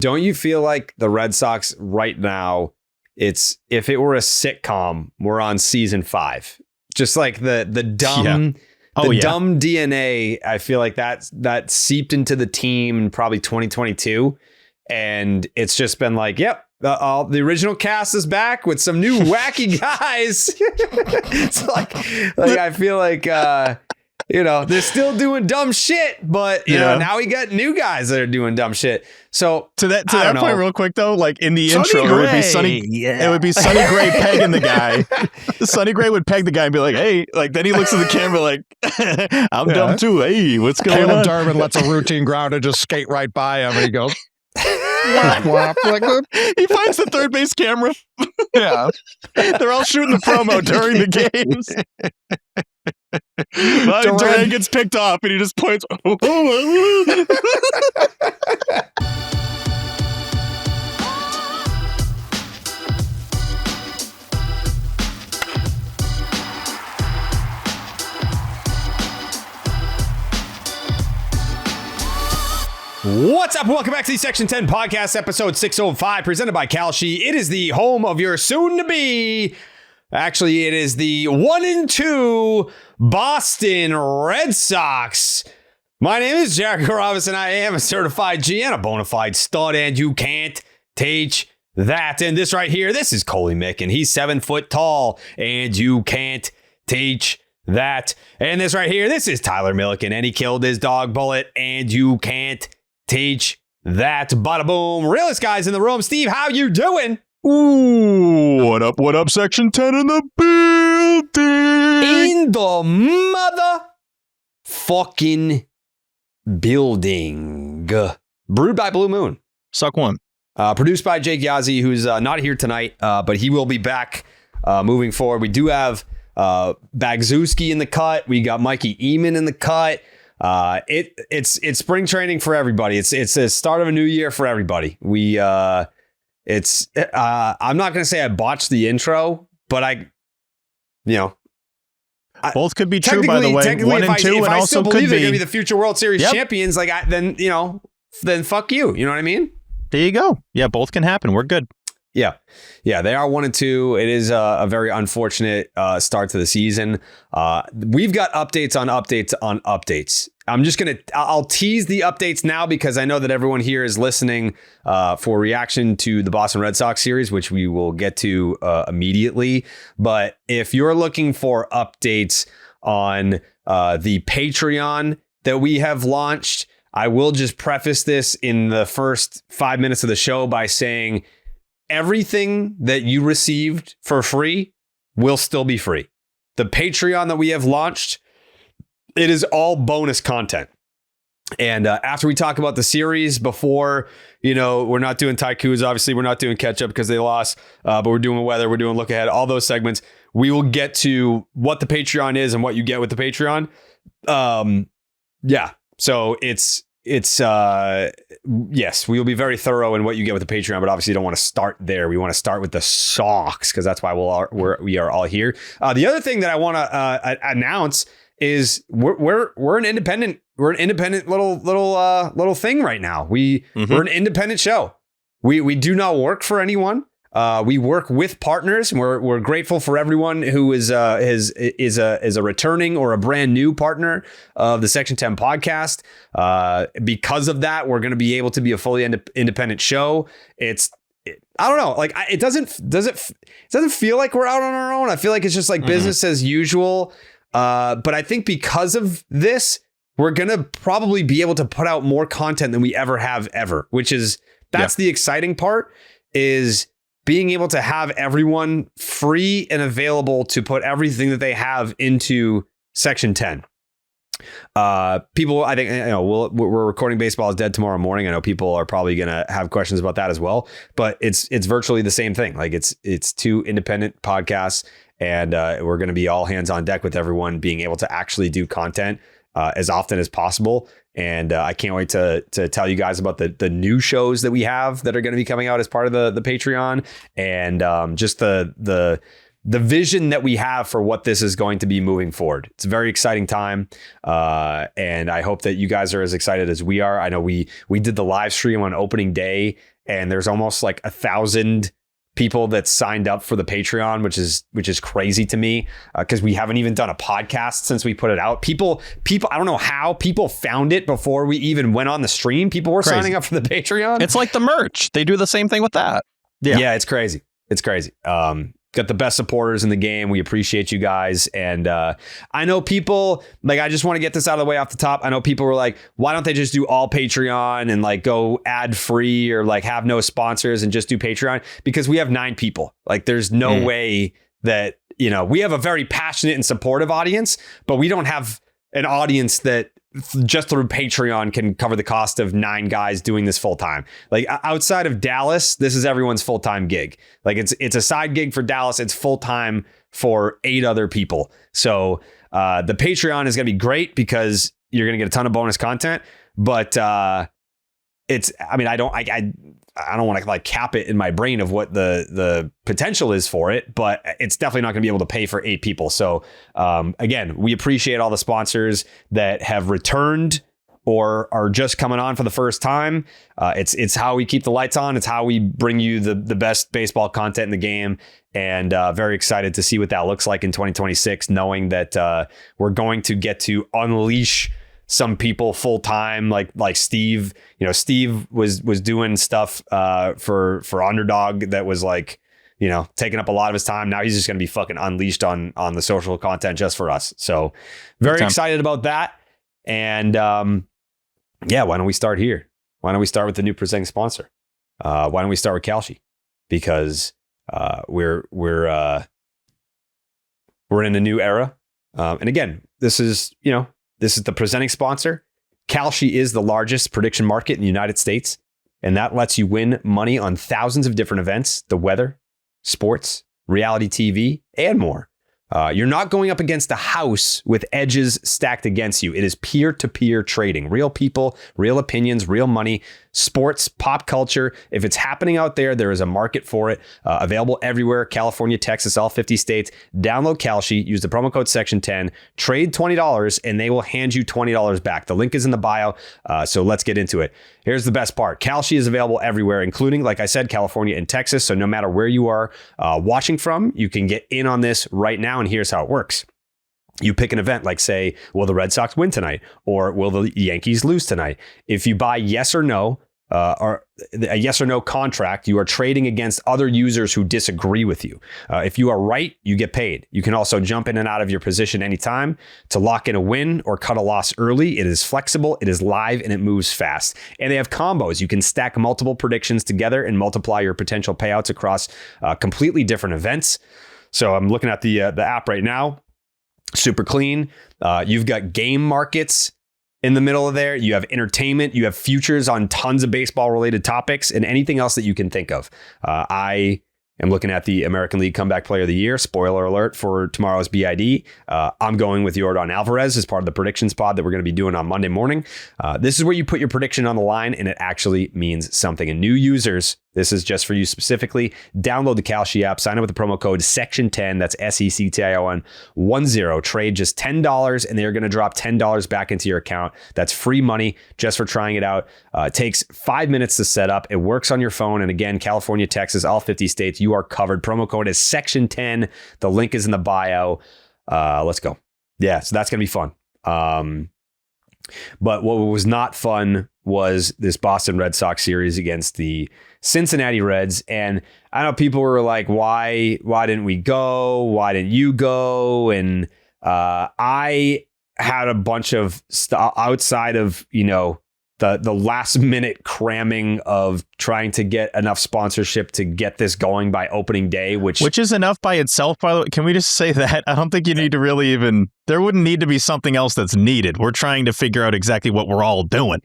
Don't you feel like the Red Sox right now, if it were a sitcom, we're on season 5. Just like the dumb dumb DNA, I feel like that seeped into the team in probably 2022. And it's just been like, yep, the original cast is back with some new wacky guys. It's like I feel like they're still doing dumb shit, but you know, now we got new guys that are doing dumb shit. So to that point, real quick though, like in the intro, it would be Sonny Gray pegging the guy. Sonny Gray would peg the guy and be like, "Hey," like then he looks at the camera like, "I'm dumb too. Hey, what's going on?" Caleb Durbin lets a routine grounder just skate right by him, and he goes, whap, whap. Like, he finds the third base camera. Yeah, they're all shooting the promo during the games. Duran gets picked off and he just points. What's up? Welcome back to the Section 10 podcast, episode 605, presented by Kalshi. It is the home of your soon-to-be, actually, it is the 1-2 Boston Red Sox. My name is Jack Robinson. I am a certified G and a bona fide stud, and you can't teach that. And this right here, this is Coley Mick, and he's 7 foot tall, and you can't teach that. And this right here, this is Tyler Milliken, and he killed his dog Bullet, and you can't teach that. Bada boom. Realest guys in the room. Steve, how you doing? Ooh, what up, Section 10 in the building. In the motherfucking building. Brewed by Blue Moon. Suck one. Produced by Jake Yazzie, who's not here tonight, but he will be back moving forward. We do have Bagzewski in the cut. We got Mikey Eamon in the cut. It's spring training for everybody. It's the start of a new year for everybody. I'm not going to say I botched the intro, but both could be true, by the way. 1 and 2, and I also still could believe be. they're going to be the future World Series champions. Like then fuck you. You know what I mean? There you go. Yeah, both can happen. We're good. Yeah, they are 1 and 2. It is a very unfortunate start to the season. We've got updates on updates on updates. I'll tease the updates now because I know that everyone here is listening for reaction to the Boston Red Sox series, which we will get to immediately. But if you're looking for updates on the Patreon that we have launched, I will just preface this in the first 5 minutes of the show by saying everything that you received for free will still be free. The Patreon that we have launched, it is all bonus content. And after we talk about the series before, we're not doing Tycoons. Obviously, we're not doing catch up because they lost, but we're doing weather. We're doing look ahead, all those segments. We will get to what the Patreon is and what you get with the Patreon. So yes, we will be very thorough in what you get with the Patreon, but obviously you don't want to start there. We want to start with the Sox because that's why we are all here. The other thing that I want to announce is we're an independent little thing right now. We're an independent show. We do not work for anyone. We work with partners, and we're grateful for everyone who is a returning or a brand new partner of the Section 10 podcast. Because of that, we're going to be able to be a fully independent show. I don't know, like it doesn't feel like we're out on our own. I feel like it's just like business as usual. But I think because of this, we're going to probably be able to put out more content than we ever have ever, that's the exciting part, is being able to have everyone free and available to put everything that they have into Section 10. People, I think, we're recording Baseball is Dead tomorrow morning. I know people are probably going to have questions about that as well, but it's virtually the same thing. Like it's 2 independent podcasts, and we're going to be all hands on deck with everyone being able to actually do content as often as possible. And I can't wait to tell you guys about the new shows that we have that are going to be coming out as part of the Patreon, and just the the vision that we have for what this is going to be moving forward. It's a very exciting time. And I hope that you guys are as excited as we are. I know we did the live stream on opening day, and there's almost like 1,000 people that signed up for the Patreon, which is crazy to me, because we haven't even done a podcast since we put it out. People, I don't know how people found it before we even went on the stream. People were signing up for the Patreon. It's like the merch. They do the same thing with that. Yeah, it's crazy. It's crazy. Got the best supporters in the game. We appreciate you guys. And I know people, like, I just want to get this out of the way off the top. I know people were like, why don't they just do all Patreon and like go ad free or like have no sponsors and just do Patreon? Because we have 9 people. Like, there's no way that, you know, we have a very passionate and supportive audience, but we don't have an audience that just through Patreon can cover the cost of 9 guys doing this full time. Like, outside of Dallas, this is everyone's full time gig. Like, it's a side gig for Dallas. It's full time for 8 other people. So the Patreon is going to be great because you're going to get a ton of bonus content. But it's, I mean, I don't want to like cap it in my brain of what the potential is for it, but it's definitely not going to be able to pay for 8 people. So again, we appreciate all the sponsors that have returned or are just coming on for the first time. It's how we keep the lights on. It's how we bring you the best baseball content in the game. And very excited to see what that looks like in 2026, knowing that we're going to get to unleash some people full time, like Steve. You know, Steve was doing stuff for Underdog that was like, you know, taking up a lot of his time. Now he's just going to be fucking unleashed on the social content just for us. So very excited about that. And yeah, why don't we start here? Why don't we start with the new presenting sponsor? Why don't we start with Kalshi? Because we're in a new era. And again, this is the presenting sponsor. Kalshi is the largest prediction market in the United States, and that lets you win money on thousands of different events, the weather, sports, reality TV, and more. You're not going up against a house with edges stacked against you. It is peer-to-peer trading. Real people, real opinions, real money, sports, pop culture. If it's happening out there, there is a market for it. Available everywhere. California, Texas, all 50 states. Download Kalshi. Use the promo code Section 10. Trade $20 and they will hand you $20 back. The link is in the bio. So let's get into it. Here's the best part. Kalshi is available everywhere, including, like I said, California and Texas. So no matter where you are watching from, you can get in on this right now. And here's how it works. You pick an event like, say, will the Red Sox win tonight? Or will the Yankees lose tonight? If you buy yes or no, or a yes or no contract, you are trading against other users who disagree with you. If you are right, you get paid. You can also jump in and out of your position anytime to lock in a win or cut a loss early. It is flexible, it is live, and it moves fast. And they have combos. You can stack multiple predictions together and multiply your potential payouts across completely different events. So I'm looking at the app right now. Super clean. You've got game markets in the middle of there. You have entertainment. You have futures on tons of baseball related topics and anything else that you can think of. I am looking at the American League Comeback Player of the Year. Spoiler alert for tomorrow's BID. I'm going with Yordan Alvarez as part of the predictions pod that we're going to be doing on Monday morning. This is where you put your prediction on the line and it actually means something. And new users, this is just for you specifically. Download the Kalshi app, sign up with the promo code Section10. That's SECTION10. Trade just $10 and they're going to drop $10 back into your account. That's free money just for trying it out. It takes 5 minutes to set up. It works on your phone. And again, California, Texas, all 50 states, you are covered. Promo code is Section10. The link is in the bio. Let's go. Yeah, so that's going to be fun. But what was not fun was this Boston Red Sox series against the Cincinnati Reds. And I know people were like, why didn't we go? Why didn't you go? And I had a bunch of stuff outside of, the last minute cramming of trying to get enough sponsorship to get this going by opening day, which is enough by itself, by the way. Can we just say that? I don't think you need to really there wouldn't need to be something else that's needed. We're trying to figure out exactly what we're all doing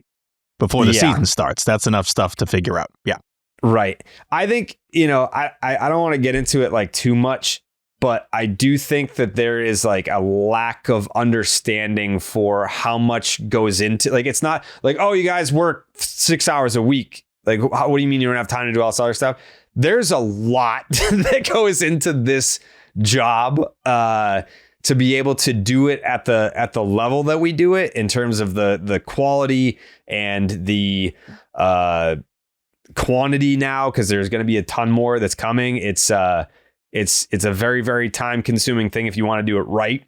before the season starts. That's enough stuff to figure out. Yeah. Right. I think, I don't want to get into it like too much, but I do think that there is like a lack of understanding for how much goes into, like, it's not like, oh, you guys work 6 hours a week. Like, what do you mean you don't have time to do all this other stuff? There's a lot that goes into this job to be able to do it at the level that we do it in terms of the quality and the quantity now, because there's going to be a ton more that's coming. It's a very, very time consuming thing if you want to do it right.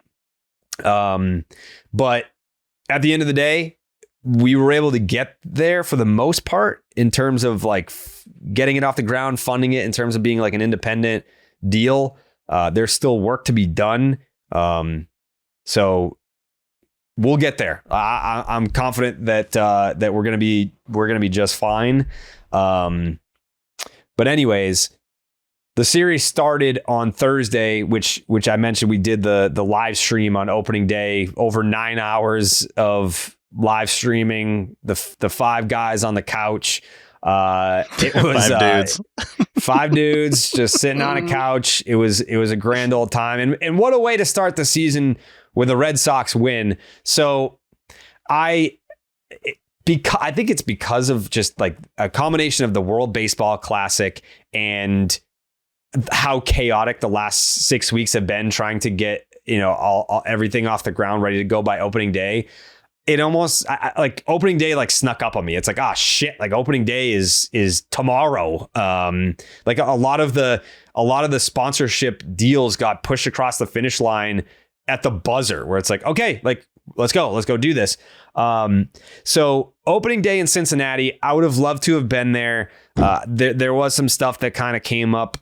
But at the end of the day, we were able to get there for the most part in terms of like getting it off the ground, funding it in terms of being like an independent deal. There's still work to be done. So we'll get there. I'm confident that we're gonna be just fine. But anyways, the series started on Thursday, which I mentioned. We did the live stream on opening day, over 9 hours of live streaming. The 5 guys on the couch. It was 5 dudes. 5 dudes just sitting on a couch. It was a grand old time. And what a way to start the season with a Red Sox win. So I think it's because of just like a combination of the World Baseball Classic and how chaotic the last 6 weeks have been trying to get, all everything off the ground, ready to go by opening day. It almost like opening day like snuck up on me. It's like, shit, like opening day is tomorrow. Like a lot of the sponsorship deals got pushed across the finish line at the buzzer, where it's like, okay, like let's go do this. So opening day in Cincinnati, I would have loved to have been there. There was some stuff that kind of came up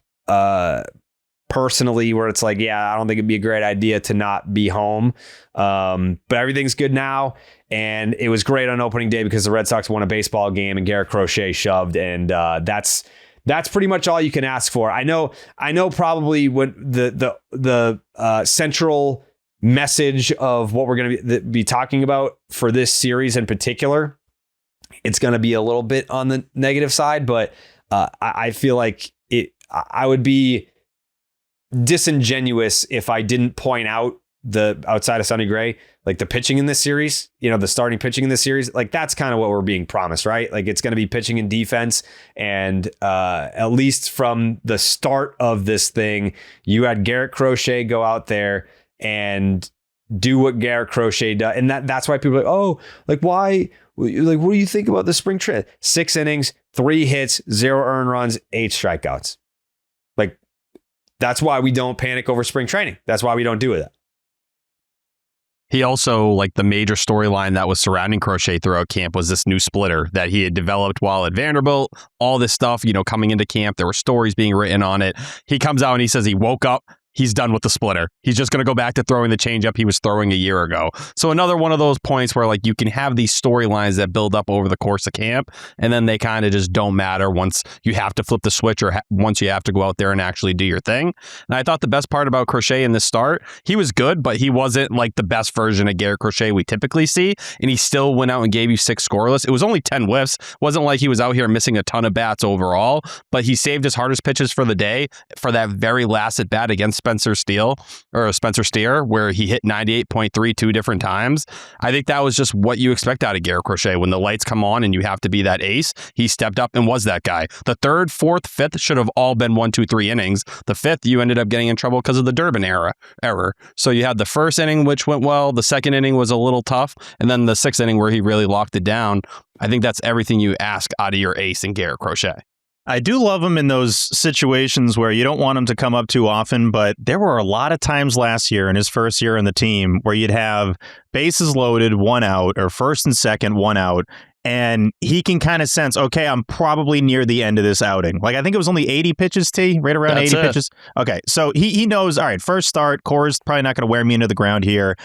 personally where it's like, yeah, I don't think it'd be a great idea to not be home. But everything's good now. And it was great on opening day because the Red Sox won a baseball game and Garrett Crochet shoved. And that's pretty much all you can ask for. I know probably what the central message of what we're going to be talking about for this series in particular, it's going to be a little bit on the negative side, but I feel like I would be disingenuous if I didn't point out the outside of Sonny Gray, like the pitching in this series, the starting pitching in this series, like that's kind of what we're being promised, right? Like it's going to be pitching and defense. And at least from the start of this thing, you had Garrett Crochet go out there and do what Garrett Crochet does. And that's why people are like, oh, like why? Like, what do you think about the spring trade? 6 innings, 3 hits, 0 earned runs, 8 strikeouts. Like, that's why we don't panic over spring training. That's why we don't do it. He also, like the major storyline that was surrounding Crochet throughout camp was this new splitter that he had developed while at Vanderbilt. All this stuff, coming into camp, there were stories being written on it. He comes out and he says he woke up. He's done with the splitter. He's just going to go back to throwing the changeup he was throwing a year ago. So another one of those points where like you can have these storylines that build up over the course of camp, and then they kind of just don't matter once you have to flip the switch or once you have to go out there and actually do your thing. And I thought the best part about Crochet in this start, he was good, but he wasn't like the best version of Garrett Crochet we typically see. And he still went out and gave you 6 scoreless. It was only 10 whiffs. Wasn't like he was out here missing a ton of bats overall, but he saved his hardest pitches for the day for that very last at bat against Spencer Steer, where he hit 98.3 2 different times. I think that was just what you expect out of Garrett Crochet. When the lights come on and you have to be that ace, he stepped up and was that guy. The 3rd, 4th, 5th should have all been 1, 2, 3 innings. The 5th, you ended up getting in trouble because of the Durbin error. So you had the first inning, which went well. The second inning was a little tough. And then the 6th inning where he really locked it down. I think that's everything you ask out of your ace in Garrett Crochet. I do love him in those situations where you don't want him to come up too often, but there were a lot of times last year in his first year in the team where you'd have bases loaded, 1 out, or first and second, 1 out, and he can kind of sense, okay, I'm probably near the end of this outing. Like, I think it was only 80 pitches, T, right around That's 80 pitches. Okay, so he knows, all right, first start, Core's probably not going to wear me into the ground here.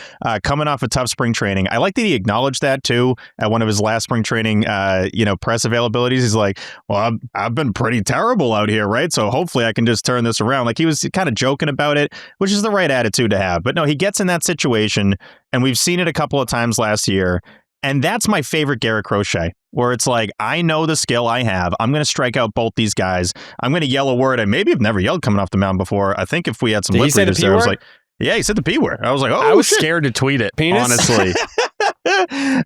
Coming off a tough spring training. I like that he acknowledged that, too, at one of his last spring training, press availabilities. He's like, well, I've been pretty terrible out here, right? So hopefully I can just turn this around. Like, he was kind of joking about it, which is the right attitude to have. But no, he gets in that situation, and we've seen it a couple of times last year. And that's my favorite Garrett Crochet, where it's like, I know the skill I have. I'm going to strike out both these guys. I'm going to yell a word I maybe have never yelled coming off the mound before. I think if we had some lip readers there, I was like, yeah, he said the P word. I was like, oh, I was scared to tweet it, penis? Honestly.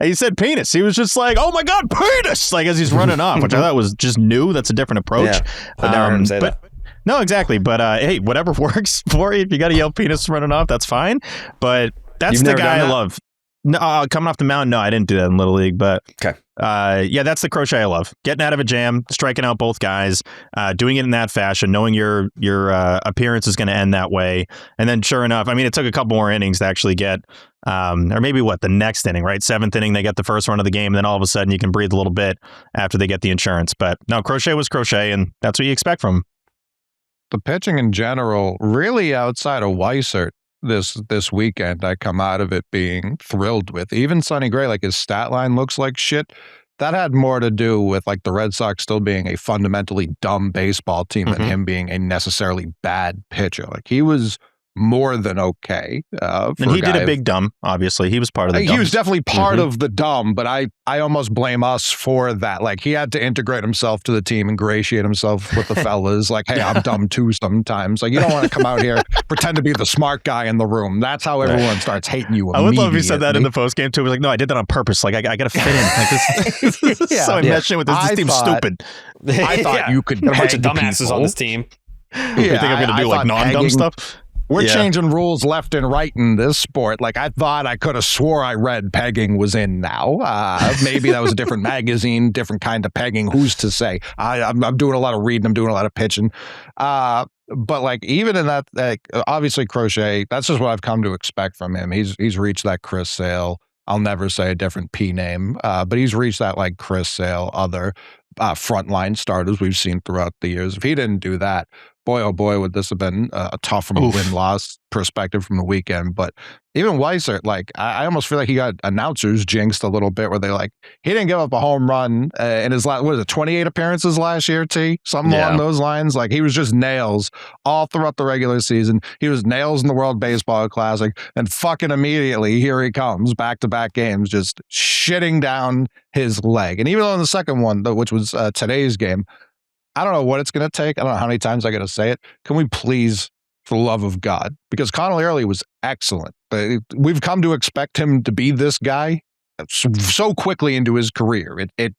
He said penis. He was just like, oh my God, penis! Like as he's running off, which I thought was just new. That's a different approach. Yeah, but never heard him say that. No, exactly. But hey, whatever works for you. If you got a yellow penis running off, that's fine. But that's the guy I love. No, coming off the mound, no, I didn't do that in Little League. But yeah, that's the Crochet I love. Getting out of a jam, striking out both guys, doing it in that fashion, knowing your appearance is going to end that way. And then sure enough, I mean, it took a couple more innings to actually get, or maybe the next inning, right? 7th inning, they get the first run of the game. And then all of a sudden you can breathe a little bit after they get the insurance. But no, Crochet was Crochet, and that's what you expect from him. The pitching in general, really outside of Weissert, this weekend, I come out of it being thrilled with. Even Sonny Gray, like his stat line looks like shit. That had more to do with like the Red Sox still being a fundamentally dumb baseball team than him being a necessarily bad pitcher. Like he was more than okay. And he did a big dumb, obviously. He was part of the dumb. He was definitely part of the dumb, but I almost blame us for that. Like he had to integrate himself to the team, ingratiate himself with the fellas. Like, hey, I'm dumb too sometimes. Like you don't want to come out here, pretend to be the smart guy in the room. That's how everyone starts hating you. I would love if you said that in the post game too. It was like, no, I did that on purpose. Like I got to fit in. Like this, so enmeshing with this team's stupid. I thought you could peg a bunch of dumbasses on this team. You think I'm going to do like non-dumb stuff? We're changing rules left and right in this sport. Like I thought I could have swore I read pegging was in now. Maybe that was a different magazine, different kind of pegging. Who's to say? I'm doing a lot of reading. I'm doing a lot of pitching. But like even in that, like, obviously Crochet, that's just what I've come to expect from him. He's reached that Chris Sale. I'll never say a different P name, but he's reached that like Chris Sale, other frontline starters we've seen throughout the years. If he didn't do that, boy, oh boy, would this have been tough from a win-loss perspective from the weekend. But even Weissert, like, I almost feel like he got announcers jinxed a little bit where they like, he didn't give up a home run in his last, 28 appearances last year, T? Something along those lines. Like, he was just nails all throughout the regular season. He was nails in the World Baseball Classic, and fucking immediately, here he comes, back-to-back games, just shitting down his leg. And even though in the second one, which was today's game, I don't know what it's going to take. I don't know how many times I got to say it. Can we please, for the love of God, because Connolly Early was excellent. We've come to expect him to be this guy so quickly into his career. It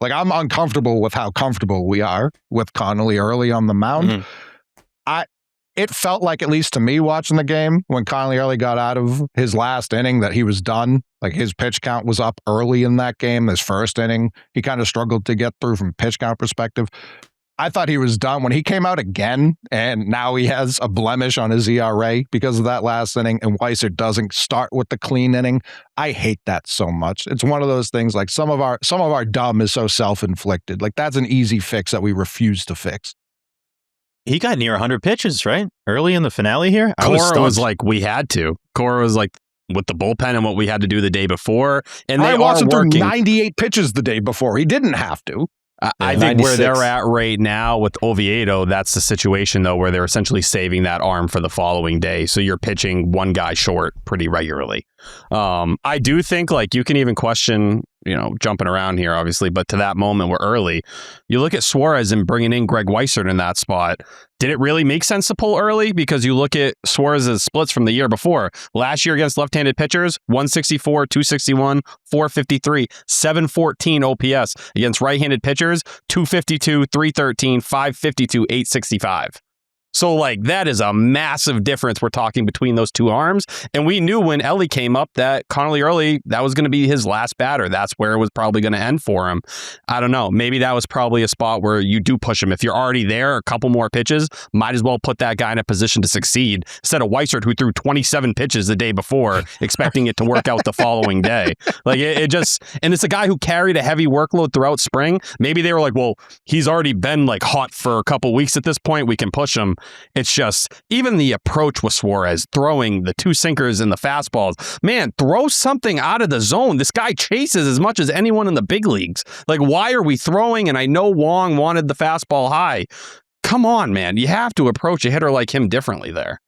like I'm uncomfortable with how comfortable we are with Connolly Early on the mound. It felt like, at least to me watching the game, when Connolly Early got out of his last inning, that he was done. Like his pitch count was up early in that game. His first inning, he kind of struggled to get through from a pitch count perspective. I thought he was done when he came out again, and now he has a blemish on his ERA because of that last inning, and Weissert doesn't start with the clean inning. I hate that so much. It's one of those things, like some of our dumb is so self-inflicted. Like that's an easy fix that we refuse to fix. He got near 100 pitches, right? Early in the finale here. Cora was like, we had to. Cora was like, with the bullpen and what we had to do the day before. And they watched him working. through 98 pitches the day before. He didn't have to. I think 96. Where they're at right now with Oviedo, that's the situation, though, where they're essentially saving that arm for the following day. So you're pitching one guy short pretty regularly. I do think, like, you can even question, jumping around here, obviously, but to that moment, we're early. You look at Suarez and bringing in Greg Weissert in that spot. Did it really make sense to pull early? Because you look at Suarez's splits from the year before. Last year against left-handed pitchers, 164, 261, 453, 714 OPS. Against right-handed pitchers, 252, 313, 552, 865. So, like, that is a massive difference we're talking between those two arms. And we knew when Ellie came up that Connolly Early, that was going to be his last batter. That's where it was probably going to end for him. I don't know. Maybe that was probably a spot where you do push him. If you're already there, a couple more pitches, might as well put that guy in a position to succeed instead of Weissert, who threw 27 pitches the day before, expecting it to work out the following day. Like, it just, and it's a guy who carried a heavy workload throughout spring. Maybe they were like, well, he's already been like hot for a couple weeks at this point. We can push him. It's just, even the approach with Suarez, throwing the two sinkers and the fastballs, man, throw something out of the zone. This guy chases as much as anyone in the big leagues. Like, why are we throwing? And I know Wong wanted the fastball high. Come on, man. You have to approach a hitter like him differently there.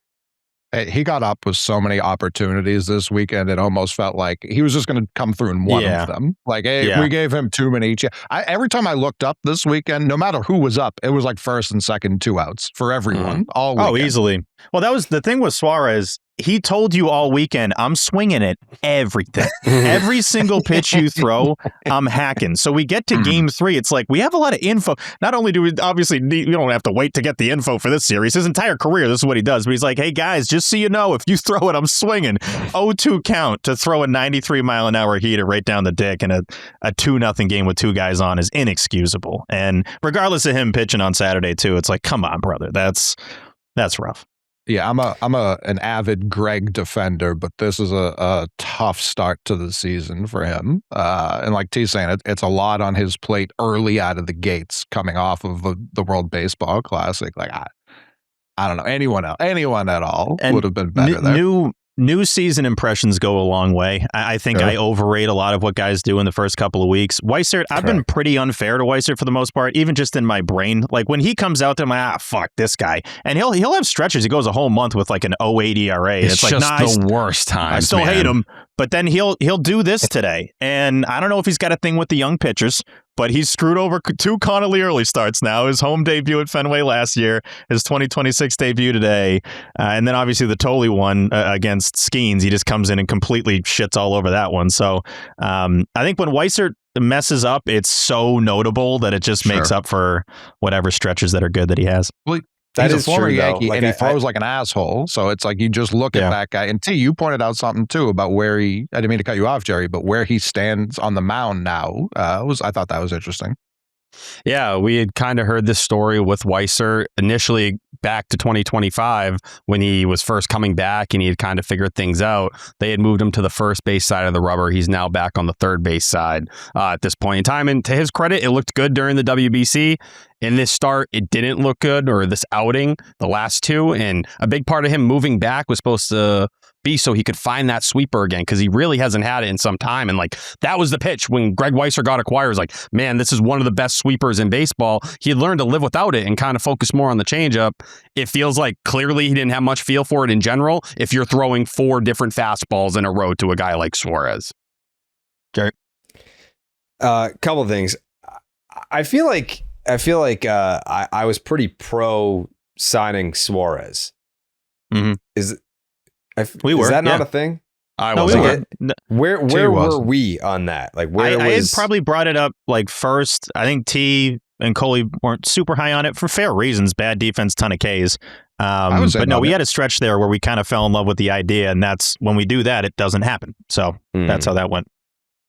He got up with so many opportunities this weekend. It almost felt like he was just going to come through in one of them. Like, hey, we gave him too many. Every time I looked up this weekend, no matter who was up, it was like first and second 2 outs for everyone all weekend. Oh, easily. Well, that was the thing with Suarez. He told you all weekend, I'm swinging at everything. Every single pitch you throw, I'm hacking. So we get to game 3. It's like we have a lot of info. Not only do we obviously we don't have to wait to get the info for this series. His entire career, this is what he does. But he's like, hey, guys, just so you know, if you throw it, I'm swinging. 0-2 count to throw a 93-mile-an-hour heater right down the dick in a 2-0 game with 2 guys on is inexcusable. And regardless of him pitching on Saturday, too, it's like, come on, brother. That's rough. Yeah, I'm an avid Greg defender, but this is a tough start to the season for him. And like T's saying, it's a lot on his plate early out of the gates, coming off of the World Baseball Classic. Like I don't know anyone at all would have been better there. New season impressions go a long way. I think I overrate a lot of what guys do in the first couple of weeks. Weissert, I've been pretty unfair to Weissert for the most part, even just in my brain. Like when he comes out there, I'm like, fuck this guy. And he'll have stretches. He goes a whole month with like an 0.8 ERA. It's like, just the worst time. I still hate him. But then he'll do this today. And I don't know if he's got a thing with the young pitchers, but he's screwed over 2 Connolly early starts now. His home debut at Fenway last year, his 2026 debut today, and then obviously the Tolley one against Skeens. He just comes in and completely shits all over that one. So I think when Weissert messes up, it's so notable that it just makes up for whatever stretches that are good that he has. Well, he's a former Yankee, and he throws like an asshole. So it's like you just look at that guy. And T, you pointed out something too about where I didn't mean to cut you off, Jerry, but where he stands on the mound now. I thought that was interesting. Yeah, we had kind of heard this story with Weissert initially back to 2025 when he was first coming back and he had kind of figured things out. They had moved him to the first base side of the rubber. He's now back on the third base side at this point in time. And to his credit, it looked good during the WBC. In this start, it didn't look good, or this outing, the last 2. And a big part of him moving back was supposed to be so he could find that sweeper again, because he really hasn't had it in some time. And like that was the pitch when Greg Weissert got acquired. It was like, man, this is one of the best sweepers in baseball. He had learned to live without it and kind of focus more on the changeup. It feels like clearly he didn't have much feel for it in general if you're throwing 4 different fastballs in a row to a guy like Suarez. Jerry? Couple of things. I feel like I was pretty pro signing Suarez. Mm-hmm. Is that not a thing? I wasn't. Where were we on that? Like where I had probably brought it up like first. I think T and Coley weren't super high on it for fair reasons. Bad defense, ton of Ks. But no, we had a stretch there where we kind of fell in love with the idea, and that's when we do that, it doesn't happen. So that's how that went.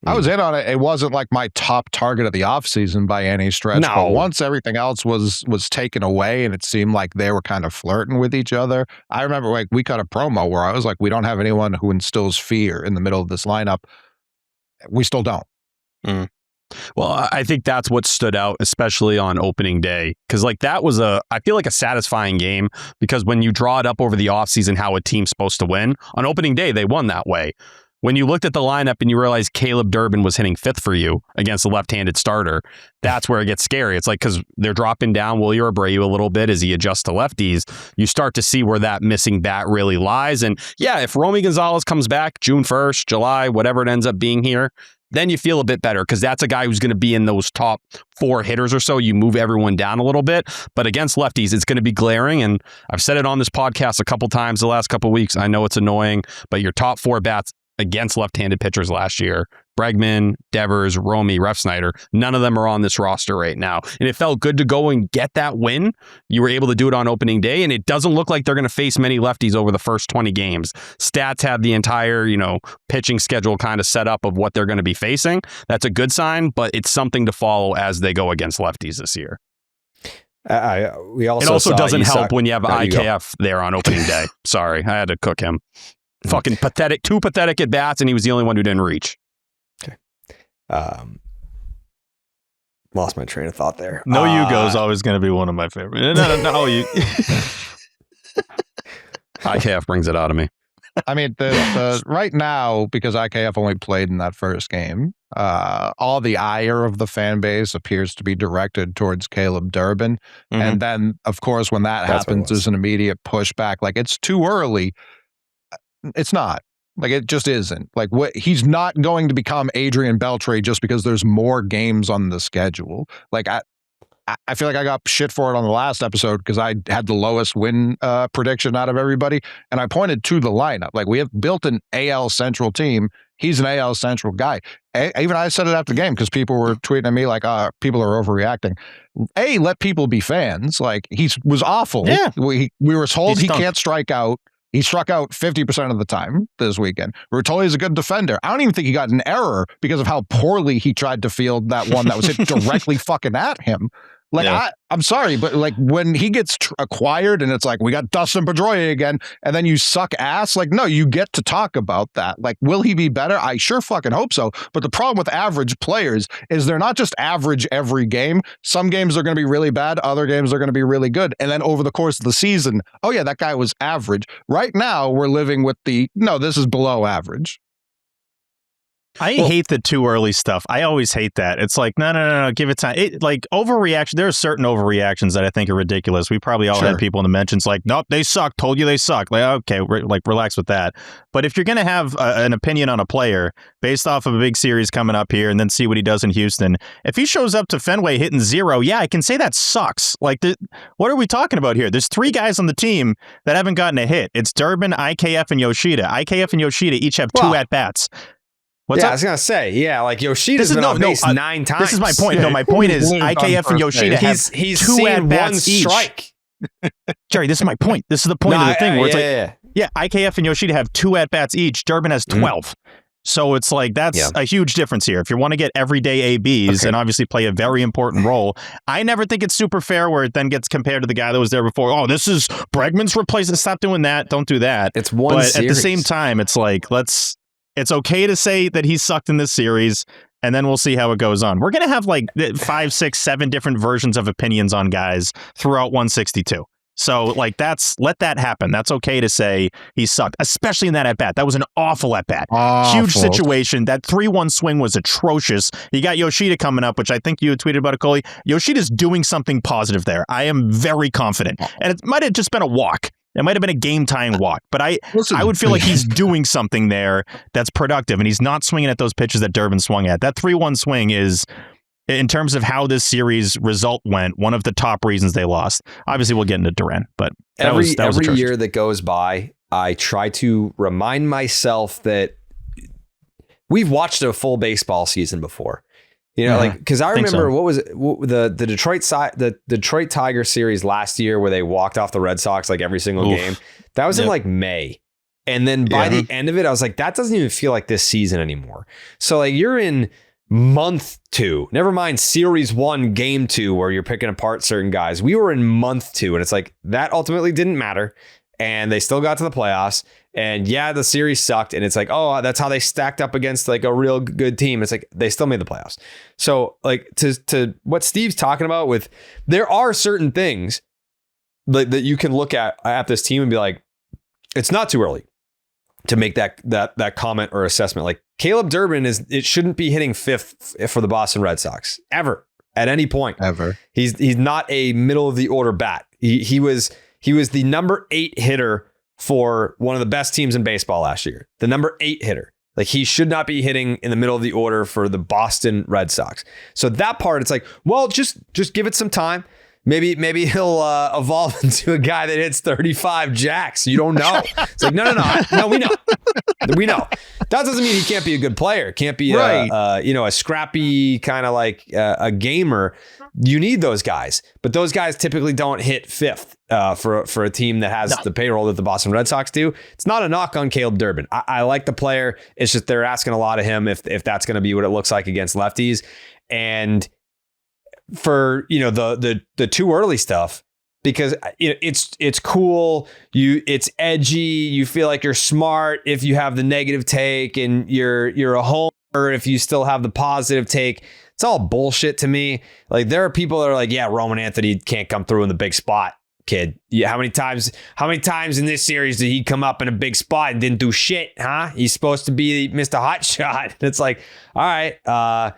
I was in on it. It wasn't like my top target of the offseason by any stretch. No. But once everything else was taken away and it seemed like they were kind of flirting with each other, I remember like we cut a promo where I was like, we don't have anyone who instills fear in the middle of this lineup. We still don't. Mm. Well, I think that's what stood out, especially on opening day, because like that was I feel like a satisfying game, because when you draw it up over the offseason how a team's supposed to win, on opening day, they won that way. When you looked at the lineup and you realized Caleb Durbin was hitting 5th for you against a left-handed starter, that's where it gets scary. It's like, because they're dropping down Wilyer Abreu a little bit as he adjusts to lefties, you start to see where that missing bat really lies. And yeah, if Romy Gonzalez comes back June 1st, July, whatever it ends up being here, then you feel a bit better, because that's a guy who's going to be in those top 4 hitters or so. You move everyone down a little bit, but against lefties, it's going to be glaring. And I've said it on this podcast a couple times the last couple of weeks. I know it's annoying, but your top 4 bats against left-handed pitchers last year, Bregman, Devers, Romy, Refsnyder, none of them are on this roster right now. And it felt good to go and get that win. You were able to do it on opening day, and it doesn't look like they're going to face many lefties over the first 20 games. Stats have the entire, pitching schedule kind of set up of what they're going to be facing. That's a good sign, but it's something to follow as they go against lefties this year. It also doesn't help when you have IKF there on opening day. Sorry, I had to cook him. Fucking pathetic, 2 pathetic at bats, and he was the only one who didn't reach. Okay. Lost my train of thought there. No, Yugo is always going to be one of my favorites. No, you. IKF brings it out of me. I mean, the right now, because IKF only played in that first game, all the ire of the fan base appears to be directed towards Caleb Durbin. Mm-hmm. And then, of course, when that happens, there's an immediate pushback. Like, it's too early. It's not. Like, it just isn't. Like, he's not going to become Adrian Beltre just because there's more games on the schedule. Like, I feel like I got shit for it on the last episode because I had the lowest win prediction out of everybody. And I pointed to the lineup. Like, we have built an AL Central team. He's an AL Central guy. Even I said it after the game because people were tweeting at me like, people are overreacting. Let people be fans. Like, he was awful. Yeah. We were told he can't strike out. He struck out 50% of the time this weekend. We were told he's a good defender. I don't even think he got an error because of how poorly he tried to field that one that was hit directly fucking at him. Like, yeah. I'm sorry, but like when he gets acquired and it's like, we got Dustin Pedroia again, and then you suck ass, like, no, you get to talk about that. Like, will he be better? I sure fucking hope so. But the problem with average players is they're not just average every game. Some games are going to be really bad. Other games are going to be really good. And then over the course of the season, oh yeah, that guy was average. Right now, we're living with no, this is below average. I hate the too early stuff. I always hate that. It's like, no, give it time. Like, overreaction. There are certain overreactions that I think are ridiculous. We probably all had people in the mentions like, nope, they suck. Told you they suck. Like, okay, relax with that. But if you're going to have an opinion on a player based off of a big series coming up here and then see what he does in Houston, if he shows up to Fenway hitting 0, yeah, I can say that sucks. Like, what are we talking about here? There's 3 guys on the team that haven't gotten a hit. It's Durbin, IKF, and Yoshida. IKF and Yoshida each have 2 at-bats. What's up? I was going to say, like Yoshida's been on base 9 times. This is my point. No, my point is IKF and Yoshida have he's 2 at-bats one strike. Jerry, this is my point. This is the point of the thing where it's IKF and Yoshida have 2 at-bats each. Durbin has 12. So it's like, that's a huge difference here. If you want to get everyday ABs and obviously play a very important role, I never think it's super fair where it then gets compared to the guy that was there before. Oh, this is Bregman's replacement. Stop doing that. Don't do that. It's one series. But at the same time, it's like, it's okay to say that he sucked in this series, and then we'll see how it goes on. We're going to have like 5, 6, 7 different versions of opinions on guys throughout 162. So like let that happen. That's okay to say he sucked, especially in that at-bat. That was an awful at-bat. Huge situation. That 3-1 swing was atrocious. You got Yoshida coming up, which I think you had tweeted about it, Coley. Yoshida's doing something positive there. I am very confident. And it might have just been a walk. It might have been a game-tying walk, but I would feel like he's doing something there that's productive, and he's not swinging at those pitches that Durbin swung at. That 3-1 swing is, in terms of how this series result went, one of the top reasons they lost. Obviously, we'll get into Duran, but every year that goes by, I try to remind myself that we've watched a full baseball season before. You know, like, because I remember what was it, the Detroit Tiger series last year where they walked off the Red Sox like every single game. That was in like May. And then by the end of it, I was like, that doesn't even feel like this season anymore. So like you're in month 2, never mind series 1, game 2, where you're picking apart certain guys. We were in month 2 and it's like that ultimately didn't matter. And they still got to the playoffs. And yeah, the series sucked. And it's like, oh, that's how they stacked up against like a real good team. It's like they still made the playoffs. So like to what Steve's talking about with, there are certain things that you can look at this team and be like, it's not too early to make that comment or assessment. Like Caleb Durbin it shouldn't be hitting 5th for the Boston Red Sox ever at any point ever. He's not a middle of the order bat. He was the number 8 hitter for one of the best teams in baseball last year. The number 8 hitter. Like he should not be hitting in the middle of the order for the Boston Red Sox. So that part, it's like, well, just give it some time. Maybe he'll evolve into a guy that hits 35 jacks. You don't know. It's like, no, we know. That doesn't mean he can't be a good player. Can't be a scrappy kind of like a gamer. You need those guys, but those guys typically don't hit 5th for a team that has the payroll that the Boston Red Sox do. It's not a knock on Caleb Durbin. I like the player. It's just they're asking a lot of him if that's going to be what it looks like against lefties. And for the too early stuff, because it's cool, it's edgy, you feel like you're smart if you have the negative take, and you're a homer if you still have the positive take. It's all bullshit to me. Like there are people that are like, yeah, Roman Anthony can't come through in the big spot, kid. Yeah, how many times in this series did he come up in a big spot and didn't do shit, huh? He's supposed to be Mr. Hot Shot. It's like, all right,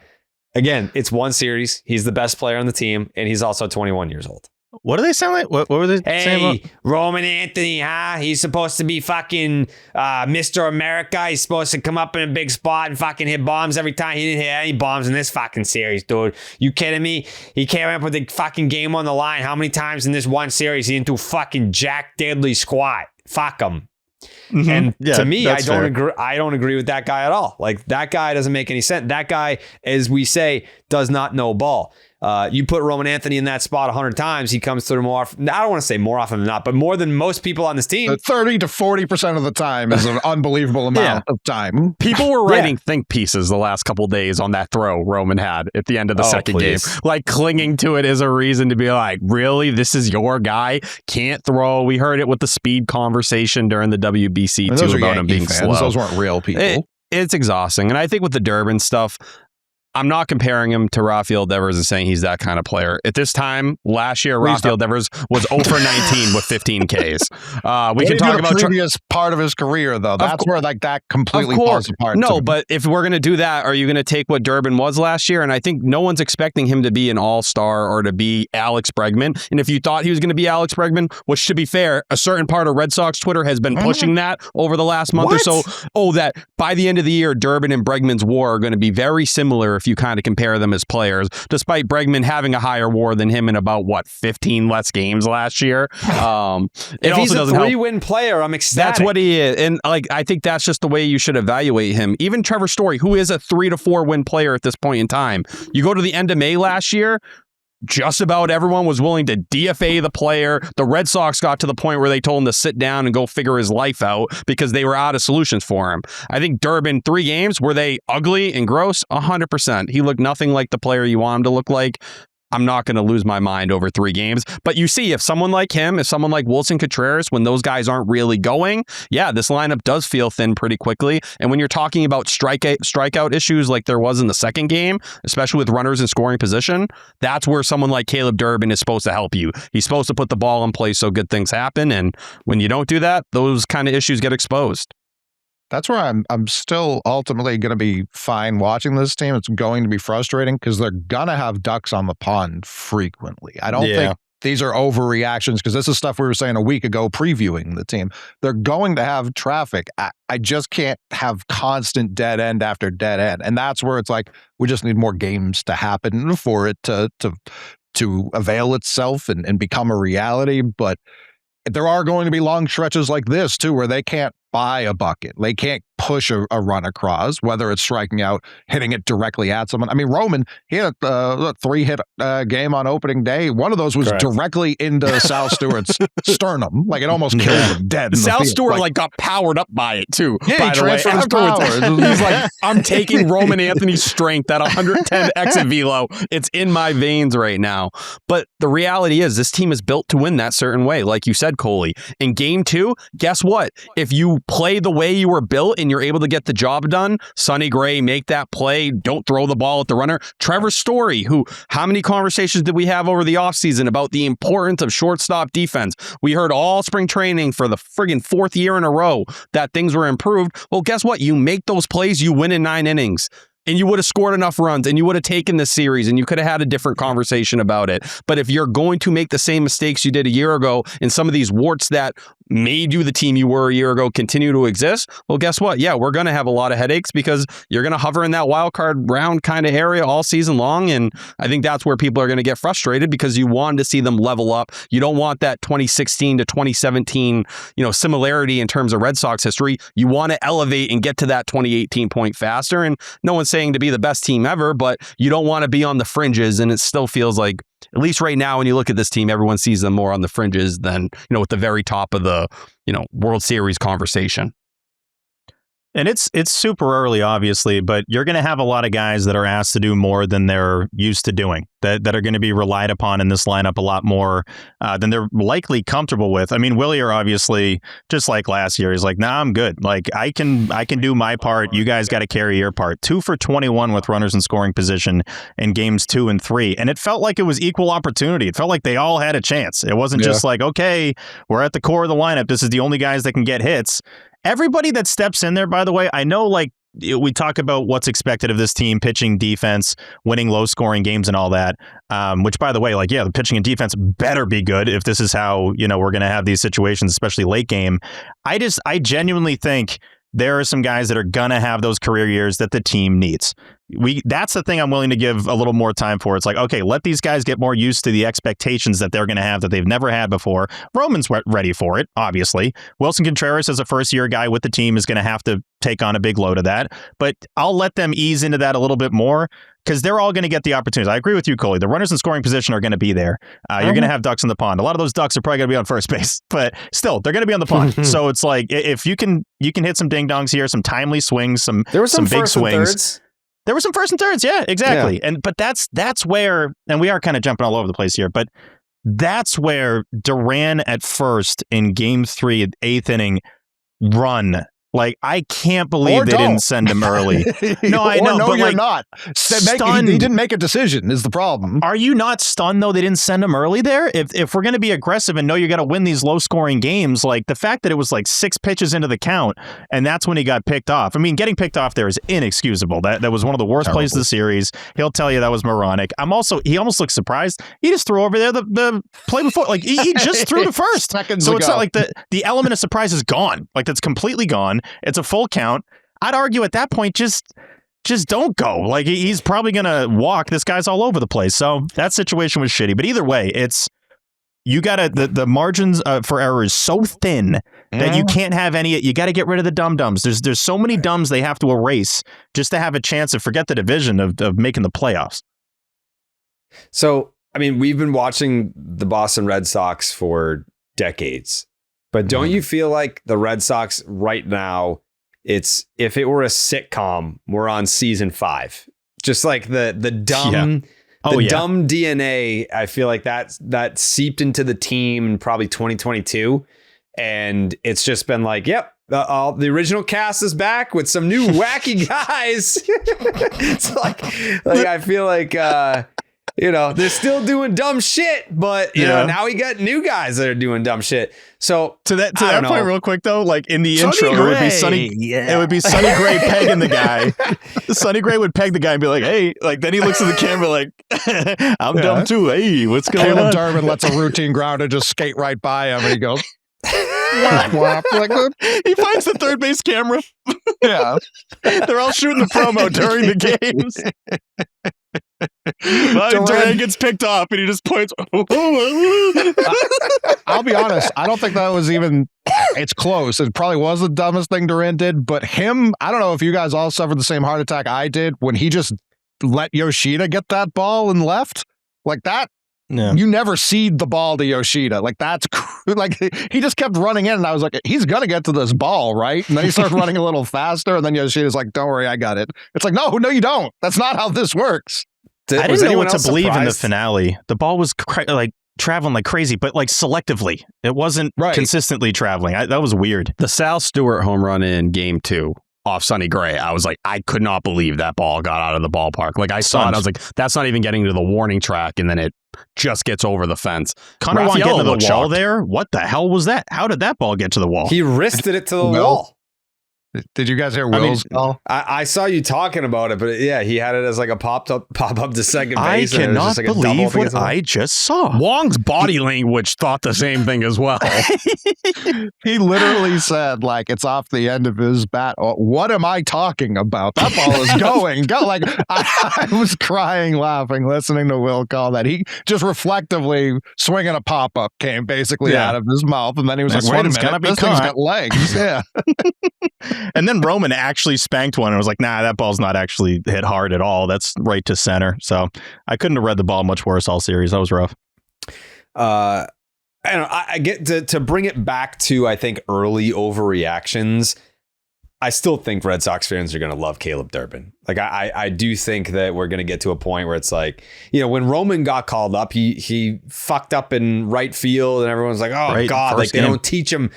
again, it's one series. He's the best player on the team, and he's also 21 years old. What do they sound like? What were they saying? Hey, Roman Anthony, huh? He's supposed to be fucking Mr. America. He's supposed to come up in a big spot and fucking hit bombs every time. He didn't hit any bombs in this fucking series, dude. You kidding me? He came up with the fucking game on the line. How many times in this one series he didn't do fucking jack diddly squat? Fuck him. Mm-hmm. And to me, I don't fair. agree. I don't agree with that guy at all. Like, that guy doesn't make any sense. That guy, as we say, does not know ball. You put Roman Anthony in that spot 100 times, he comes through more often. I don't want to say more often than not, but more than most people on this team. 30 to 40% of the time is an unbelievable amount of time. People were writing think pieces the last couple days on that throw Roman had at the end of the second game. Like, clinging to it as a reason to be like, really? This is your guy? Can't throw. We heard it with the speed conversation during the WBC too about him being slow. Those weren't real people. It's exhausting. And I think with the Durbin stuff, I'm not comparing him to Rafael Devers and saying he's that kind of player. At this time, last year, Rafael Devers was 0 for 19 with 15 Ks. We can talk about the previous part of his career, though. That's where like that completely falls apart. No, but if we're going to do that, are you going to take what Durbin was last year? And I think no one's expecting him to be an all-star or to be Alex Bregman. And if you thought he was going to be Alex Bregman, which to be fair, a certain part of Red Sox Twitter has been pushing that over the last month or so. Oh, that by the end of the year, Durbin and Bregman's WAR are going to be very similar if you kind of compare them as players, despite Bregman having a higher WAR than him in about 15 less games last year. If he's a 3-win player, I'm ecstatic. That's what he is, and like I think that's just the way you should evaluate him. Even Trevor Story, who is a 3 to 4 win player at this point in time, you go to the end of May last year. Just about everyone was willing to DFA the player. The Red Sox got to the point where they told him to sit down and go figure his life out because they were out of solutions for him. I think Durbin, 3 games, were they ugly and gross? 100%. He looked nothing like the player you want him to look like. I'm not going to lose my mind over 3 games. But you see, if someone like him, if someone like Wilson Contreras, when those guys aren't really going, yeah, this lineup does feel thin pretty quickly. And when you're talking about strikeout issues like there was in the second game, especially with runners in scoring position, that's where someone like Caleb Durbin is supposed to help you. He's supposed to put the ball in place so good things happen. And when you don't do that, those kind of issues get exposed. That's where I'm still ultimately going to be fine watching this team. It's going to be frustrating because they're going to have ducks on the pond frequently. I don't think these are overreactions because this is stuff we were saying a week ago previewing the team. They're going to have traffic. I just can't have constant dead end after dead end. And that's where it's like we just need more games to happen for it to avail itself and become a reality. But there are going to be long stretches like this, too, where they can't buy a bucket. They can't push a run across, whether it's striking out, hitting it directly at someone. I mean, Roman, he had a 3-hit game on opening day. One of those was directly into Sal Stewart's sternum. Like, it almost killed him dead. Sal Stewart got powered up by it, too. Yeah, by he the way. transferred his power. He's like, I'm taking Roman Anthony's strength at 110 exit velo. It's in my veins right now. But the reality is this team is built to win that certain way. Like you said, Coley. In game 2, guess what? If you play the way you were built and you're able to get the job done, Sonny Gray, make that play, don't throw the ball at the runner. Trevor Story, how many conversations did we have over the offseason about the importance of shortstop defense? We heard all spring training for the friggin' 4th year in a row that things were improved. Well, guess what? You make those plays, you win in 9 innings. And you would have scored enough runs and you would have taken this series and you could have had a different conversation about it. But if you're going to make the same mistakes you did a year ago and some of these warts that made you the team you were a year ago continue to exist, well, guess what? Yeah, we're going to have a lot of headaches because you're going to hover in that wild card round kind of area all season long. And I think that's where people are going to get frustrated because you want to see them level up. You don't want that 2016 to 2017, similarity in terms of Red Sox history. You want to elevate and get to that 2018 point faster. And no one's saying to be the best team ever, but you don't want to be on the fringes. And it still feels like, at least right now, when you look at this team, everyone sees them more on the fringes than, at the very top of the, World Series conversation. And it's super early, obviously, but you're going to have a lot of guys that are asked to do more than they're used to doing, that are going to be relied upon in this lineup a lot more than they're likely comfortable with. I mean, Willier, obviously, just like last year, he's like, nah, I'm good. Like, I can do my part. You guys got to carry your part. 2 for 21 with runners in scoring position in games 2 and 3. And it felt like it was equal opportunity. It felt like they all had a chance. It wasn't just like, okay, we're at the core of the lineup. This is the only guys that can get hits. Everybody that steps in there, by the way, I know like we talk about what's expected of this team, pitching, defense, winning low-scoring games and all that, which, by the way, like, yeah, the pitching and defense better be good if this is how, we're going to have these situations, especially late game. I genuinely think there are some guys that are going to have those career years that the team needs. That's the thing I'm willing to give a little more time for. It's like, okay, let these guys get more used to the expectations that they're going to have that they've never had before. Roman's ready for it, obviously. Wilson Contreras, as a first-year guy with the team, is going to have to take on a big load of that. But I'll let them ease into that a little bit more because they're all going to get the opportunities. I agree with you, Coley. The runners in scoring position are going to be there. You're going to have ducks in the pond. A lot of those ducks are probably going to be on first base, but still, they're going to be on the pond. So it's like, if you can hit some ding-dongs here, some timely swings, some big swings. There were some first and thirds, yeah, exactly. Yeah. But that's where, and we are kind of jumping all over the place here, but that's where Duran at first in Game 3, 8th inning run. Like, I can't believe they didn't send him early. No, I know, but you're like, not. Stunned. He didn't make a decision is the problem. Are you not stunned, though, they didn't send him early there? If we're going to be aggressive and know you got to win these low-scoring games, like the fact that it was like 6 pitches into the count, and that's when he got picked off. I mean, getting picked off there is inexcusable. That was one of the worst plays of the series. He'll tell you that was moronic. He almost looked surprised. He just threw over there the play before. Like, he just threw to first. Seconds so ago. It's not like the element of surprise is gone. Like, that's completely gone. It's a full count. I'd argue at that point, just don't go. Like, he's probably going to walk. This guy's all over the place. So that situation was shitty. But either way, you got to, the margins for error is so thin that you can't have any, you got to get rid of the dum-dums. There's so many dums they have to erase just to have a chance to forget the division of making the playoffs. So, I mean, we've been watching the Boston Red Sox for decades. But don't you feel like the Red Sox right now, if it were a sitcom, we're on season 5. Just like the dumb dumb DNA, I feel like that seeped into the team in probably 2022. And it's just been like, yep, the original cast is back with some new wacky guys. It's like I feel like they're still doing dumb shit, but now we got new guys that are doing dumb shit. So to that point, real quick though, like in the intro, it would be Sonny Gray pegging the guy. Sonny Gray would peg the guy and be like, "Hey," like then he looks at the camera like, "I'm dumb too. Hey, what's going on?" Caleb Durbin lets a routine grounder just skate right by him, and he goes, wah, wah. Like, he finds the third base camera. Yeah, they're all shooting the promo during the games. Duran gets picked off and he just points. I'll be honest, I don't think that was even, it's close. It probably was the dumbest thing Duran did, but him, I don't know if you guys all suffered the same heart attack I did when he just let Yoshida get that ball and left. Like that. Yeah. You never cede the ball to Yoshida. Like that's like he just kept running in, and I was like, he's gonna get to this ball, right? And then he started running a little faster, and then Yoshida's like, "Don't worry, I got it." It's like, no, you don't. That's not how this works. I didn't know what to believe in the finale. The ball was traveling like crazy, but like selectively. It wasn't consistently traveling. That was weird. The Sal Stewart home run in Game 2 off Sonny Gray, I was like, I could not believe that ball got out of the ballpark. Like I saw it, I was like, that's not even getting to the warning track, and then it just gets over the fence. Connor Juan getting to the wall there? What the hell was that? How did that ball get to the wall? He wristed it to the wall. Did you guys hear Will's call? I saw you talking about it, but yeah, he had it as like a pop up to second base. I cannot believe what I just saw. Wong's body language thought the same thing as well. He literally said, like, it's off the end of his bat. What am I talking about? That ball is going. Like, I was crying, laughing, listening to Will call that. He just reflectively swinging a pop up came basically out of his mouth, and then he was like, "Wait a minute, this thing's got legs." Yeah. And then Roman actually spanked one and was like, nah, that ball's not actually hit hard at all. That's right to center. So I couldn't have read the ball much worse all series. That was rough. I get to bring it back to, I think, early overreactions. I still think Red Sox fans are going to love Caleb Durbin. Like, I do think that we're going to get to a point where it's like, when Roman got called up, he fucked up in right field, and everyone's like, oh God, like they don't teach him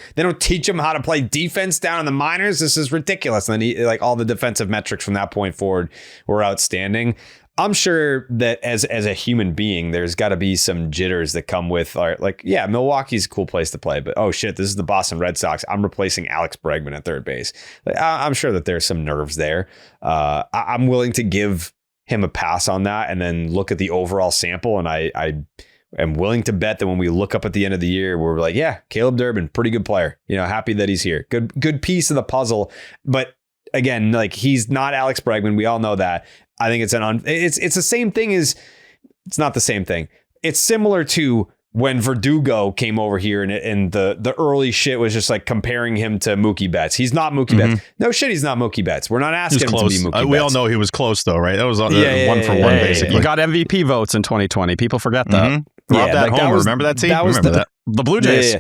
how to play defense down in the minors. This is ridiculous. And then all the defensive metrics from that point forward were outstanding. I'm sure that as a human being, there's got to be some jitters that come with like, yeah, Milwaukee's a cool place to play, but oh shit, this is the Boston Red Sox. I'm replacing Alex Bregman at third base. I'm sure that there's some nerves there. I'm willing to give him a pass on that and then look at the overall sample. And I am willing to bet that when we look up at the end of the year, we're like, yeah, Caleb Durbin, pretty good player. Happy that he's here. Good piece of the puzzle. But again, like, he's not Alex Bregman. We all know that. I think it's it's the same thing as, it's not the same thing. It's similar to when Verdugo came over here and the early shit was just like comparing him to Mookie Betts. He's not Mookie Betts. No shit, he's not Mookie Betts. We're not asking him to be Mookie Betts. We all know he was close though, right? That was one for one, basically. He got MVP votes in 2020. People forget that. Robbed that homer. Remember that team? Remember that? The Blue Jays.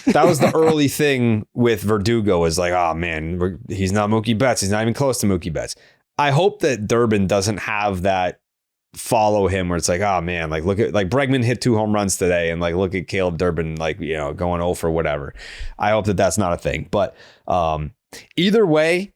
That was the early thing with Verdugo, was like, oh man, he's not Mookie Betts. He's not even close to Mookie Betts. I hope that Durbin doesn't have that follow him where it's like, oh man, like, look at, like, Bregman hit 2 home runs today and like, look at Caleb Durbin, like, going 0 for whatever. I hope that that's not a thing. But either way,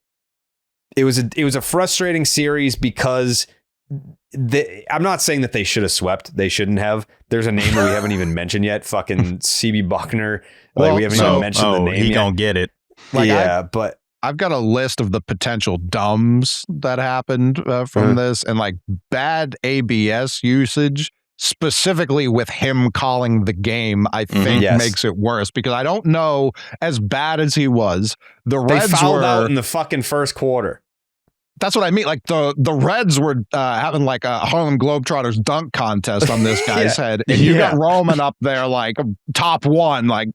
it was a frustrating series because I'm not saying that they should have swept. They shouldn't have. There's a name that we haven't even mentioned yet. Fucking CB Bucknor. Like, we haven't even mentioned the name he yet. Don't get it. Like, yeah, but I've got a list of the potential dumbs that happened from this, and like bad ABS usage, specifically with him calling the game, I think makes it worse, because I don't know, as bad as he was, the Reds fouled out in the fucking first quarter. That's what I mean. Like the Reds were having like a Harlem Globetrotters dunk contest on this guy's head, and you got Roman up there like top one, like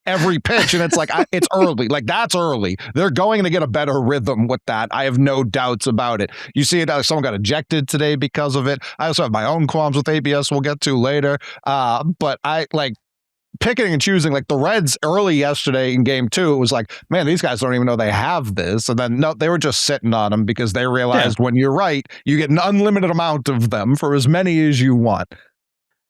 every pitch, and it's like, it's early. Like, that's early. They're going to get a better rhythm with that. I have no doubts about it. You see it, someone got ejected today because of it. I also have my own qualms with ABS we'll get to later. But I like picking and choosing. Like the Reds early yesterday in game 2, it was like, man, these guys don't even know they have this. And then no, they were just sitting on them because they realized when you're right, you get an unlimited amount of them for as many as you want.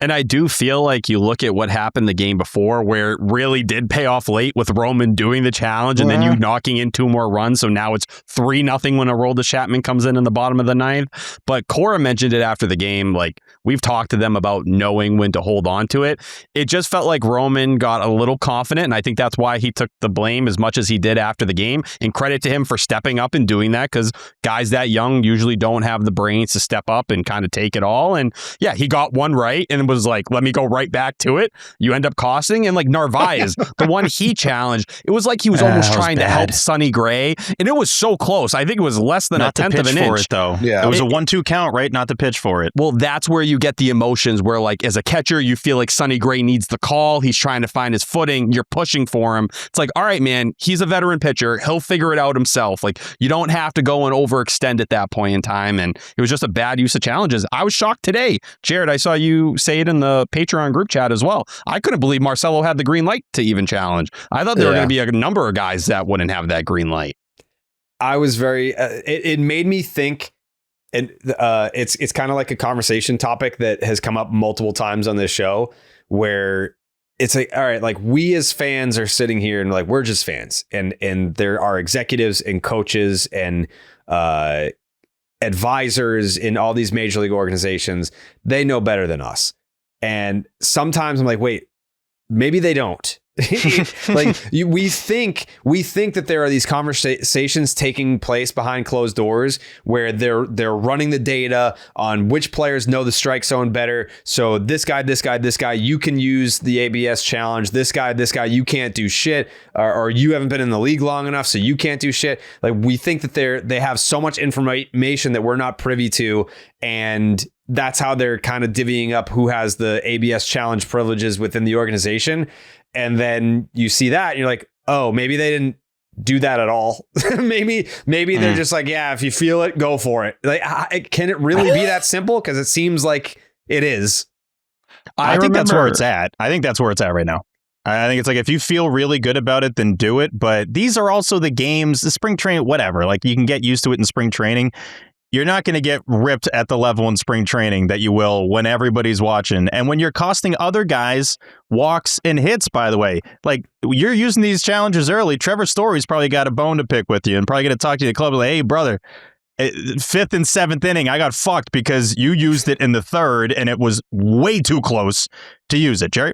And I do feel like you look at what happened the game before, where it really did pay off late with Roman doing the challenge and then you knocking in 2 more runs. So now it's 3-0 when Aroldis Chapman comes in the bottom of the 9th. But Cora mentioned it after the game. Like, we've talked to them about knowing when to hold on to it. It just felt like Roman got a little confident. And I think that's why he took the blame as much as he did after the game. And credit to him for stepping up and doing that, because guys that young usually don't have the brains to step up and kind of take it all. And yeah, he got one right and was like, let me go right back to it. You end up costing. And like Narvaez, the one he challenged, it was like he was almost trying to help Sonny Gray. And it was so close. I think it was less than a tenth of an inch. For it, though. Yeah. It was a 1-2 count, right? Not to pitch for it. Well, that's where you get the emotions where, like, as a catcher, you feel like Sonny Gray needs the call. He's trying to find his footing. You're pushing for him. It's like, all right, man, he's a veteran pitcher. He'll figure it out himself. Like, you don't have to go and overextend at that point in time. And it was just a bad use of challenges. I was shocked today. Jared, I saw you say it in the Patreon group chat as well. I couldn't believe Marcelo had the green light to even challenge. I thought there were going to be a number of guys that wouldn't have that green light. I was very, it made me think, and it's kind of like a conversation topic that has come up multiple times on this show, where it's like, all right, like, we as fans are sitting here and like, we're just fans, and there are executives and coaches and advisors in all these major league organizations. They know better than us. And sometimes I'm like, wait, maybe they don't. Like, we think that there are these conversations taking place behind closed doors where they're running the data on which players know the strike zone better. So this guy, you can use the ABS challenge. This guy, you can't do shit, or you haven't been in the league long enough, so you can't do shit. Like, we think that they have so much information that we're not privy to, and that's how they're kind of divvying up who has the ABS challenge privileges within the organization. And then you see that and you're like, oh, maybe they didn't do that at all. maybe they're just like, yeah, if you feel it, go for it. Like, can it really be that simple? Because it seems like it is. I think that's where it's at. I think that's where it's at right now. I think it's like, if you feel really good about it, then do it. But these are also the games, the spring training, whatever. Like, you can get used to it in spring training. You're not going to get ripped at the level in spring training that you will when everybody's watching. And when you're costing other guys walks and hits, by the way, like, you're using these challenges early. Trevor Story's probably got a bone to pick with you and probably going to talk to the club like, hey, brother, fifth and seventh inning, I got fucked because you used it in the third, and it was way too close to use it, Jerry.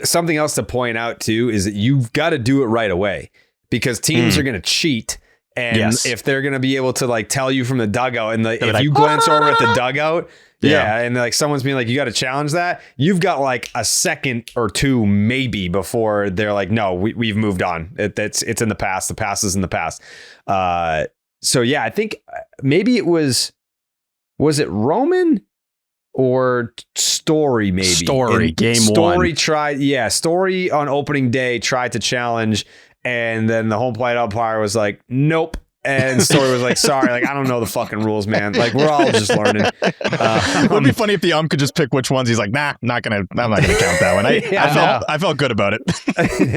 Something else to point out too is that you've got to do it right away because teams are going to cheat. And if they're going to be able to like tell you from the dugout and if you glance over at the dugout, and like someone's being like, you got to challenge that. You've got like a second or two maybe before they're like, no, we've moved on. It's in the past. The past is in the past. So yeah, I think maybe it was it Roman or Story? Maybe Story game Story one. Story on opening day tried to challenge. And then the home plate umpire was like, nope. And Story was like, sorry, like, I don't know the fucking rules, man. Like, we're all just learning. It would be funny if the ump could just pick which ones. He's like, nah, I'm not gonna count that one. I felt good about it.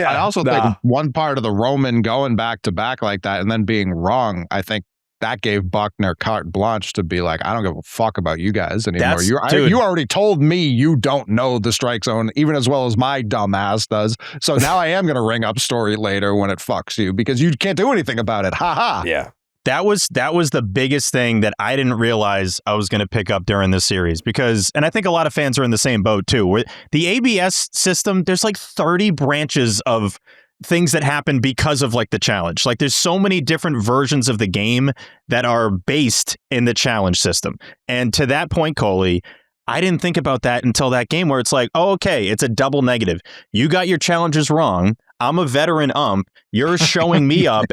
I also think one part of the Roman going back to back like that and then being wrong, I think that gave Bucknor carte blanche to be like, I don't give a fuck about you guys anymore. You already told me you don't know the strike zone even as well as my dumb ass does. So now I am going to ring up Story later when it fucks you because you can't do anything about it. Ha ha. Yeah. That was the biggest thing that I didn't realize I was going to pick up during this series because, and I think a lot of fans are in the same boat too, where the ABS system, there's like 30 branches of things that happen because of like the challenge. Like there's so many different versions of the game that are based in the challenge system. And to that point, Coley, I didn't think about that until that game where it's like, oh, okay, it's a double negative. You got your challenges wrong. I'm a veteran ump. You're showing me up,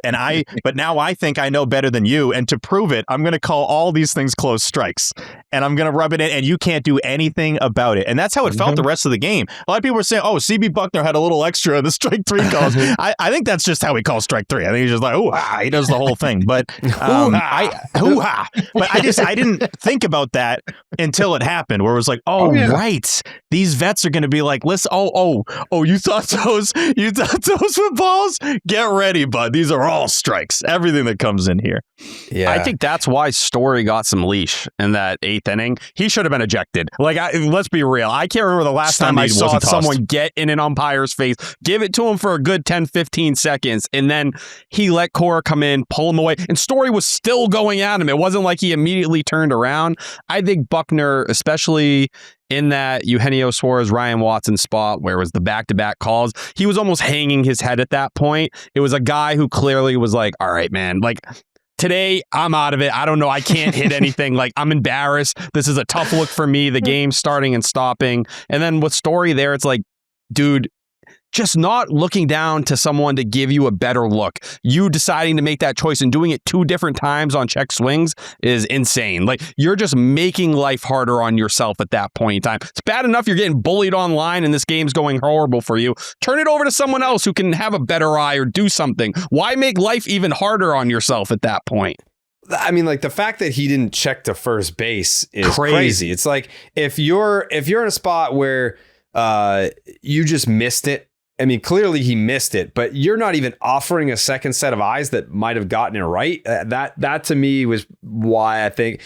but now I think I know better than you. And to prove it, I'm going to call all these things close strikes, and I'm going to rub it in, and you can't do anything about it. And that's how it felt the rest of the game. A lot of people were saying, "Oh, CB Bucknor had a little extra in the strike three calls." I think that's just how he calls strike three. I think he's just like, "Oh, he does the whole thing." But But I didn't think about that until it happened, where it was like, right, these vets are going to be like, "Listen, you thought those were balls? Get ready, bud. These are all strikes. Everything that comes in here." Yeah, I think that's why Story got some leash in that 8th inning. He should have been ejected. Like, let's be real. I can't remember the last time I saw someone get in an umpire's face, give it to him for a good 10, 15 seconds, and then he let Cora come in, pull him away, and Story was still going at him. It wasn't like he immediately turned around. I think Bucknor, especially in that Eugenio Suarez, Ryan Watson spot where it was the back-to-back calls, he was almost hanging his head at that point. It was a guy who clearly was like, all right, man, like, today I'm out of it. I don't know. I can't hit anything. Like, I'm embarrassed. This is a tough look for me. The game's starting and stopping. And then with Story there, it's like, dude, just not looking down to someone to give you a better look. You deciding to make that choice and doing it 2 different times on check swings is insane. Like, you're just making life harder on yourself at that point in time. It's bad enough you're getting bullied online and this game's going horrible for you. Turn it over to someone else who can have a better eye or do something. Why make life even harder on yourself at that point? I mean, like, the fact that he didn't check to first base is crazy. It's like if you're in a spot where you just missed it. I mean, clearly he missed it, but you're not even offering a second set of eyes that might have gotten it right. That to me was why I think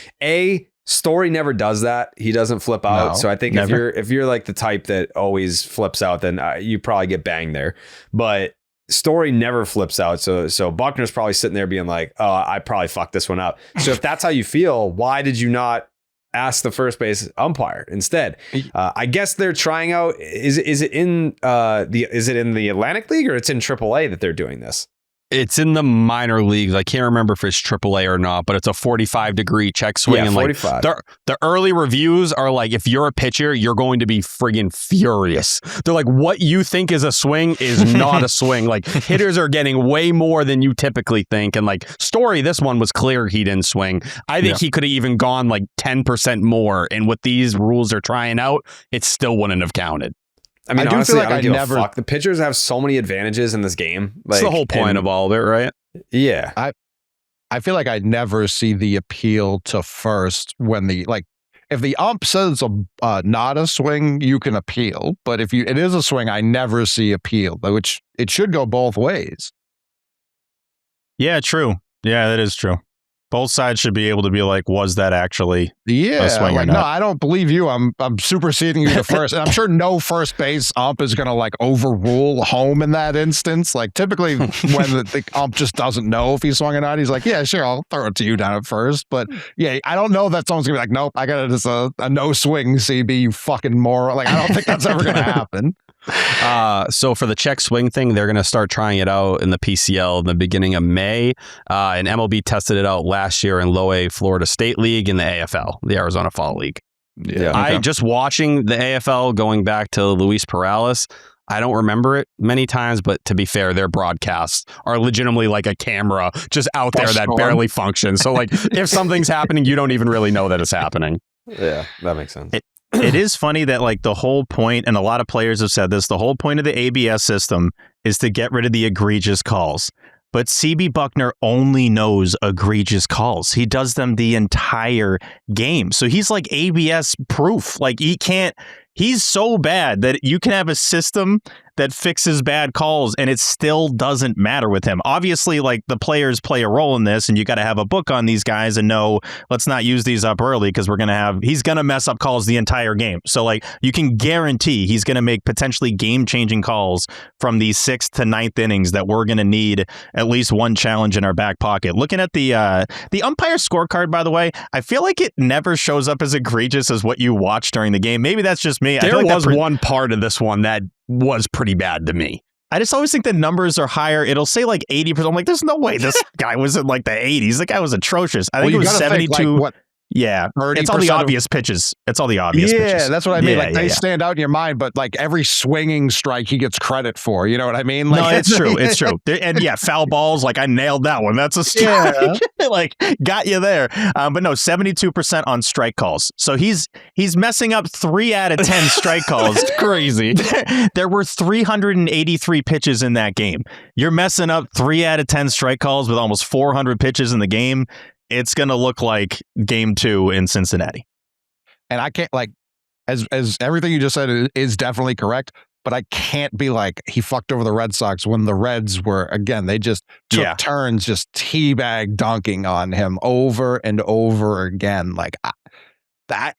Story never does that. He doesn't flip out. No, so I think if you're like the type that always flips out, then you probably get banged there. But Story never flips out. So Bucknor's probably sitting there being like, oh, I probably fucked this one up. So if that's how you feel, why did you not ask the first base umpire instead? I guess they're trying out. Is it in the Atlantic League or it's in AAA that they're doing this? It's in the minor leagues. I can't remember if it's AAA or not, but it's a 45-degree check swing. Yeah, 45. Like the early reviews are like, if you're a pitcher, you're going to be friggin' furious. They're like, what you think is a swing is not a swing. Like, hitters are getting way more than you typically think. And like, Story, this one was clear he didn't swing. I think he could have even gone like 10% more. And with these rules they're trying out, it still wouldn't have counted. I mean, I do honestly, feel like I don't give a fuck. The pitchers have so many advantages in this game. Like, that's the whole point of all of it, right? Yeah. I feel like I never see the appeal to first when if the ump says not a swing, you can appeal. But if it is a swing, I never see appeal, which it should go both ways. Yeah, true. Yeah, that is true. Both sides should be able to be like, was that actually a swing or like, not? no, I don't believe you. I'm superseding you to first. And I'm sure no first base ump is going to like overrule home in that instance. Like typically when the ump just doesn't know if he swung or not, he's like, yeah, sure, I'll throw it to you down at first. But yeah, I don't know that someone's going to be like, nope, I got it as a no swing CB, you fucking moron. Like, I don't think that's ever going to happen. So for the check swing thing, they're going to start trying it out in the PCL in the beginning of May. And MLB tested it out last year in Low A Florida State League in the AFL, the Arizona Fall League. Yeah. I just watching the AFL going back to Luis Perales. I don't remember it many times, but to be fair, their broadcasts are legitimately like a camera just out there that barely functions. So like if something's happening, you don't even really know that it's happening. Yeah, that makes sense. It is funny that like the whole point, and a lot of players have said this, the whole point of the ABS system is to get rid of the egregious calls. But CB Bucknor only knows egregious calls. He does them the entire game. So he's like ABS proof. Like he's so bad that you can have a system that fixes bad calls and it still doesn't matter with him. Obviously, like the players play a role in this and you got to have a book on these guys and know, let's not use these up early because he's going to mess up calls the entire game. So like you can guarantee he's going to make potentially game-changing calls from the 6th to 9th innings that we're going to need at least one challenge in our back pocket. Looking at the umpire scorecard, by the way, I feel like it never shows up as egregious as what you watch during the game. Maybe that's just me. There was one part of this one that was pretty bad to me. I just always think the numbers are higher. It'll say like 80%. I'm like, there's no way this guy was in like the 80s. The guy was atrocious. I think it was 72. Like, yeah, it's all the obvious pitches. It's all the obvious pitches. Yeah, that's what I mean. Like they stand out in your mind, but like every swinging strike he gets credit for. You know what I mean? Like, no, it's true. It's true. And yeah, foul balls. Like I nailed that one. That's a strike. Yeah. Like got you there. But no, 72% on strike calls. So he's messing up 3 out of 10 strike calls. It's crazy. There were 383 pitches in that game. You're messing up 3 out of 10 strike calls with almost 400 pitches in the game. It's going to look like game 2 in Cincinnati. And I can't like, as everything you just said is definitely correct, but I can't be like, he fucked over the Red Sox when the Reds were, again, they just took turns just teabag dunking on him over and over again. Like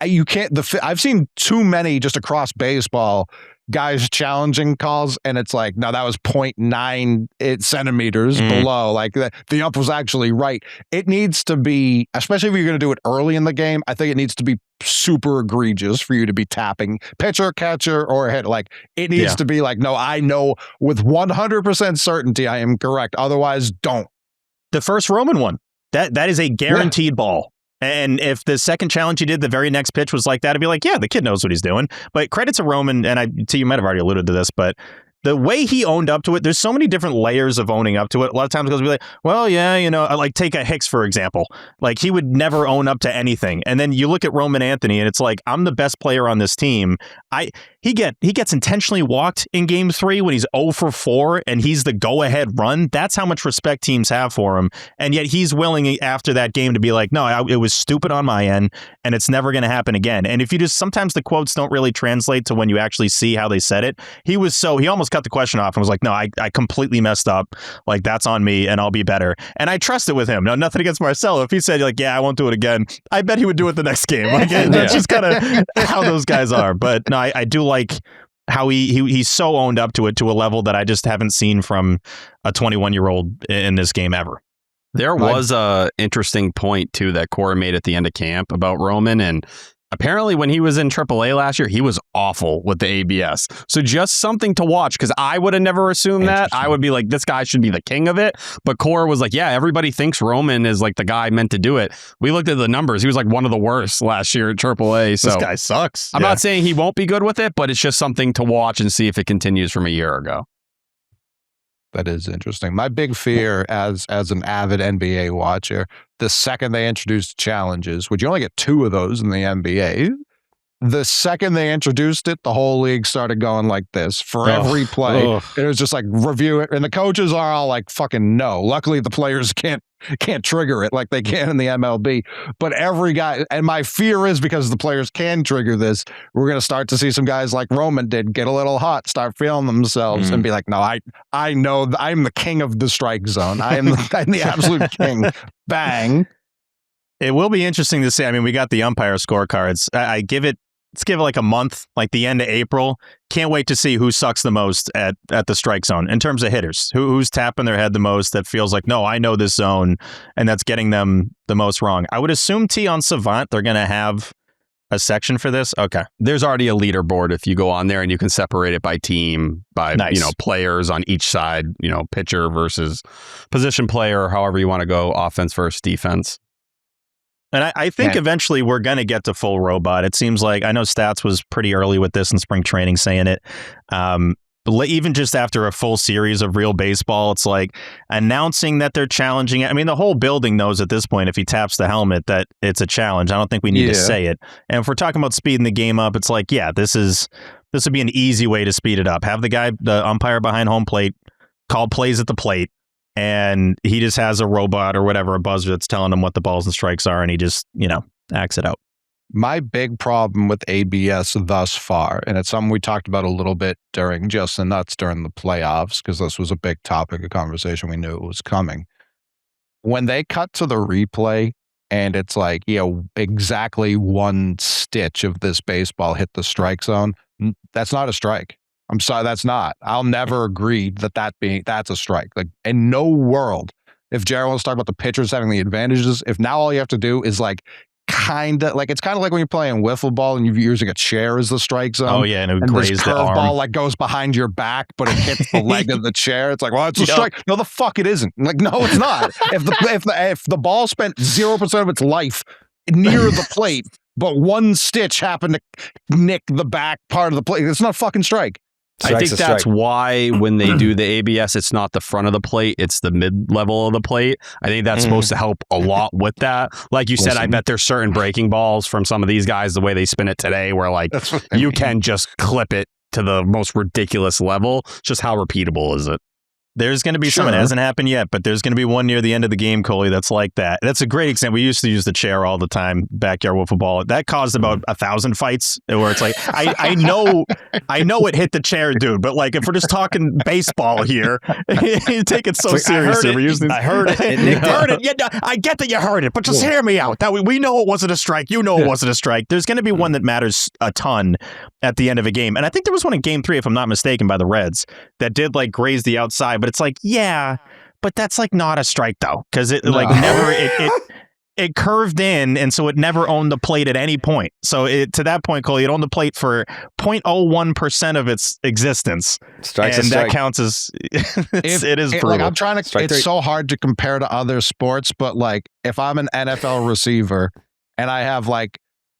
you can't, I've seen too many just across baseball guys challenging calls, and it's like, no, that was 0.9 centimeters below. Like the ump was actually right. It needs to be, especially if you're going to do it early in the game, I think it needs to be super egregious for you to be tapping pitcher, catcher, or hit. Like it needs to be like, no, I know with 100% certainty I am correct. Otherwise, don't. The first Roman one, that is a guaranteed ball. And if the second challenge he did, the very next pitch was like that, I'd be like, yeah, the kid knows what he's doing. But credit to Roman, and you might have already alluded to this, but the way he owned up to it, there's so many different layers of owning up to it. A lot of times it goes be like, well, yeah, you know, like take a Hicks, for example. Like he would never own up to anything. And then you look at Roman Anthony and it's like, I'm the best player on this team. He gets intentionally walked in game 3 when he's 0 for 4 and he's the go-ahead run. That's how much respect teams have for him. And yet he's willing after that game to be like, no, it was stupid on my end and it's never going to happen again. And if you just, sometimes the quotes don't really translate to when you actually see how they said it. He almost cut the question off and was like, no, I completely messed up. Like that's on me and I'll be better. And I trusted with him. Now, nothing against Marcelo. If he said like, yeah, I won't do it again, I bet he would do it the next game. Like that's just kind of how those guys are. But no, I do like how he's so owned up to it to a level that I just haven't seen from a 21-year-old in this game ever. There was a interesting point too that Cora made at the end of camp about Roman, and apparently when he was in AAA last year, he was awful with the ABS. So just something to watch, because I would have never assumed that. I would be like, this guy should be the king of it. But Cora was like, yeah, everybody thinks Roman is like the guy meant to do it. We looked at the numbers. He was like one of the worst last year at AAA. So this guy sucks. I'm not saying he won't be good with it, but it's just something to watch and see if it continues from a year ago. That is interesting. My big fear as an avid NBA watcher, the second they introduced challenges, which you only get 2 of those in the NBA, the second they introduced it, the whole league started going like this for every play. It was just like review it, and the coaches are all like, "Fucking no." Luckily, the players can't trigger it like they can in the MLB. But every guy, and my fear is because the players can trigger this, we're going to start to see some guys like Roman did get a little hot, start feeling themselves, and be like, "No, I know I'm the king of the strike zone. I'm the absolute king." Bang. It will be interesting to see. I mean, we got the umpire scorecards. Let's give it like a month, like the end of April. Can't wait to see who sucks the most at the strike zone in terms of hitters. Who's tapping their head the most that feels like, no, I know this zone, and that's getting them the most wrong. I would assume T on Savant, they're going to have a section for this. Okay. There's already a leaderboard if you go on there, and you can separate it by team, by players on each side, pitcher versus position player, or however you want to go, offense versus defense. And I think eventually we're going to get to full robot. It seems like, I know Stats was pretty early with this in spring training saying it. But even just after a full series of real baseball, it's like announcing that they're challenging it. I mean, the whole building knows at this point, if he taps the helmet, that it's a challenge. I don't think we need to say it. And if we're talking about speeding the game up, it's like, this would be an easy way to speed it up. Have the umpire behind home plate, call plays at the plate. And he just has a robot or whatever, a buzzer that's telling him what the balls and strikes are, and he just, acts it out. My big problem with ABS thus far, and it's something we talked about a little bit during Just the Nuts during the playoffs, because this was a big topic of conversation. We knew it was coming. When they cut to the replay and it's like, exactly one stitch of this baseball hit the strike zone, that's not a strike. I'm sorry, that's not. I'll never agree that's a strike. Like, in no world, if Jared wants to talk about the pitchers having the advantages, if now all you have to do is it's kind of like when you're playing wiffle ball and you're using a chair as the strike zone. Oh yeah, and it grazed this the arm. curveball goes behind your back, but it hits the leg of the chair. It's like, well, it's a strike. No, the fuck it isn't. Like, no, it's not. If the ball spent 0% of its life near the plate, but one stitch happened to nick the back part of the plate, it's not a fucking strike. I think that's why when they do the ABS, it's not the front of the plate, it's the mid-level of the plate. I think that's supposed to help a lot with that. Like you said, I bet there's certain breaking balls from some of these guys, the way they spin it today, where you can just clip it to the most ridiculous level. Just how repeatable is it? There's going to be something that hasn't happened yet, but there's going to be one near the end of the game, Coley, that's like that. That's a great example. We used to use the chair all the time, backyard wiffle ball. That caused about 1,000 fights where it's like, I know it hit the chair, dude, but if we're just talking baseball here, you take it so seriously. I heard it. Heard it. Yeah, I get that you heard it, but just hear me out. That we know it wasn't a strike. You know it wasn't a strike. There's going to be one that matters a ton at the end of a game. And I think there was one in Game 3, if I'm not mistaken, by the Reds that did graze the outside. But it's but that's not a strike though, because it never it curved in, and so it never owned the plate at any point. So to that point, Cole, it owned the plate for 0.01% of its existence. Strike's and a strike. that counts as it is brutal. I'm trying to. It's so hard to compare to other sports, but if I'm an NFL receiver and I have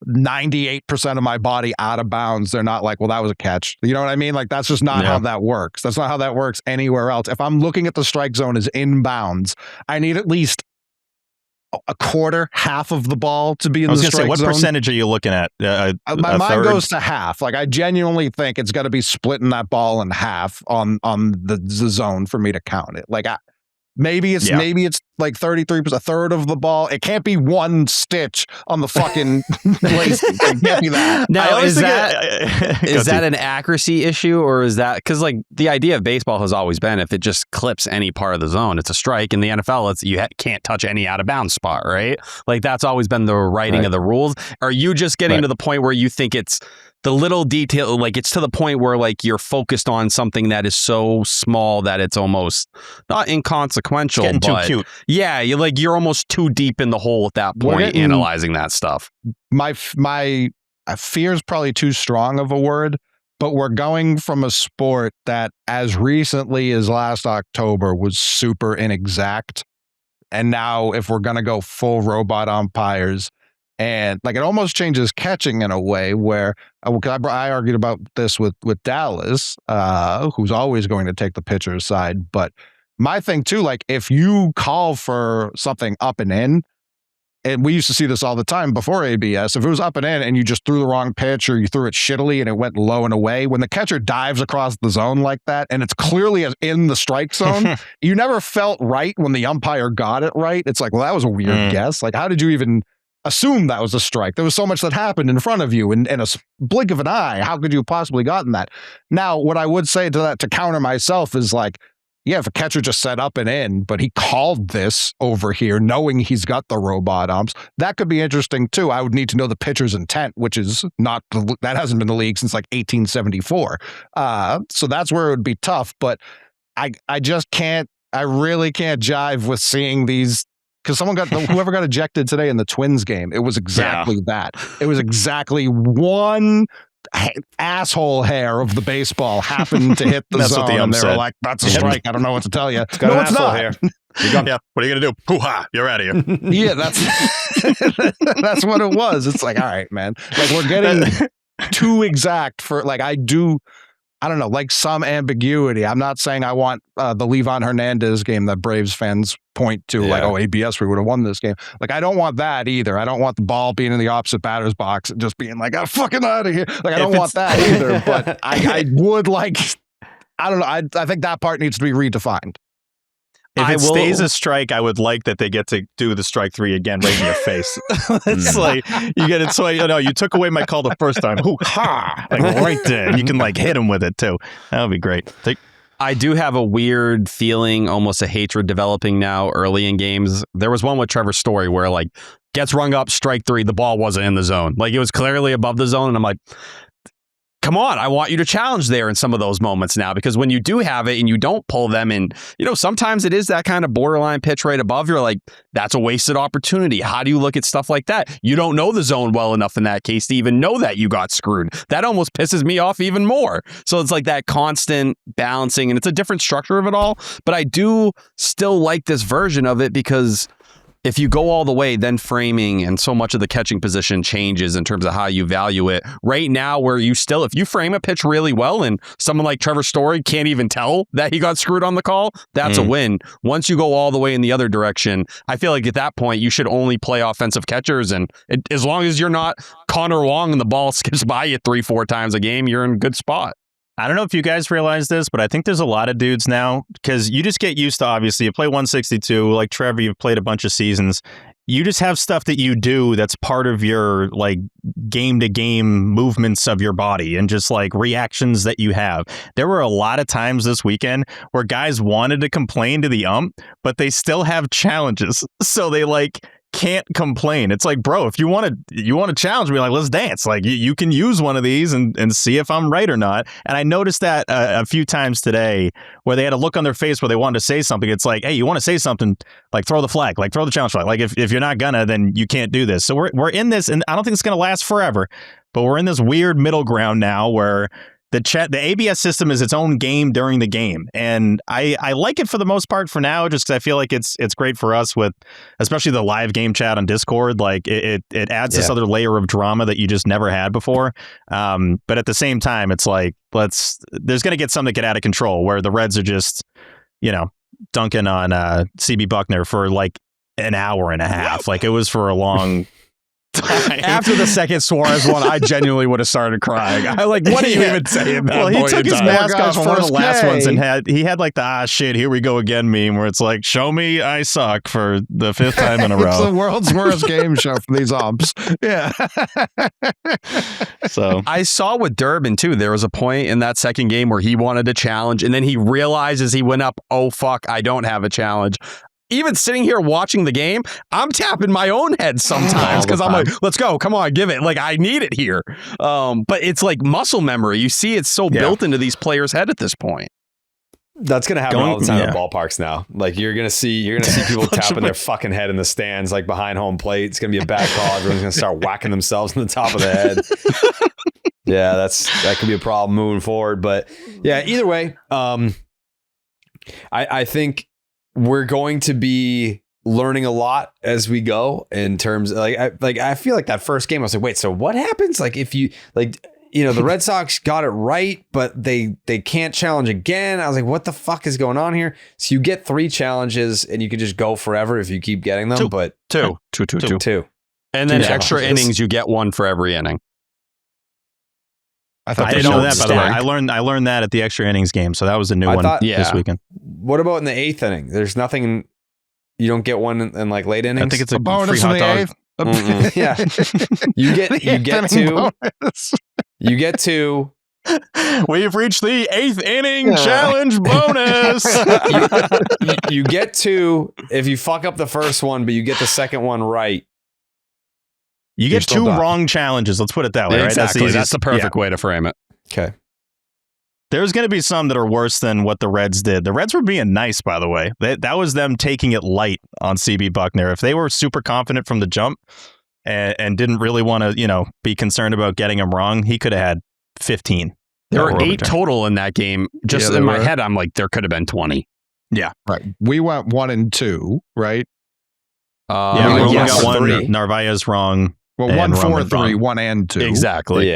98% of my body out of bounds, they're not well, that was a catch. You know what I mean? That's just not how that works. That's not how that works anywhere else. If I'm looking at the strike zone as inbounds, I need at least a quarter, half of the ball to be in the strike zone. What percentage are you looking at? My mind goes to half. I genuinely think it's got to be splitting that ball in half on the zone for me to count it. Maybe it's 33%, a third of the ball. It can't be one stitch on the fucking lace. It can't be that. Now, is that an accuracy issue, or is that because the idea of baseball has always been if it just clips any part of the zone, it's a strike. In the NFL, it's you can't touch any out of bounds spot, right? That's always been the writing of the rules. Are you just getting to the point where you think it's the little detail, it's to the point where you're focused on something that is so small that it's almost not inconsequential, it's getting but too cute. Yeah, you're almost too deep in the hole at that point, analyzing that stuff. My fear is probably too strong of a word, but we're going from a sport that as recently as last October was super inexact, and now if we're going to go full robot umpires. And it almost changes catching in a way where I argued about this with Dallas, who's always going to take the pitcher's side. But my thing too, if you call for something up and in, and we used to see this all the time before ABS, if it was up and in and you just threw the wrong pitch or you threw it shittily and it went low and away, when the catcher dives across the zone like that and it's clearly in the strike zone, you never felt right when the umpire got it right. It's well, that was a weird guess. How did you even assume that was a strike? There was so much that happened in front of you in a blink of an eye. How could you have possibly gotten that? Now, what I would say to that to counter myself is yeah, if a catcher just set up and in, but he called this over here knowing he's got the robot umps, that could be interesting too. I would need to know the pitcher's intent, which is not, that hasn't been in the league since like 1874. So that's where it would be tough, but I just can't, I really can't jive with seeing these, because whoever got ejected today in the Twins game, it was exactly that. It was exactly one asshole hair of the baseball happened to hit the zone, and they were like, "That's a strike." I don't know what to tell you. It's not. Hair. Yeah, what are you gonna do? Hoo-ha, you're out of here. Yeah, that's what it was. It's like, all right, man. Like we're getting too exact for like I don't know, like some ambiguity. I'm not saying I want the Levon Hernandez game that Braves fans point to, like, oh, ABS, we would have won this game. Like, I don't want that either. I don't want the ball being in the opposite batter's box and just being like, I'm fucking out of here. Like, I don't want that either. But I would like, I don't know. I think that part needs to be redefined. If it stays a strike, I would like that they get to do the strike 3 again right in your face. It's like you get it. So you took away my call the first time. Hoo-ha! Like right there. And you can like hit him with it too. That would be great. I do have a weird feeling, almost a hatred developing now early in games. There was one with Trevor Story where like gets rung up, strike 3, the ball wasn't in the zone. Like it was clearly above the zone. And I'm like, come on, I want you to challenge there in some of those moments now, because when you do have it and you don't pull them and, sometimes it is that kind of borderline pitch right above. You're like, that's a wasted opportunity. How do you look at stuff like that? You don't know the zone well enough in that case to even know that you got screwed. That almost pisses me off even more. So it's like that constant balancing, and it's a different structure of it all. But I do still like this version of it because if you go all the way, then framing and so much of the catching position changes in terms of how you value it. Right now, where if you frame a pitch really well and someone like Trevor Story can't even tell that he got screwed on the call, that's a win. Once you go all the way in the other direction, I feel like at that point, you should only play offensive catchers. And as long as you're not Connor Wong and the ball skips by you 3-4 times a game, you're in a good spot. I don't know if you guys realize this, but I think there's a lot of dudes now, because you just get used to, obviously, you play 162, like Trevor, you've played a bunch of seasons. You just have stuff that you do that's part of your like game-to-game movements of your body and just like reactions that you have. There were a lot of times this weekend where guys wanted to complain to the ump, but they still have challenges. So they like can't complain. It's like, bro, if you want to challenge me, like, let's dance. Like you can use one of these and see if I'm right or not. And I noticed that a few times today where they had a look on their face where they wanted to say something. It's like, hey, you want to say something, like throw the flag, like throw the challenge flag. Like if you're not gonna, then you can't do this. So we're in this, and I don't think it's gonna last forever, but we're in this weird middle ground now where the ABS system is its own game during the game. And I like it for the most part for now, just because I feel like it's great for us with, especially the live game chat on Discord. Like it adds this other layer of drama that you just never had before. But at the same time, it's like, there's going to get something to get out of control where the Reds are just, dunking on CB Bucknor for like an hour and a half. Like it was for a long After the second Suarez one, I genuinely would have started crying. I like, what do you even say in that? Well, he took his mask off on one of the last ones and he had like the shit, here we go again meme where it's like, show me I suck for the 5th time in a row. It's the world's worst game show for these umps. Yeah. So I saw with Durbin too, there was a point in that second game where he wanted to challenge and then he realizes he went up, oh fuck, I don't have a challenge. Even sitting here watching the game, I'm tapping my own head sometimes because I'm like, let's go. Come on, give it. Like, I need it here. But it's like muscle memory. You see, it's so built into these players' head at this point. That's going to happen all the time at ballparks now. Like, you're going to see people tapping their fucking head in the stands, like behind home plate. It's going to be a bad call. Everyone's going to start whacking themselves in the top of the head. Yeah, that could be a problem moving forward. But yeah, either way, I think we're going to be learning a lot as we go in terms of I feel like that first game I was like, wait, so what happens? Like if you the Red Sox got it right, but they can't challenge again. I was like, what the fuck is going on here? So you get 3 challenges and you can just go forever if you keep getting them. But two. And then extra innings, you get 1 for every inning. I didn't know that, by the way. I learned that at the extra innings game, so that was a new one this weekend. What about in the 8th inning? There's nothing. You don't get one in like late innings. I think it's a bonus free hot dog. Yeah, you get 2. You get 2. We've reached the 8th inning challenge bonus. You get 2 if you fuck up the first one, but you get the second one right. You get 2 wrong challenges. Let's put it that way, right? Exactly. That's the perfect way to frame it. Okay. There's going to be some that are worse than what the Reds did. The Reds were being nice, by the way. That was them taking it light on CB Bucknor. If they were super confident from the jump and didn't really want to, be concerned about getting him wrong, he could have had 15. There were 8 total in that game. Just in my head, I'm like, there could have been 20. Yeah. Right. We went 1 and 2, right? Roman got 1. Narvaez wrong. Well, 1, 4, 3, 1 and 2. Exactly.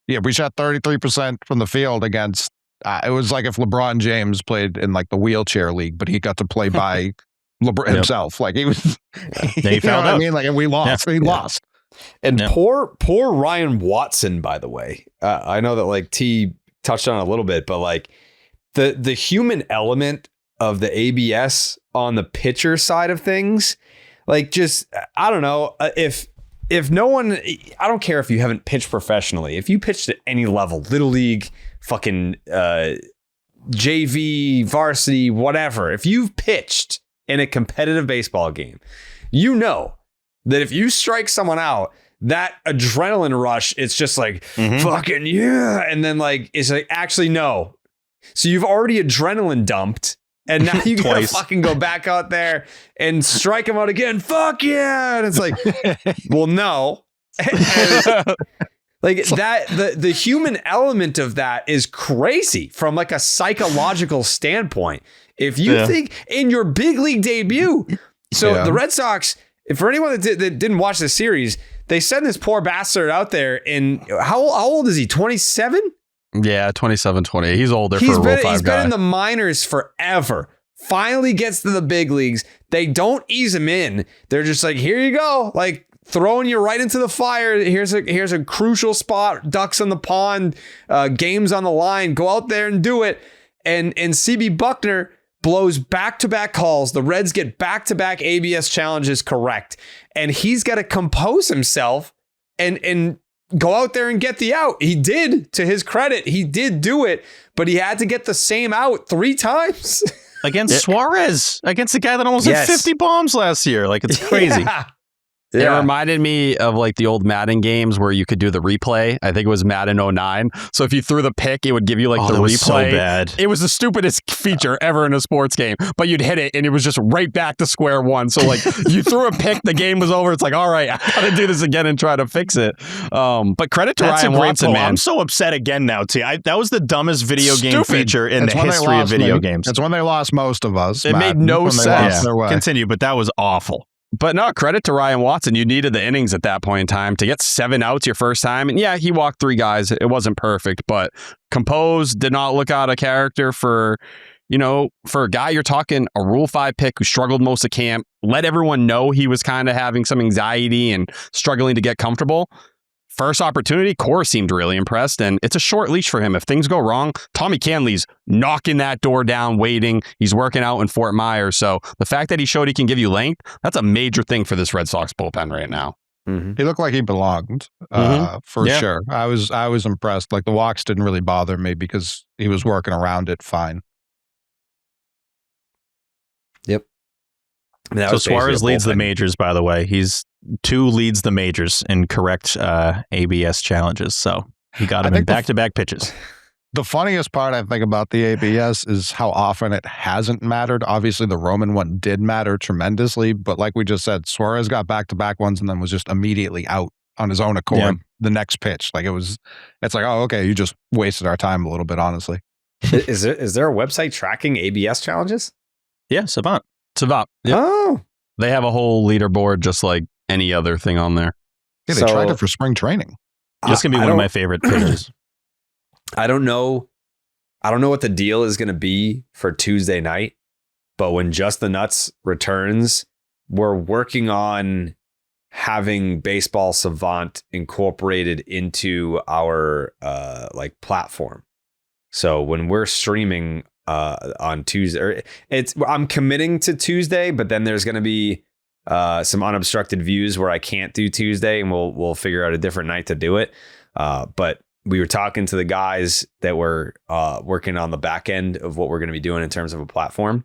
Yeah, we shot 33% from the field against. It was like if LeBron James played in like the wheelchair league, but he got to play by himself. Like he was. He found out. I mean, like, and we lost. We lost. And poor Ryan Watson, by the way. I know that like T touched on it a little bit, but like the human element of the ABS on the pitcher side of things, like just I don't know if no one, I don't care if you haven't pitched professionally. If you pitched at any level, little league, fucking JV, varsity, whatever. If you've pitched in a competitive baseball game, you know that if you strike someone out, that adrenaline rush, it's just like, fucking yeah. And then like, it's like, actually, no. So you've already adrenaline dumped. And now you gotta fucking go back out there and strike him out again. Fuck yeah. And it's like, well, no. Like that, the human element of that is crazy from like a psychological standpoint. If you think in your big league debut, so the Red Sox, for anyone that didn't watch the series, they send this poor bastard out there. And how old is he? 27? Yeah, 27, 28. He's older for a Rule 5 guy. He's been in the minors forever. Finally gets to the big leagues. They don't ease him in. They're just like, here you go. Like throwing you right into the fire. Here's a crucial spot. Ducks on the pond. Games on the line. Go out there and do it. And CB Bucknor blows back-to-back calls. The Reds get back-to-back ABS challenges correct. And he's got to compose himself and go out there and get the out. He did, to his credit. He did do it, but he had to get the same out 3 times. Against Suarez, against the guy that almost hit 50 bombs last year. Like, it's crazy. It reminded me of like the old Madden games where you could do the replay. I think it was Madden 09. So if you threw the pick, it would give you like the replay. Was so bad. It was the stupidest feature ever in a sports game, but you'd hit it and it was just right back to square one. So like you threw a pick, the game was over. It's like, all right, I got to do this again and try to fix it. But credit to Ryan Watson, man. I'm so upset again now, T. That was the dumbest video game feature in the history of video games. That's when they lost most of us. It made no sense. Continue, but that was awful. But no, credit to Ryan Watson. You needed the innings at that point in time to get 7 outs your first time. And yeah, he walked 3 guys. It wasn't perfect, but composed, did not look out of character for a guy you're talking a Rule 5 pick who struggled most of camp, let everyone know he was kind of having some anxiety and struggling to get comfortable. First opportunity, Cora seemed really impressed, and it's a short leash for him. If things go wrong, Tommy Canley's knocking that door down, waiting. He's working out in Fort Myers. So the fact that he showed he can give you length, that's a major thing for this Red Sox bullpen right now. He looked like he belonged, for sure. I was impressed. Like the walks didn't really bother me because he was working around it fine. Yep. So Suarez leads the majors, by the way. He's 2 leads the majors in correct ABS challenges. So he got him in back-to-back pitches. The funniest part I think about the ABS is how often it hasn't mattered. Obviously, the Roman one did matter tremendously, but like we just said, Suarez got back-to-back ones and then was just immediately out on his own accord the next pitch. Like it's like, oh, okay, you just wasted our time a little bit, honestly. Is there a website tracking ABS challenges? Yeah, Savant. Yep. Oh. They have a whole leaderboard just like any other thing on there. Yeah, they tried it for spring training. This can be one of my favorite pitches. I don't know what the deal is going to be for Tuesday night, but when Just the Nuts returns, we're working on having Baseball Savant incorporated into our platform. So when we're streaming on Tuesday, I'm committing to Tuesday, but then there's going to be some unobstructed views where I can't do Tuesday, and we'll figure out a different night to do it. But we were talking to the guys that were working on the back end of what we're going to be doing in terms of a platform.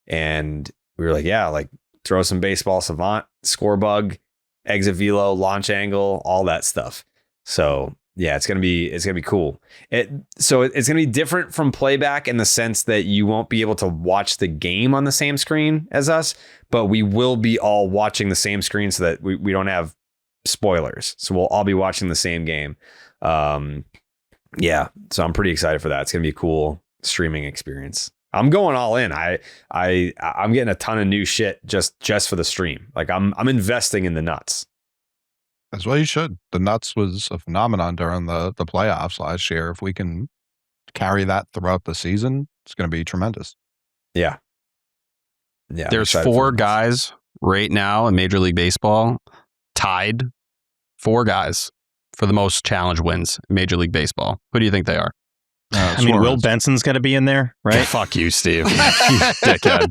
And we were like, yeah, like throw some baseball savant, Scorebug, exit velo, launch angle, all that stuff. So yeah, it's gonna be cool. It's gonna be different from playback in the sense that you won't be able to watch the game on the same screen as us, but we will be all watching the same screen so that we don't have spoilers. So we'll all be watching the same game. Yeah, so I'm pretty excited for that. It's gonna be a cool streaming experience. I'm going all in. I'm getting a ton of new shit just for the stream. Like I'm investing in the nuts. That's what you should. The nuts was a phenomenon during the playoffs last year. If we can carry that throughout the season, it's going to be tremendous. Yeah. There's 4 guys right now in Major League Baseball tied. 4 guys for the most challenge wins in Major League Baseball. Who do you think they are? I mean, Will Benson's going to be in there, right? Fuck you, Steve. You dickhead.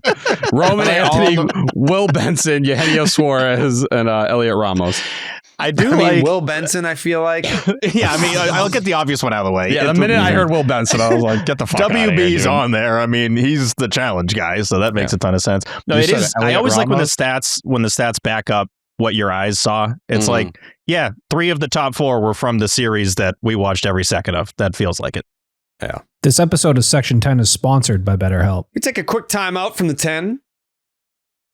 Roman Anthony, Will Benson, Eugenio Suarez, and Elliot Ramos. I mean, Will Benson, I feel like. Yeah, I mean, I'll get the obvious one out of the way. Yeah, the minute I heard Will Benson, I was like, get the fuck out of here. WB's on there. I mean, he's the challenge guy, so that makes a ton of sense. No, it is. I always like when the stats back up what your eyes saw. It's like, yeah, 3 of the top 4 were from the series that we watched every second of. That feels like it. Yeah. This episode of Section 10 is sponsored by BetterHelp. We take a quick time out from the 10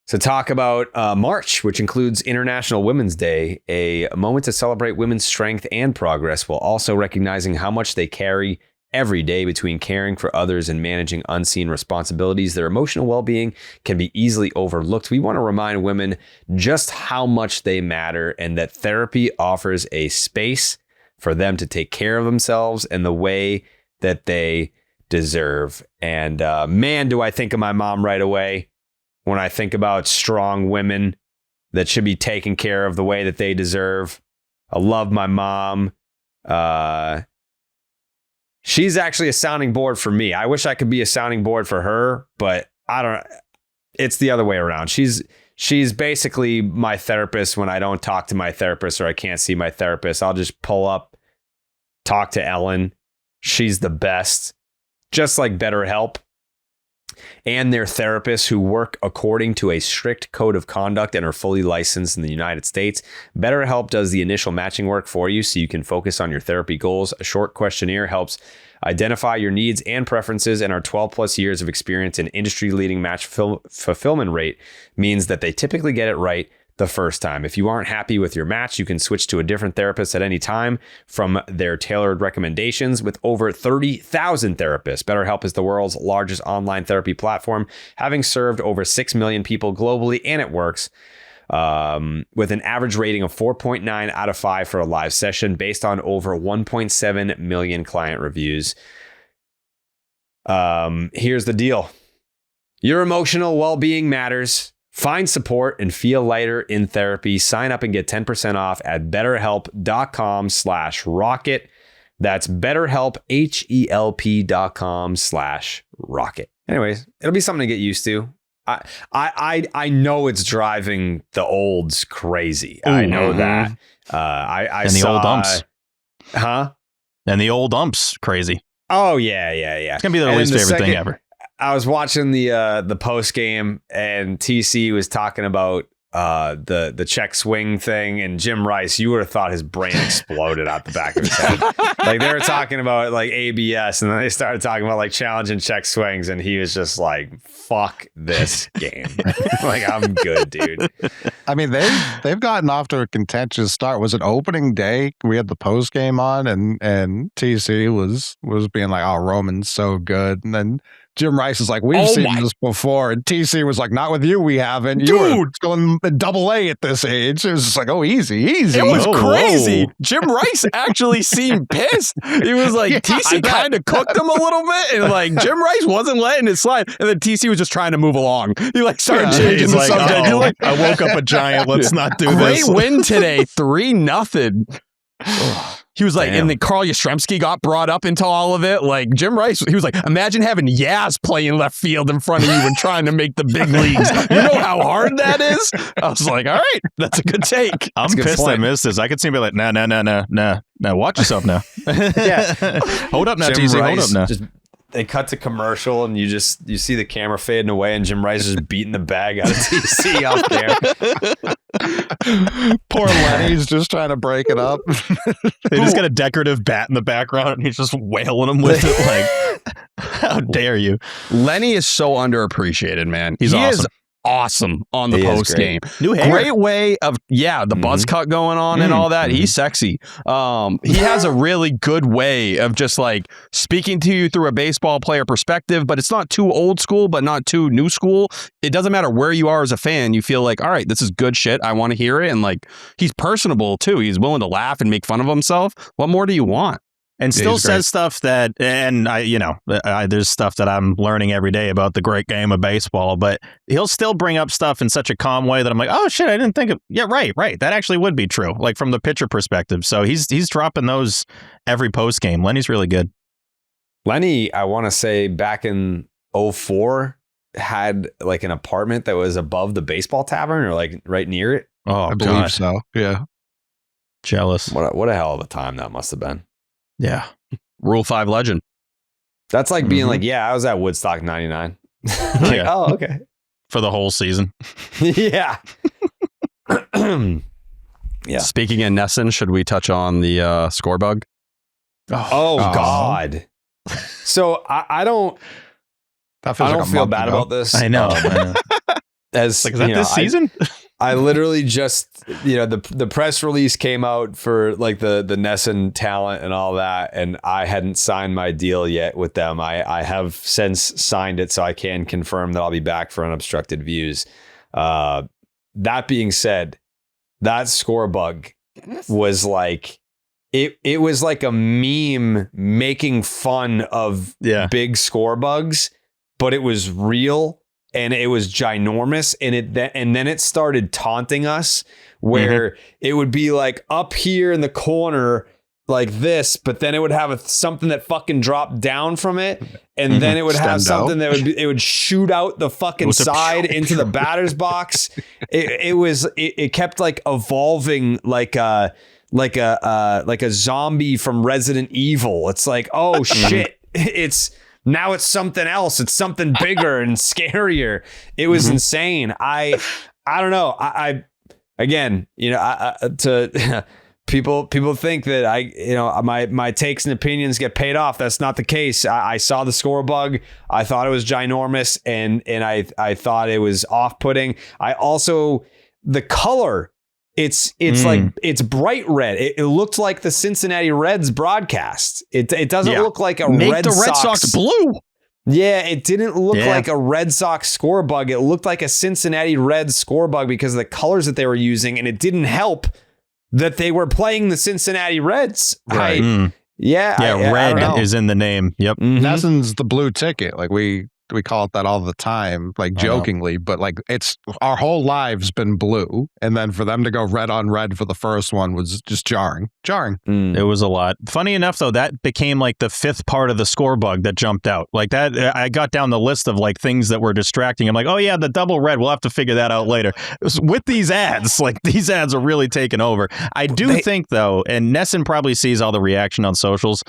to talk about March, which includes International Women's Day, a moment to celebrate women's strength and progress while also recognizing how much they carry every day between caring for others and managing unseen responsibilities. Their emotional well-being can be easily overlooked. We want to remind women just how much they matter and that therapy offers a space for them to take care of themselves in the way that they deserve. And man, do I think of my mom right away when I think about strong women that should be taken care of the way that they deserve. I love my mom. She's actually a sounding board for me. I wish I could be a sounding board for her, but I don't. It's the other way around. She's basically my therapist when I don't talk to my therapist or I can't see my therapist. I'll just pull up, talk to Ellen. She's the best, just like BetterHelp and their therapists who work according to a strict code of conduct and are fully licensed in the United States. BetterHelp does the initial matching work for you so you can focus on your therapy goals. A short questionnaire helps identify your needs and preferences, and our 12 plus years of experience in industry-leading match fulfillment rate means that they typically get it right the first time. If you aren't happy with your match, you can switch to a different therapist at any time from their tailored recommendations. With over 30,000 therapists, BetterHelp is the world's largest online therapy platform, having served over 6 million people globally, and it works with an average rating of 4.9 out of 5 for a live session based on over 1.7 million client reviews. Here's the deal. Your emotional well-being matters. Find support and feel lighter in therapy. Sign up and get 10% off at betterhelp.com/rocket. That's BetterHelp, HELP.com/rocket. Anyways, it'll be something to get used to. I know it's driving the olds crazy. I know that. I saw, the old umps. Huh? And the old umps crazy. Oh, yeah. It's going to be their least favorite thing ever. I was watching the post game and TC was talking about the check swing thing, and Jim Rice, you would have thought his brain exploded out the back of his head. Like they were talking about like ABS, and then they started talking about like challenge and check swings, and he was just like, "Fuck this game." Like, I'm good, dude. I mean, they've gotten off to a contentious start. Was it opening day? We had the post game on, and TC was being like, "Oh, Roman's so good," and then Jim Rice is like, we've seen this before. And TC was like, not with you, we haven't. You were going double A at this age. It was just like, oh, easy. It was crazy. Whoa. Jim Rice actually seemed pissed. He was like, TC kind of cooked him a little bit. And like, Jim Rice wasn't letting it slide. And then TC was just trying to move along. He like started changing the subject. Like, I woke up a giant. Let's not do this. Great win today. 3-0. He was like, and then Carl Yastrzemski got brought up into all of it. Like Jim Rice, he was like, imagine having Yaz playing left field in front of you and trying to make the big leagues. You know how hard that is? I was like, all right, that's a good take. I'm pissed I missed this. I could see me like, nah. Watch yourself now. Yeah. Hold up now, Jim TZ. Rice, Hold up now. They cut to commercial and you see the camera fading away and Jim Rice is beating the bag out of TC out there. Poor Lenny's just trying to break it up. They just got a decorative bat in the background and he's just wailing him with it. Like, how dare you? Lenny is so underappreciated, man. He's awesome. Is awesome on the post game. New hair. Great way of the buzz cut going on and all that. He's sexy. He has a really good way of just like speaking to you through a baseball player perspective, but it's not too old school, but not too new school. It doesn't matter where you are as a fan. You feel like, all right, this is good shit. I want to hear it. And like, he's personable too. He's willing to laugh and make fun of himself. What more do you want? And still says stuff that, and there's stuff that I'm learning every day about the great game of baseball, but he'll still bring up stuff in such a calm way that I'm like, oh shit, I didn't think of, right. That actually would be true. Like from the pitcher perspective. So he's dropping those every post game. Lenny's really good. Lenny, I want to say back in 2004 had like an apartment that was above the baseball tavern or like right near it. Oh, I believe so. Yeah. Jealous. What a hell of a time that must have been. Yeah. Rule 5 legend. That's like being like, I was at Woodstock 99. Like, oh, okay. For the whole season. Yeah. Yeah. Speaking of Nesson, should we touch on the Scorebug? Oh God. So I don't feel bad about this. I know. As like, is that this season? I literally just, the press release came out for like the Nesson talent and all that, and I hadn't signed my deal yet with them. I have since signed it, so I can confirm that I'll be back for Unobstructed Views. That being said, that Scorebug was like, it was like a meme making fun of big Scorebugs, but it was real. And it was ginormous, and then it started taunting us, where it would be like up here in the corner like this, but then it would have something that fucking dropped down from it, and then it would have something that would shoot out the fucking side into the batter's box. It kept like evolving like a zombie from Resident Evil. It's like, oh shit, Now it's something else. It's something bigger and scarier. It was insane. I don't know. People think that my takes and opinions get paid off. That's not the case. I saw the Scorebug. I thought it was ginormous, and I thought it was off-putting. I also, the color, it's like, it's bright red. It looked like the Cincinnati Reds broadcast. It doesn't look like a Make Red the Red Sox blue. Yeah, it didn't look like a Red Sox Scorebug. It looked like a Cincinnati Reds Scorebug because of the colors that they were using, and it didn't help that they were playing the Cincinnati Reds. Right. Red is in the name. Yep. Nesson's the blue ticket. Like we call it that all the time, like jokingly, but like it's our whole lives been blue. And then for them to go red on red for the first one was just jarring. It was a lot. Funny enough, though, that became like the fifth part of the Scorebug that jumped out like that. I got down the list of like things that were distracting. I'm like, oh yeah, the double red. We'll have to figure that out later. With these ads, like these ads are really taking over. I do think though, and Nesson probably sees all the reaction on socials,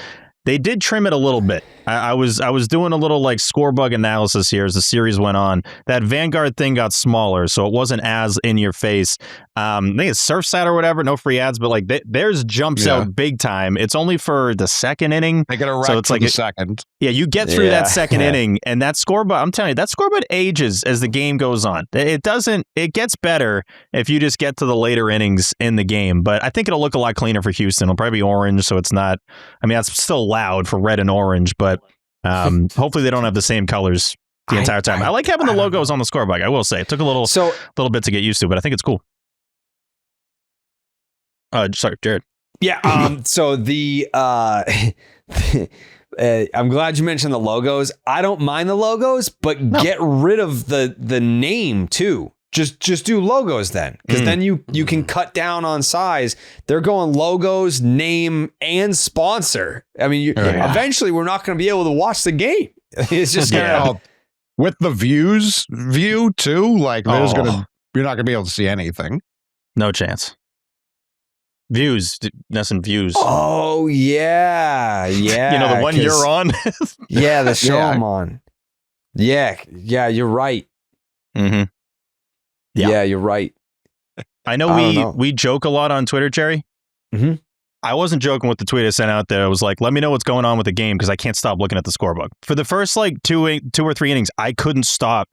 they did trim it a little bit. I was doing a little like Scorebug analysis here as the series went on. That Vanguard thing got smaller, so it wasn't as in your face. I think it's Surfside or whatever, no free ads, but like theirs jumps out big time. It's only for the second inning. They get a so it's like the second. Yeah, you get through that second inning, and that Scorebug, I'm telling you, that Scorebug ages as the game goes on. It gets better if you just get to the later innings in the game, but I think it'll look a lot cleaner for Houston. It'll probably be orange, so it's not, I mean, that's still loud for red and orange, but hopefully they don't have the same colors the entire time. I like having the logos on the Scorebug, I will say. It took a little bit to get used to, but I think it's cool. Sorry, Jared. Yeah. So I'm glad you mentioned the logos. I don't mind the logos, but get rid of the name too. just do logos then, because then you can cut down on size. They're going logos, name, and sponsor. I mean, eventually we're not going to be able to watch the game. It's just with the view too. Like you're not going to be able to see anything. No chance. Views, Nesson views. Oh yeah. The one you're on. The show I'm on. Yeah, you're right. Mm-hmm. Yeah, you're right. I know we joke a lot on Twitter, Jerry. Mm-hmm. I wasn't joking with the tweet I sent out there. I was like, let me know what's going on with the game because I can't stop looking at the scorebook. For the first two or three innings, I couldn't stop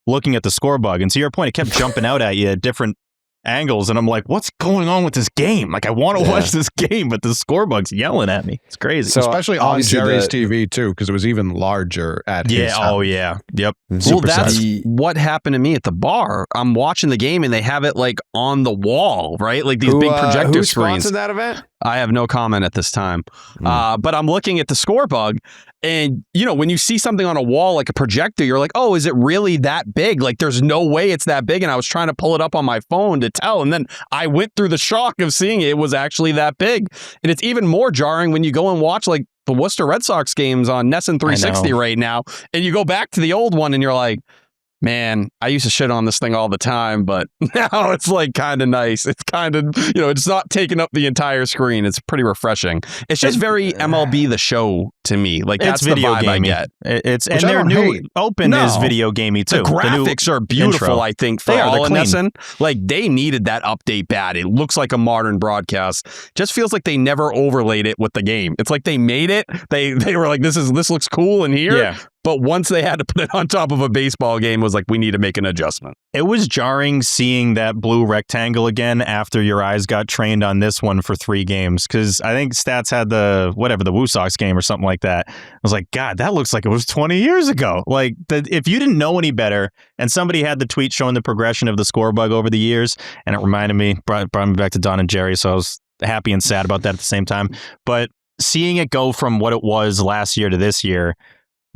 looking at the scorebook. And to your point, it kept jumping out at you at different angles, and I'm like, what's going on with this game? Like, I want to watch this game, but the scorebug's yelling at me. It's crazy. So especially on Jerry's TV too, because it was even larger at his house. Oh yeah. Yep. Well, that's what happened to me at the bar. I'm watching the game and they have it like on the wall, right? Like these big projector who screens. Sponsored that event? I have no comment at this time. But I'm looking at the scorebug, and when you see something on a wall like a projector, you're like, oh, is it really that big? Like, there's no way it's that big. And I was trying to pull it up on my phone to tell. And then I went through the shock of seeing it was actually that big. And it's even more jarring when you go and watch like the Worcester Red Sox games on Nesson 360 right now. And you go back to the old one and you're like, man, I used to shit on this thing all the time, but now it's like kind of nice. It's kind of, it's not taking up the entire screen. It's pretty refreshing. It's just very MLB The Show to me. Like, that's the vibe gamey. I get. And their new Open is video gamey too. The graphics are beautiful, intro. I think, for all in Nesson. Like, they needed that update bad. It looks like a modern broadcast. Just feels like they never overlaid it with the game. It's like they made it. They were like, this looks cool in here. Yeah. But once they had to put it on top of a baseball game, it was like, we need to make an adjustment. It was jarring seeing that blue rectangle again after your eyes got trained on this one for 3 games. Because I think Stats had the Woo Sox game or something like that. I was like, God, that looks like it was 20 years ago. Like, if you didn't know any better, and somebody had the tweet showing the progression of the scorebug over the years, and it reminded me, brought me back to Don and Jerry, so I was happy and sad about that at the same time. But seeing it go from what it was last year to this year,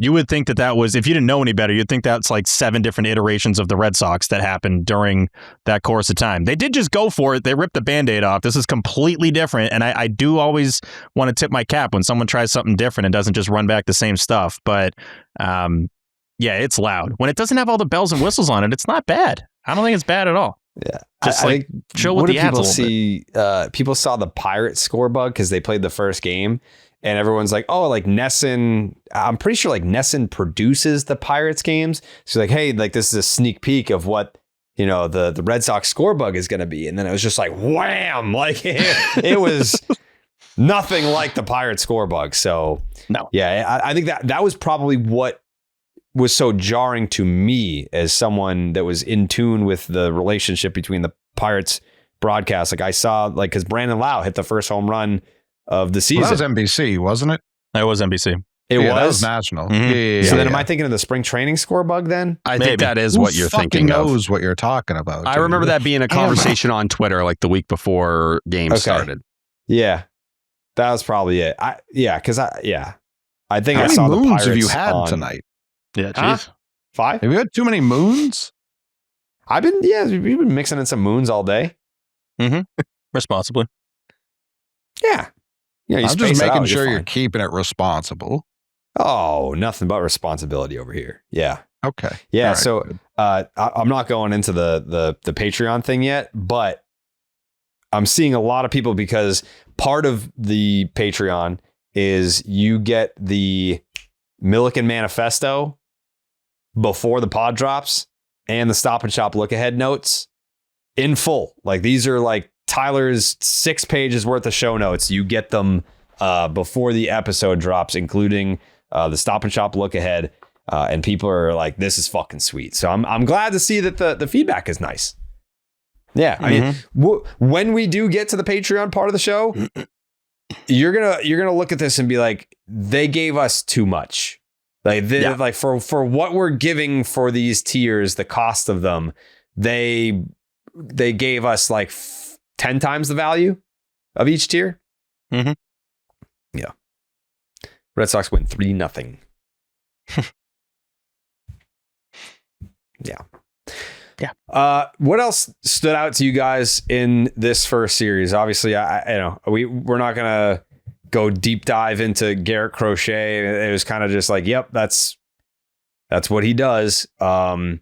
you would think that was, if you didn't know any better, you'd think that's like 7 different iterations of the Red Sox that happened during that course of time. They did just go for it. They ripped the Band-Aid off. This is completely different. And I do always want to tip my cap when someone tries something different and doesn't just run back the same stuff. But it's loud. When it doesn't have all the bells and whistles on it, it's not bad. I don't think it's bad at all. Yeah. Just I chill with the ads a little bit. People saw the Pirates scorebug because they played the first game. And everyone's like, oh, like Nesson, I'm pretty sure like Nesson produces the Pirates games. So like, hey, like this is a sneak peek of what, the Red Sox scorebug is going to be. And then it was just like, wham, like it was nothing like the Pirates scorebug. So no, yeah, I think that was probably what was so jarring to me as someone that was in tune with the relationship between the Pirates broadcast. Like I saw, like, because Brandon Lau hit the first home run of the season. Well, that was NBC, wasn't it? It was NBC. That was national. Mm-hmm. So then am I thinking of the spring training scorebug then? I think that is what you're thinking of. Who knows what you're talking about? I remember that being a conversation on Twitter like the week before games started. Yeah. That was probably it. I think How I many saw the moons Pirates have you had on tonight? Yeah, jeez. 5? Have you had too many moons? We've been mixing in some moons all day. Mm-hmm. Responsibly. Yeah. Yeah, I'm just making sure you're keeping it responsible. Oh, nothing but responsibility over here. Yeah. Okay. Yeah. Right, so I'm not going into the Patreon thing yet, but I'm seeing a lot of people because part of the Patreon is you get the Milliken Manifesto before the pod drops and the Stop and Shop look ahead notes in full. Like these are like Tyler's 6 pages worth of show notes. You get them before the episode drops, including the Stop and Shop look ahead. And people are like, this is fucking sweet. So I'm glad to see that the feedback is nice. Yeah. I mean, when we do get to the Patreon part of the show, you're going to look at this and be like, they gave us too much. Like for what we're giving for these tiers, the cost of them, they gave us like 10 times the value of each tier. Mm-hmm. Yeah. Red Sox win 3-0. Yeah. Yeah. What else stood out to you guys in this first series? Obviously, we're not gonna go deep dive into Garrett Crochet. It was kind of just like, yep, that's what he does. Do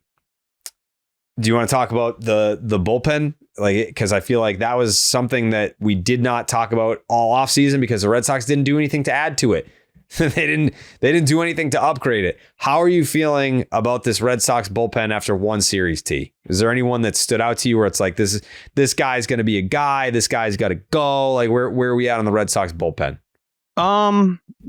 you want to talk about the bullpen? Because I feel like that was something that we did not talk about all offseason because the Red Sox didn't do anything to add to it. They didn't do anything to upgrade it. How are you feeling about this Red Sox bullpen after one series, T? Is there anyone that stood out to you where it's like this guy's going to be a guy, this guy's got to go? Like where are we at on the Red Sox bullpen?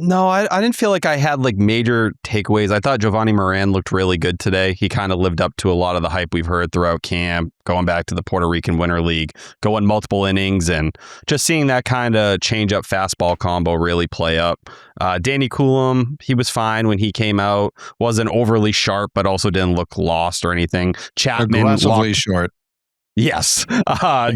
No, I didn't feel like I had like major takeaways. I thought Giovanni Moran looked really good today. He kind of lived up to a lot of the hype we've heard throughout camp, going back to the Puerto Rican Winter League, going multiple innings, and just seeing that kind of change up fastball combo really play up. Danny Coulomb, he was fine when he came out. Wasn't overly sharp, but also didn't look lost or anything. Chapman aggressively short. Yes.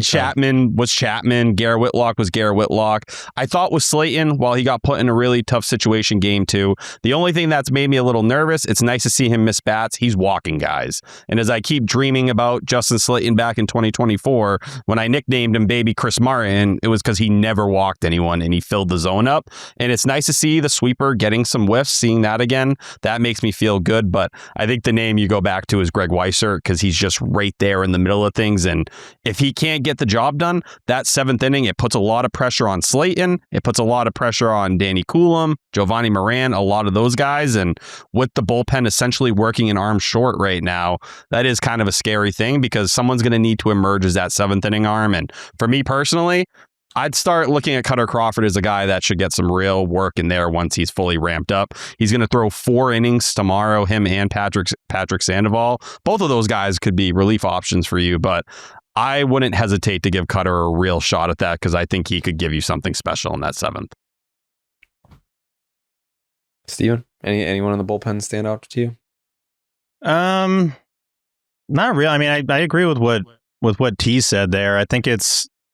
Chapman was Chapman. Garrett Whitlock was Garrett Whitlock. I thought with Slayton, while he got put in a really tough situation game 2, the only thing that's made me a little nervous, it's nice to see him miss bats. He's walking guys. And as I keep dreaming about Justin Slayton back in 2024, when I nicknamed him Baby Chris Martin, it was because he never walked anyone and he filled the zone up. And it's nice to see the sweeper getting some whiffs, seeing that again. That makes me feel good. But I think the name you go back to is Greg Weissert because he's just right there in the middle of things. And if he can't get the job done, that 7th inning, it puts a lot of pressure on Slayton. It puts a lot of pressure on Danny Coulomb, Giovanni Moran, a lot of those guys. And with the bullpen essentially working an arm short right now, that is kind of a scary thing because someone's going to need to emerge as that 7th inning arm. And for me personally, I'd start looking at Cutter Crawford as a guy that should get some real work in there once he's fully ramped up. He's going to throw 4 innings tomorrow, him and Patrick Sandoval. Both of those guys could be relief options for you, but I wouldn't hesitate to give Cutter a real shot at that because I think he could give you something special in that 7th. Steven, anyone in the bullpen stand out to you? Not really. I mean, I agree with what T said there. I think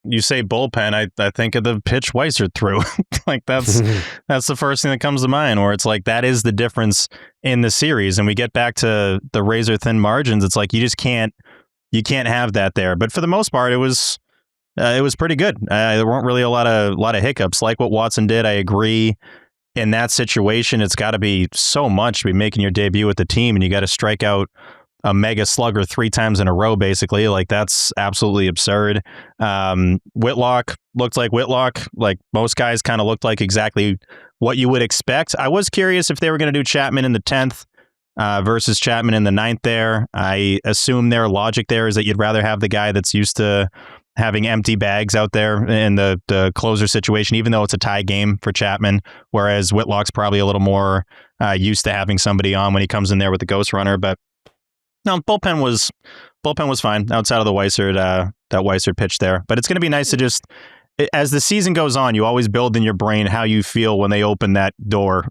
you say bullpen, I think of the pitch Weissert threw. Like that's the first thing that comes to mind, where it's like that is the difference in the series. And we get back to the razor thin margins. It's like you can't have that there. But for the most part, it was pretty good. There weren't really a lot of hiccups. Like what Watson did, I agree. In that situation, it's got to be so much to be making your debut with the team, and you got to strike out a mega slugger 3 times in a row, basically. Like, that's absolutely absurd. Whitlock looked like Whitlock. Like, most guys kind of looked like exactly what you would expect. I was curious if they were going to do Chapman in the 10th versus Chapman in the 9th there. I assume their logic there is that you'd rather have the guy that's used to having empty bags out there in the closer situation, even though it's a tie game for Chapman, whereas Whitlock's probably a little more used to having somebody on when he comes in there with the ghost runner. But no, bullpen was fine outside of the that Weissert pitch there. But it's going to be nice to just, as the season goes on, you always build in your brain how you feel when they open that door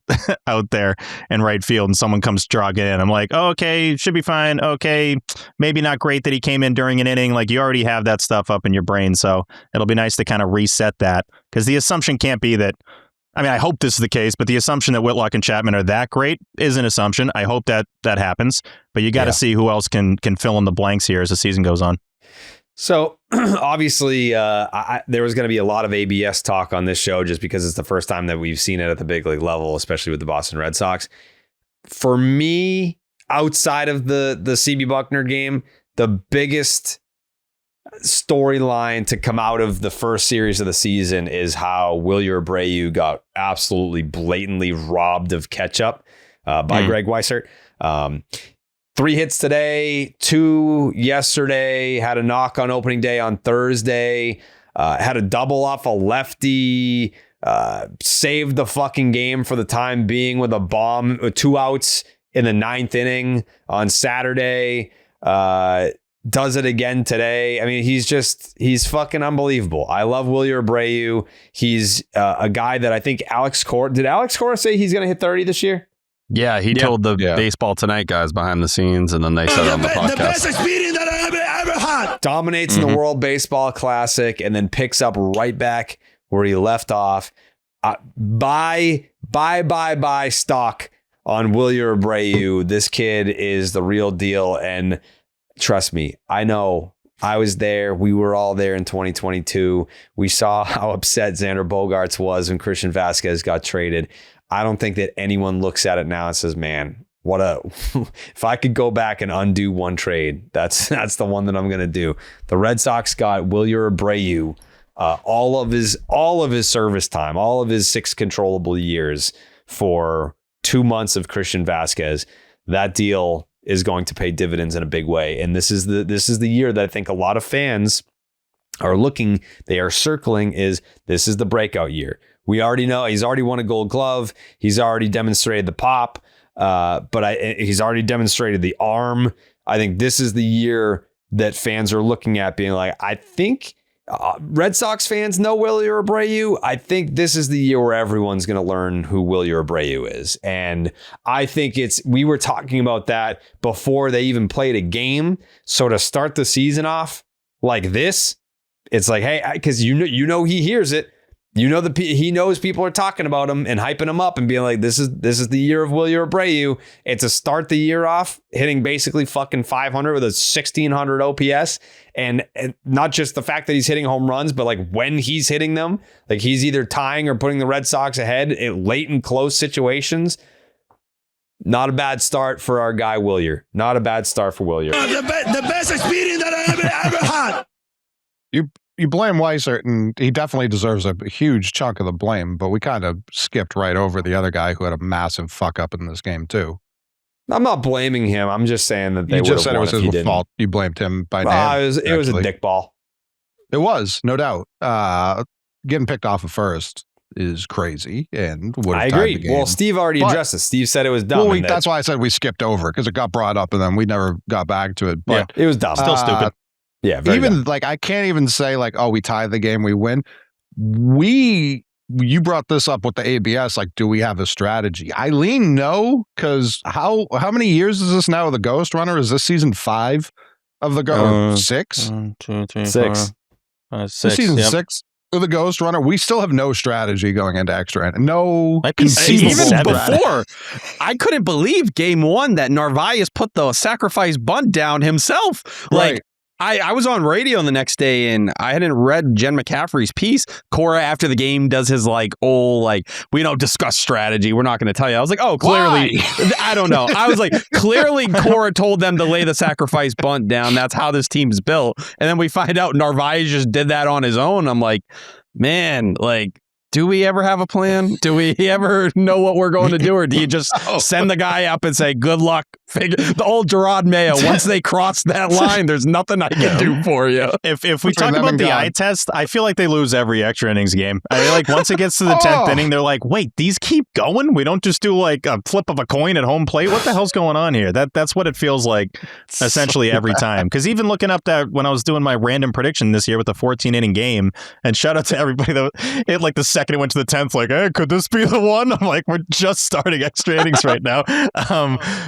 out there in right field and someone comes jogging in. I'm like, oh, okay, should be fine. Okay, maybe not great that he came in during an inning. Like, you already have that stuff up in your brain. So it'll be nice to kind of reset that, because the assumption can't be that, I mean, I hope this is the case, but the assumption that Whitlock and Chapman are that great is an assumption. I hope that happens, but you got to see who else can fill in the blanks here as the season goes on. So obviously there was going to be a lot of ABS talk on this show just because it's the first time that we've seen it at the big league level, especially with the Boston Red Sox. For me, outside of the CB Bucknor game, the biggest storyline to come out of the first series of the season is how Wilyer Abreu got absolutely blatantly robbed of catch-up by Greg Weissert. 3 hits today, 2 yesterday, had a knock on opening day on Thursday, had a double off a lefty, saved the fucking game for the time being with a bomb, 2 outs in the 9th inning on Saturday. Does it again today. I mean, he's fucking unbelievable. I love Wilyer Abreu. He's a guy that I think did Alex Cora say he's going to hit 30 this year? Yeah, he told the Baseball Tonight guys behind the scenes, and then they said it on the podcast. The best experience that I ever had. Dominates in the World Baseball Classic and then picks up right back where he left off. Buy stock on Wilyer Abreu. This kid is the real deal. And trust me, I know. I was there. We were all there in 2022. We saw how upset Xander Bogaerts was when Christian Vasquez got traded. I don't think that anyone looks at it now and says, man, if I could go back and undo one trade, that's the one that I'm going to do. The Red Sox got Wilyer Abreu, all of his service time, all of his 6 controllable years for 2 months of Christian Vasquez. That deal is going to pay dividends in a big way. And this is the year that I think a lot of fans are looking, they are circling, this is the breakout year. We already know he's already won a Gold Glove. He's already demonstrated the pop, but he's already demonstrated the arm. I think this is the year that fans are looking at being like, I think Red Sox fans know Wilyer Abreu. I think this is the year where everyone's going to learn who Wilyer Abreu is. And I think we were talking about that before they even played a game. So to start the season off like this, it's like, hey, because you know he hears it. You know he knows people are talking about him and hyping him up and being like, this is the year of Wilyer Abreu. It's to start the year off hitting basically fucking 500 with a 1600 OPS, and not just the fact that he's hitting home runs, but like when he's hitting them, like he's either tying or putting the Red Sox ahead in late and close situations. Not a bad start for our guy Wilyer. Not a bad start for Wilyer. The best experience that I ever had. You blame Weissert, and he definitely deserves a huge chunk of the blame, but we kind of skipped right over the other guy who had a massive fuck up in this game, too. I'm not blaming him. I'm just saying that they would have won. You just said it was his fault. You blamed him by name. It was a dick ball. It was, no doubt. Getting picked off at first is crazy, and would have I agree. Well, Steve already addressed it. Steve said it was dumb. Well, that's why I said we skipped over, because it got brought up, and then we never got back to it. But yeah, it was dumb. Still stupid. Yeah, even dumb. Like I can't even say like, oh, we tie the game, we win. You brought this up with the ABS. Like, do we have a strategy? I lean no, because how many years is this now of the Ghost Runner? Is this season 5 of the Ghost? 6? 1, 2, 3, 6. 4, 5, 6. This season 6 of the Ghost Runner. We still have no strategy going into extra. No, might be even before. I couldn't believe game 1 that Narvaez put the sacrifice bunt down himself. Like. Right. I was on radio the next day and I hadn't read Jen McCaffrey's piece. Cora after the game does his we don't discuss strategy. We're not going to tell you. I was like, oh, clearly, I don't know. I was like, clearly Cora told them to lay the sacrifice bunt down. That's how this team's built. And then we find out Narvaez just did that on his own. I'm like, man, do we ever have a plan? Do we ever know what we're going to do? Or do you just send the guy up and say, good luck? The old Gerard Mayo, once they cross that line, there's nothing I can do for you. If we talk about the eye test, I feel like they lose every extra innings game. I mean, once it gets to the 10th inning, they're like, wait, these keep going? We don't just do a flip of a coin at home plate? What the hell's going on here? That's what it feels like essentially every time. Because even looking up that when I was doing my random prediction this year with the 14-inning game, and shout out to everybody that hit the second it went to the 10th, hey, could this be the one? I'm like, we're just starting extra innings right now.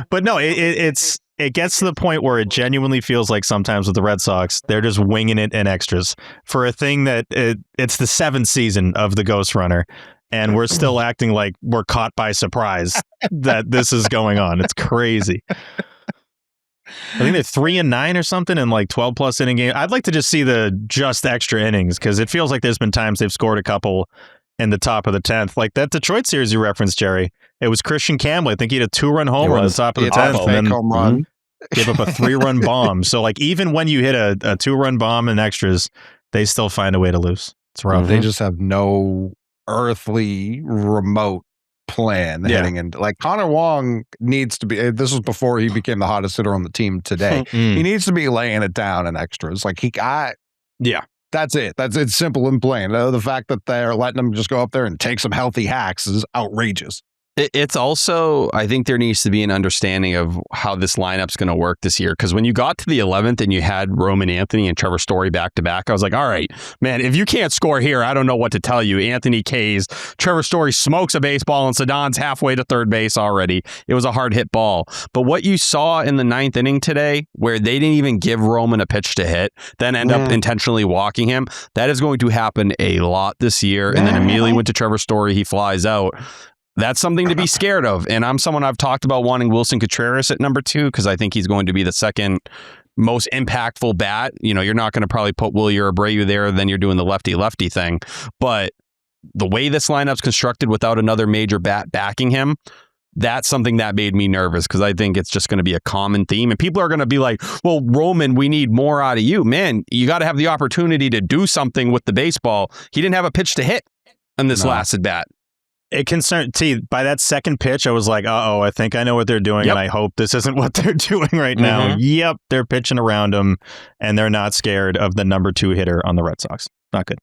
But no, it gets to the point where it genuinely feels like sometimes with the Red Sox, they're just winging it in extras for a thing that it's the 7th season of the Ghost Runner. And we're still acting like we're caught by surprise that this is going on. It's crazy. I think they're 3-9 or something in 12+ inning game. I'd like to just see the just extra innings, because it feels like there's been times they've scored a couple in the top of the 10th. Like that Detroit series you referenced, Jerry. It was Christian Campbell. I think he had a 2-run homer on the top of the 10th. And then home run. Gave up a 3-run bomb. So even when you hit a 2-run bomb in extras, they still find a way to lose. It's rough. They just have no earthly remote plan heading into Connor Wong needs to be. This was before he became the hottest hitter on the team today. He needs to be laying it down in extras. That's it. It's simple and plain. The fact that they're letting him just go up there and take some healthy hacks is outrageous. It's also, I think there needs to be an understanding of how this lineup's going to work this year. Because when you got to the 11th and you had Roman Anthony and Trevor Story back to back, I was like, all right, man, if you can't score here, I don't know what to tell you. Anthony K's, Trevor Story smokes a baseball, and Sedon's halfway to third base already. It was a hard hit ball. But what you saw in the 9th inning today, where they didn't even give Roman a pitch to hit, then end up intentionally walking him, that is going to happen a lot this year. And then immediately went to Trevor Story, he flies out. That's something to be scared of. And I'm someone I've talked about wanting Wilson Contreras at number 2, because I think he's going to be the second most impactful bat. You're not going to probably put Willie or Abreu there, then you're doing the lefty-lefty thing. But the way this lineup's constructed without another major bat backing him, that's something that made me nervous because I think it's just going to be a common theme. And people are going to be like, well, Roman, we need more out of you. Man, you got to have the opportunity to do something with the baseball. He didn't have a pitch to hit on this last at bat. It concerned T. By that second pitch, I was like, I think I know what they're doing, and I hope this isn't what they're doing right now. Yep, they're pitching around him, and they're not scared of the number 2 hitter on the Red Sox. Not good.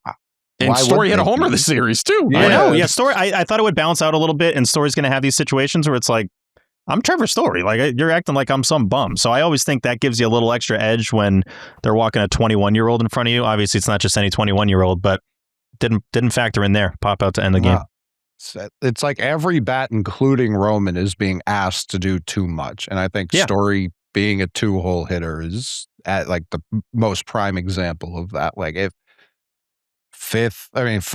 And Story hit a homer this series, too. Yeah. I know. Yeah, Story, I thought it would balance out a little bit, and Story's going to have these situations where it's like, I'm Trevor Story. Like, you're acting like I'm some bum. So I always think that gives you a little extra edge when they're walking a 21-year-old in front of you. Obviously, it's not just any 21-year-old, but didn't factor in there. Pop out to end the game. It's like every bat, including Roman, is being asked to do too much. And I think Story being a 2-hole hitter is at like the most prime example of that. Like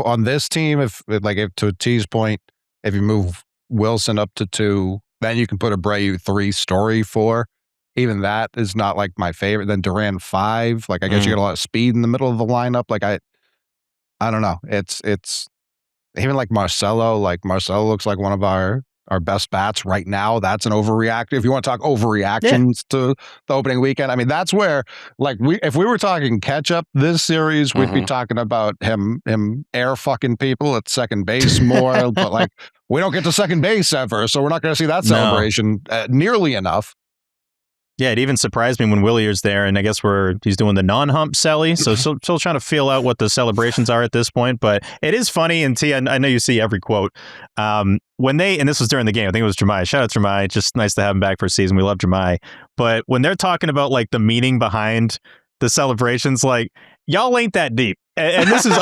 on this team, if to T's point, if you move Wilson up to 2, then you can put Abreu 3, Story 4. Even that is not like my favorite. Then Duran 5. Like I guess you get a lot of speed in the middle of the lineup. Like I don't know. It's even like Marcelo. Like Marcelo looks like one of our best bats right now. That's an overreaction. If you want to talk overreactions to the opening weekend, I mean, that's where if we were talking catch up this series, we'd be talking about him air fucking people at second base more. But like we don't get to second base ever, so we're not going to see that celebration nearly enough. Yeah, it even surprised me when Willier's there, and I guess he's doing the non-hump Celly, so still trying to feel out what the celebrations are at this point. But it is funny, and T, I know you see every quote. When and this was during the game, I think it was Jemai. Shout out to Jemai. Just nice to have him back for a season. We love Jemai. But when they're talking about like the meaning behind the celebrations, like y'all ain't that deep. And this is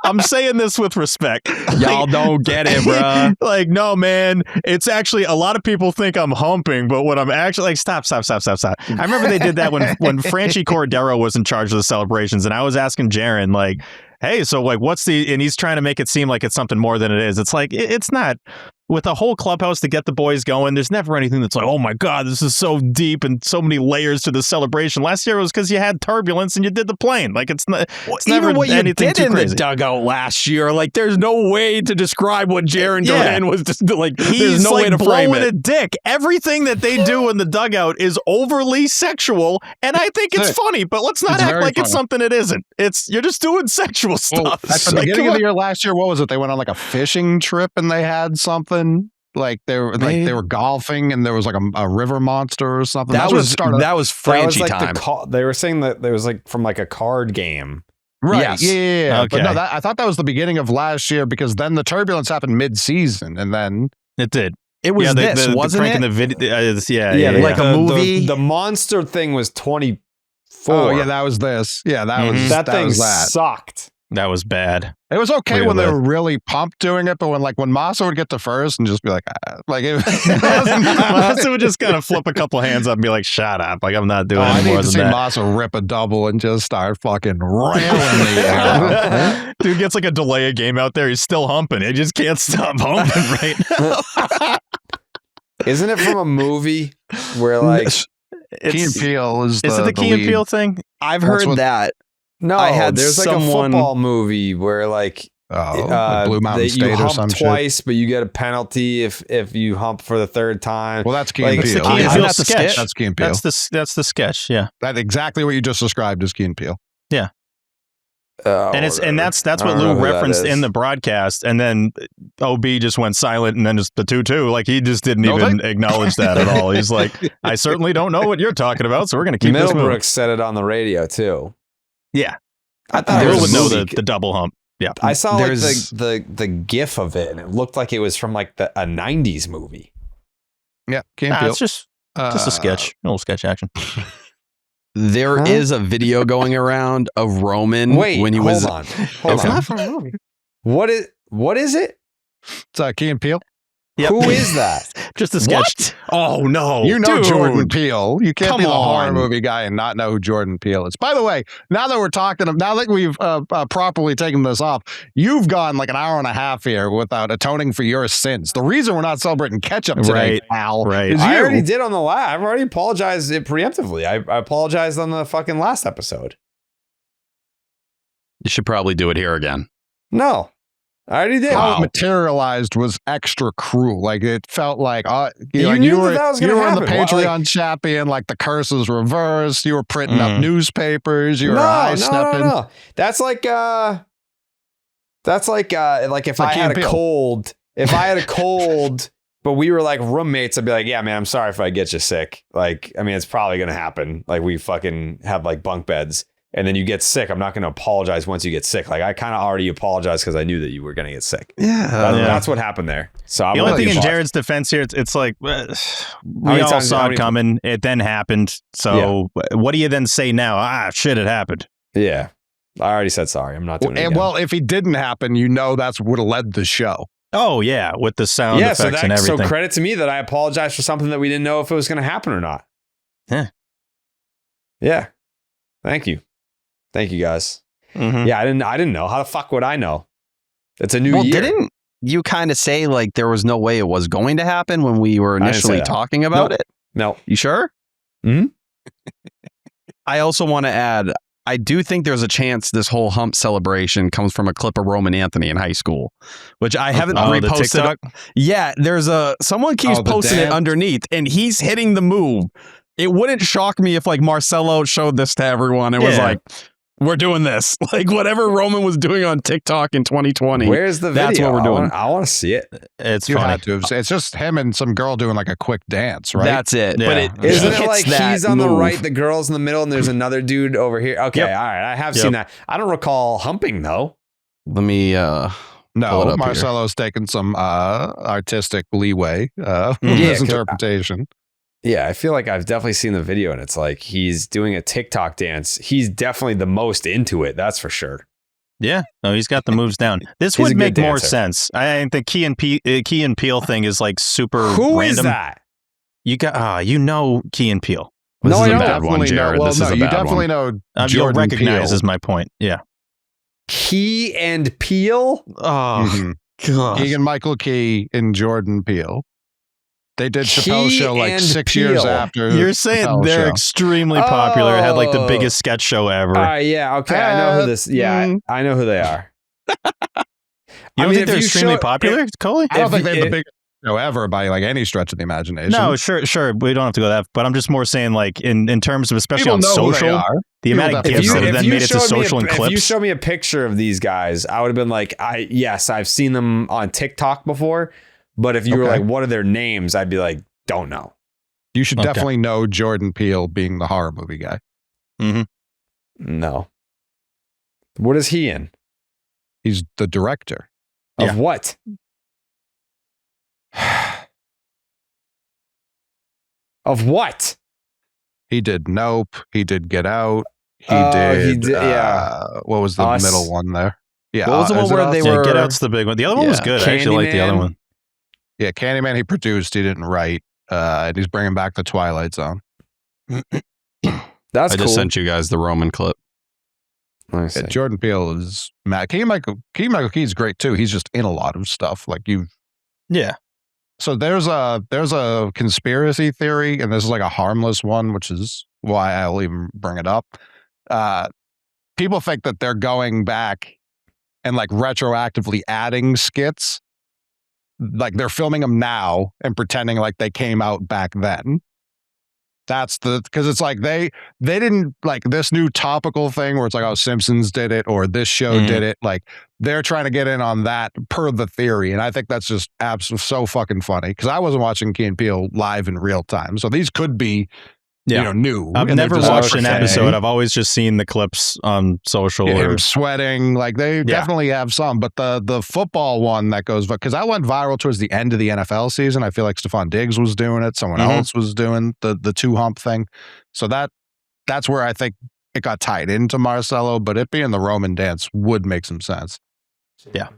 I'm saying this with respect. Y'all don't get it, bro. Like, no, man. It's actually a lot of people think I'm humping, but what I'm actually like, stop. I remember they did that when Franchi Cordero was in charge of the celebrations, and I was asking Jaron, like, hey, so like, and he's trying to make it seem like it's something more than it is. It's like, it's not. With a whole clubhouse to get the boys going, there's never anything that's like, oh my God, this is so deep and so many layers to the celebration. Last year it was because you had turbulence and you did the plane. Like it's never what you anything did too in crazy. The dugout last year. Like there's no way to describe what Jaron Duran was just like. There's no way to frame it. He's like blowing a dick. Everything that they do in the dugout is overly sexual, and I think it's funny. But let's not act like it's something it isn't. You're just doing sexual stuff. At the beginning of the year last year, what was it? They went on like a fishing trip and they had something. Like they were golfing and there was like a river monster or something. That was Franchi time. They were saying that there was like from like a card game. Right. Yes. Yeah. Okay. But no, I thought that was the beginning of last year because then the turbulence happened mid-season and then it did. It was wasn't it? The video, like a movie. The monster thing was 24. Oh yeah, that was this. Yeah, that thing was that. sucked. That was bad. It was okay when they were really pumped doing it, but when Massa would get to first and just be like, Massa would just kind of flip a couple hands up and be like, "Shut up!" Like I'm not doing any more than that. I need to see Massa rip a double and just start fucking railing the air. Dude gets like a delay a game out there. He's still humping. He just can't stop humping right now. Isn't it from a movie where like Key and Peele is it the Key and Peele thing? I've heard that. No, there's like a football movie where like Blue Mountain State you or hump some twice, shit. but you get a penalty if you hump for the third time. Well, that's Key and Peele. That's the sketch. That's Key and Peele. That's the sketch. Yeah, that's exactly what you just described as Key and Peele. Yeah. And that's what Lou referenced in the broadcast, and then OB just went silent, and then just the 2-2. Like he just didn't even acknowledge that at all. He's like, I certainly don't know what you're talking about, so we're going to keep this moving. Middlebrooks said it on the radio too. Yeah, I thought Bill would know the double hump. Yeah, I saw like the GIF of it, and it looked like it was from like a '90s movie. Yeah, Key and Peele. It's just a sketch, a little sketch action. There is a video going around of Roman when he was. Hold on. It's not from a movie. What is it? It's Key and Peele. Yep. Who is that? Just a sketch. Oh no, You know dude. Jordan Peele. You can't Come be the horror on. movie guy and not know who Jordan Peele is. By the way, now that we've properly taken this off, you've gone like an hour and a half here without atoning for your sins. The reason we're not celebrating ketchup today, Al, is I you. already did on the last. I've already apologized it preemptively. I apologized on the fucking last episode. You should probably do it here again. No, I already did. How it materialized was extra cruel. Like it felt like You knew that was gonna you were in the happen. What, Patreon chat being like the curses reversed. You were printing up newspapers. You were eye stepping. No. That's like if I had a cold. If I had a cold, but we were like roommates, I'd be like, yeah, man, I'm sorry if I get you sick. Like, I mean, it's probably gonna happen. Like we fucking have like bunk beds. And then you get sick. I'm not going to apologize once you get sick. Like I kind of already apologized because I knew that you were going to get sick. That's what happened there. So the only thing in Jared's defense here, it's like we all saw it coming. It then happened. So what do you then say now? Ah, shit, it happened. Yeah, I already said sorry. I'm not doing it again. Well, if it didn't happen, that's would have led the show. Oh yeah, with the sound effects and everything. So credit to me that I apologized for something that we didn't know if it was going to happen or not. Yeah. Thank you. Thank you, guys. Mm-hmm. Yeah, I didn't know. How the fuck would I know? It's a new year. Didn't you kind of say like there was no way it was going to happen when we were initially talking about it? No. You sure? Mm-hmm. I also want to add, I do think there's a chance this whole Hump celebration comes from a clip of Roman Anthony in high school, which I haven't reposted. Yeah, there's someone keeps posting it underneath, and he's hitting the move. It wouldn't shock me if like Marcelo showed this to everyone. It was like, we're doing this. Like whatever Roman was doing on TikTok in 2020. Where's the video? That's what we're doing. I want to see it. It's you funny. had to. It's just him and some girl doing like a quick dance, right? That's it. Yeah. But isn't it like he's on the right, the girl's in the middle, and there's another dude over here? Okay, all right. I have seen that. I don't recall humping though. Let me No, Marcelo's taking some artistic leeway with his interpretation. Yeah, I feel like I've definitely seen the video, and it's like he's doing a TikTok dance. He's definitely the most into it. That's for sure. Yeah, no, he's got the moves down. This would make more sense. I think the Key and Peele thing is like super Who random. is that? You got Key and Peele. This no, is I a bad one, Jared. Well, this is a you bad definitely one. know. You'll Jordan recognize Peele. is my point. Yeah. Key and Peele? Oh, God. Keegan-Michael Key and Jordan Peele. They did Chappelle's Key show like and 6 Peele. years after. You're saying Chappelle's they're show. extremely popular. It had like the biggest sketch show ever. Yeah, okay. I know who this. Yeah, I know who they are. You don't think they're extremely popular, Coley? I don't think they're the biggest show ever by like any stretch of the imagination. No, sure. We don't have to go that. But I'm just more saying, like in terms of especially People on know who they social, are. the amount of People gifts that have then made it to social and If you clips. show me a picture of these guys, I would have been like, yes, I've seen them on TikTok before. But if you were like, what are their names? I'd be like, don't know. You should definitely know Jordan Peele being the horror movie guy. Mm-hmm. No. What is he in? He's the director. Of what? Of what? He did Nope. He did Get Out. He did. What was the Us. middle one there? Yeah. What was the one where they were? Get Out's the big one. The other one was good. I actually like the other one. Yeah, Candyman he produced. He didn't write. And he's bringing back the Twilight Zone. That's I just sent you guys the Roman clip. Yeah, Jordan Peele is mad. Keegan-Michael Key is great too. He's just in a lot of stuff. Like Yeah. So there's a conspiracy theory, and this is like a harmless one, which is why I'll even bring it up. People think that they're going back and like retroactively adding skits. Like they're filming them now and pretending like they came out back then. That's because it's like they didn't like this new topical thing where it's like, oh, Simpsons did it or this show did it. Like they're trying to get in on that per the theory. And I think that's just absolutely so fucking funny because I wasn't watching Key and Peele live in real time. So these could be, new. I've never watched an episode. I've always just seen the clips on social. Him sweating. Like they definitely have some. But the football one that goes, because that went viral towards the end of the NFL season. I feel like Stephon Diggs was doing it. Someone else was doing the two hump thing. So that's where I think it got tied into Marcelo. But it being the Roman dance would make some sense. Yeah.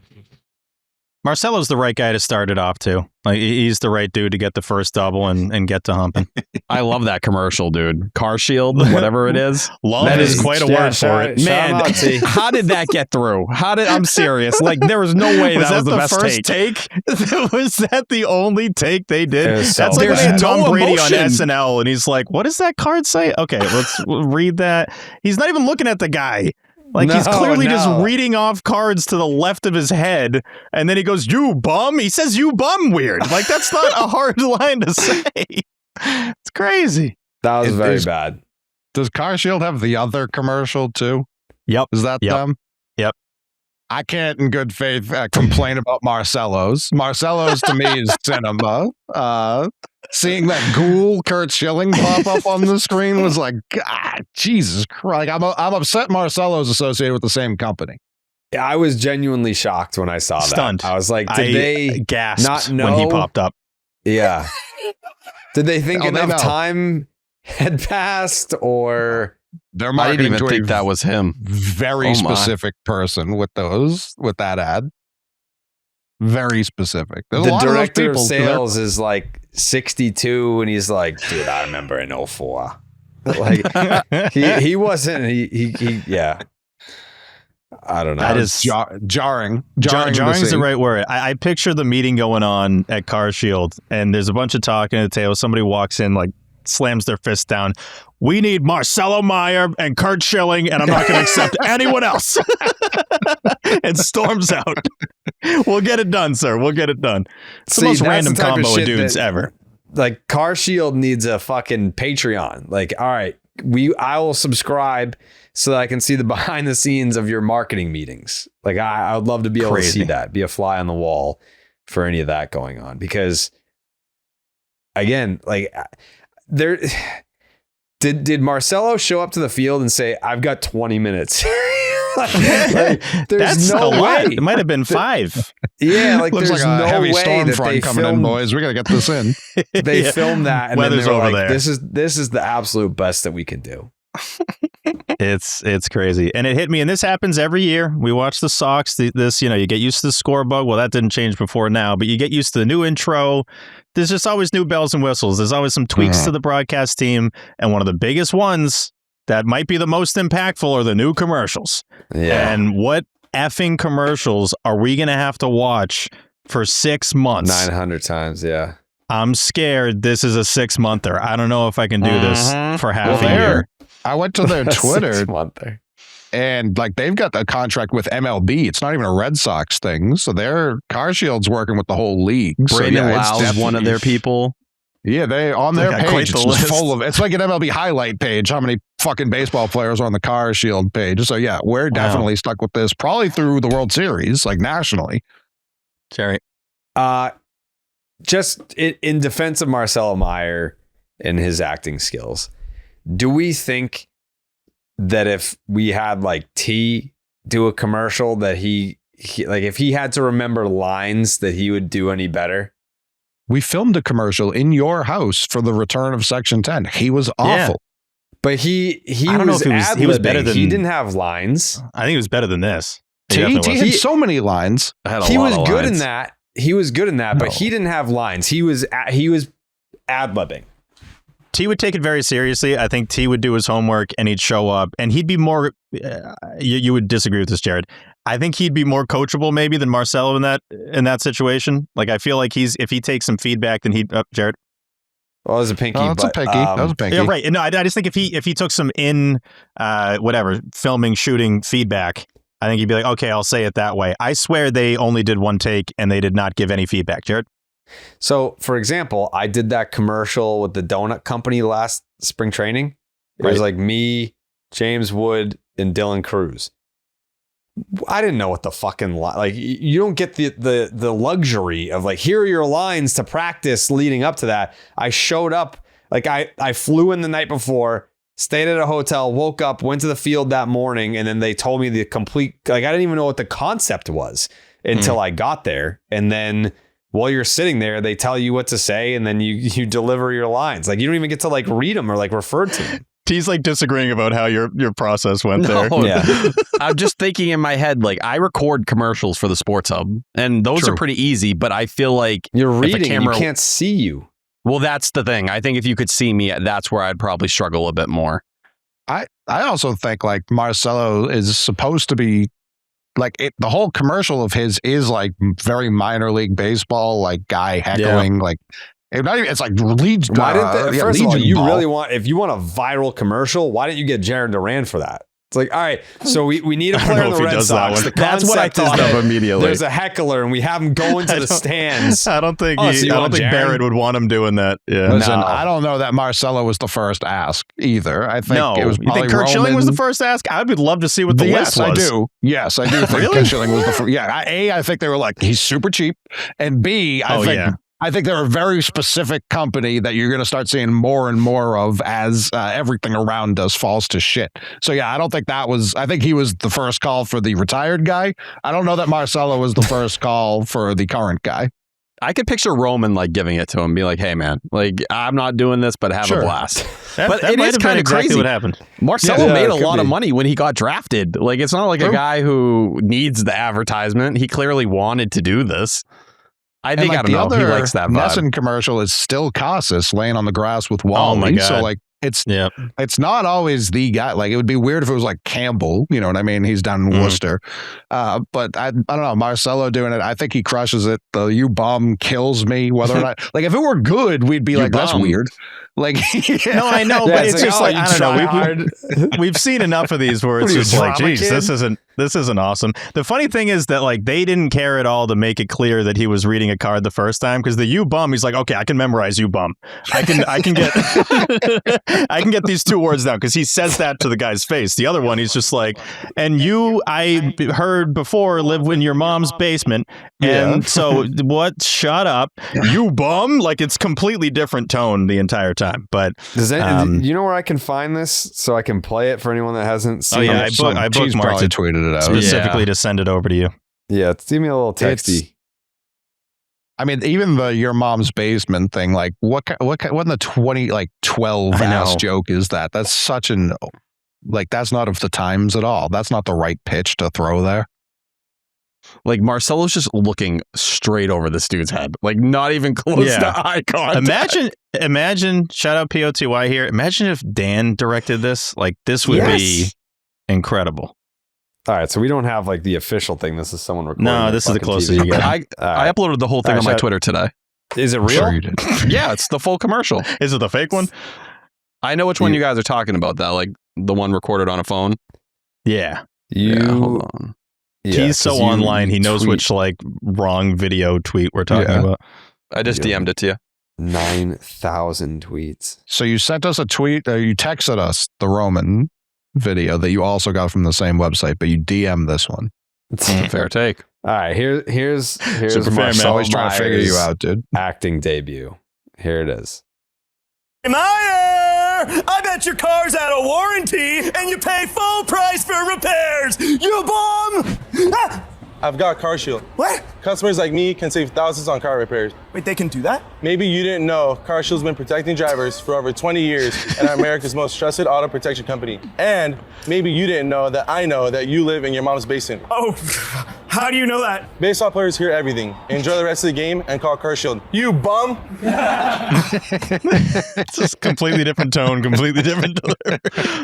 Marcelo's the right guy to start it off too. Like he's the right dude to get the first double and get to humping. I love that commercial, dude. Car Shield, whatever it is. That is quite a word for it. Man, how did that get through? I'm serious. Like there was no way that was the best first take. Was that the only take they did? So That's like when they had Tom Brady emotion. on SNL and he's like, what does that card say? Okay, let's read that. He's not even looking at the guy. Like he's clearly just reading off cards to the left of his head, and then he goes, "You bum." He says, "You bum." Weird. Like that's not a hard line to say. It's crazy. That was very bad. Does Car Shield have the other commercial too? Yep. Is that them? Yep. I can't in good faith complain about Marcelo's. Marcelo's to me is cinema. Seeing that ghoul Kurt Schilling pop up on the screen was like, God, Jesus Christ. I'm upset Marcelo's associated with the same company. I was genuinely shocked when I saw that. Stunned. I was like, did they gasped not know when he popped up? Yeah. Did they think they enough know. time had passed, or Their I marketing didn't even to think a that was him. very Oh, my. specific person with that ad. Very specific. There's a the lot of those director of people. sales is like 62 and he's like, dude, I remember in 04. Like he wasn't he yeah. I don't know. That is jarring. Jarring's the right word. I picture the meeting going on at Car Shield, and there's a bunch of talking at the table. Somebody walks in, like slams their fist down. We need Marcelo Meyer and Kurt Schilling, and I'm not going to accept anyone else. And storms out. We'll get it done, sir. We'll get it done. It's the most random combo of dudes ever. Like Car Shield needs a fucking Patreon. Like, all right, I will subscribe so that I can see the behind the scenes of your marketing meetings. Like I would love to be able to see that, be a fly on the wall for any of that going on. Because again, like there did Marcelo show up to the field and say, I've got 20 minutes. like, there's That's no a lot. way. It might have been 5. Yeah, like Looks there's like a no heavy way storm that front they coming filmed, in, boys. We got to get this in. They filmed that and Weather's then they were over like, there. this is the absolute best that we can do. It's crazy. And it hit me, and this happens every year. We watch the Sox. You get used to the Scorebug. Well, that didn't change before now, but you get used to the new intro. There's just always new bells and whistles. There's always some tweaks to the broadcast team. And one of the biggest ones that might be the most impactful are the new commercials. Yeah. And what effing commercials are we going to have to watch for 6 months? 900 times, yeah. I'm scared this is a 6-monther. I don't know if I can do this for half a year. I went to their Twitter 6-monther. and like they've got a contract with MLB. It's not even a Red Sox thing. So their Car Shield's working with the whole league. Brandon so, yeah, Lau's one of their people. Yeah, they on their got quite page. the It's just list. full of. It's like an MLB highlight page. How many fucking baseball players are on the Car Shield page? So yeah, we're definitely stuck with this. Probably through the World Series, like nationally. Jerry. Just in defense of Marcelo Meyer and his acting skills, do we think that if we had like T do a commercial that he like if he had to remember lines that he would do any better? We filmed a commercial in your house for the return of Section 10. He was awful. But he I don't know was if he was better ad-libbing. than- He didn't have lines. I think it was better than this. He T definitely had was. so many lines. I had a He lot was of good lines. in that. He was good in that, but he didn't have lines. He was ad-libbing. T would take it very seriously. I think T would do his homework and he'd show up and he'd be more, you would disagree with this, Jared. I think he'd be more coachable maybe than Marcelo in that situation. Like I feel like if he takes some feedback, then he'd, Jared. Well, it was a pinky. Oh, that's a pinky. That was a pinky. Yeah, right. No, I just think if he took some filming, shooting feedback, I think he'd be like, okay, I'll say it that way. I swear they only did one take and they did not give any feedback. Jared? So, for example, I did that commercial with the donut company last spring training. It was like me, James Wood, and Dylan Cruz. I didn't know what the fucking like. You don't get the luxury of like, here are your lines to practice leading up to that. I showed up like I flew in the night before, stayed at a hotel, woke up, went to the field that morning, and then they told me the complete like I didn't even know what the concept was until I got there, and then. While you're sitting there, they tell you what to say, and then you deliver your lines. Like you don't even get to like read them or like refer to them. He's like disagreeing about how your process went there. Yeah. I'm just thinking in my head, like I record commercials for the Sports Hub, and those are pretty easy. But I feel like you're reading, and you can't see you. Well, that's the thing. I think if you could see me, that's where I'd probably struggle a bit more. I also think like Marcelo is supposed to be like the whole commercial of his is like very minor league baseball, like guy heckling, like. It's like leads. First of all, you really want, if you want a viral commercial, why didn't you get Jared Duran for that? It's like, all right, so we need a player in the Red Sox. That's what I thought of immediately. There's a heckler, and we have him go into the stands. I don't think Barrett would want him doing that. Yeah. Listen, I don't know that Marcelo was the first ask either. I think it was. You think Kurt Schilling was the first ask? I would love to see what the list was. I do. Yes, I do think Kurt Schilling was the first. Yeah, I think they were like, he's super cheap, and B, I think they're a very specific company that you're going to start seeing more and more of as everything around us falls to shit. So, yeah, I don't think I think he was the first call for the retired guy. I don't know that Marcelo was the first call for the current guy. I could picture Roman like giving it to him, be like, "Hey, man, like I'm not doing this, but have a blast." But it is kind of crazy what happened. Marcelo made a lot of money when he got drafted. Like it's not like a guy who needs the advertisement. He clearly wanted to do this. I think I don't know. He likes that vibe. Nesson commercial is still Casas laying on the grass with Wally. Oh my God. So like it's not always the guy. Like it would be weird if it was like Campbell. You know what I mean? He's down in Worcester. But I don't know. Marcelo doing it. I think he crushes it. The "you bum" kills me. Whether or not like if it were good, we'd be like, that's weird. Like no, I know, but it's just like I don't know. We've seen enough of these where it's just like, geez, this isn't awesome. The funny thing is that like they didn't care at all to make it clear that he was reading a card the first time because the "you bum," he's like, okay, I can memorize "you bum." I can get I can get these two words down because he says that to the guy's face. The other one, he's just like, and you, I heard before, live in your mom's basement, and so what? Shut up, you bum! Like it's completely different tone the entire time. But does you know where I can find this so I can play it for anyone that hasn't seen it? I bookmarked it, tweeted it out specifically to send it over to you. Yeah, give me a little texty. I mean, even the "your mom's basement" thing, like what in the 12 ass joke is that? That's such an that's not of the times at all. That's not the right pitch to throw there. Like Marcelo's just looking straight over this dude's head, like not even close to eye contact. Imagine, shout out POTY here. Imagine if Dan directed this. Like this would be incredible. All right, so we don't have like the official thing. This is someone recording. No, this is the closest you get. I uploaded the whole thing on my Twitter today. Is it real? Sure you did. Yeah, it's the full commercial. Is it the fake one? I know which one you guys are talking about. That like the one recorded on a phone. Yeah. Hold on. Yeah, he's so online. He knows which like wrong video tweet we're talking about. I just DM'd it to you. 9,000 tweets. So you sent us a tweet. You texted us the Roman video that you also got from the same website, but you DM this one. It's a fair take. All right, here's Super Marcelo. Always trying to figure you out, dude. Acting debut. Here it is. Meyer, I bet your car's out of warranty and you pay full price for repairs. You bum! I've got Car Shield. What? Customers like me can save thousands on car repairs. Wait, they can do that? Maybe you didn't know Car Shield's been protecting drivers for over 20 years and are America's most trusted auto protection company. And maybe you didn't know that I know that you live in your mom's basement. Oh, how do you know that? Baseball players hear everything. Enjoy the rest of the game and call Car Shield. You bum! It's just completely different tone, completely different tone.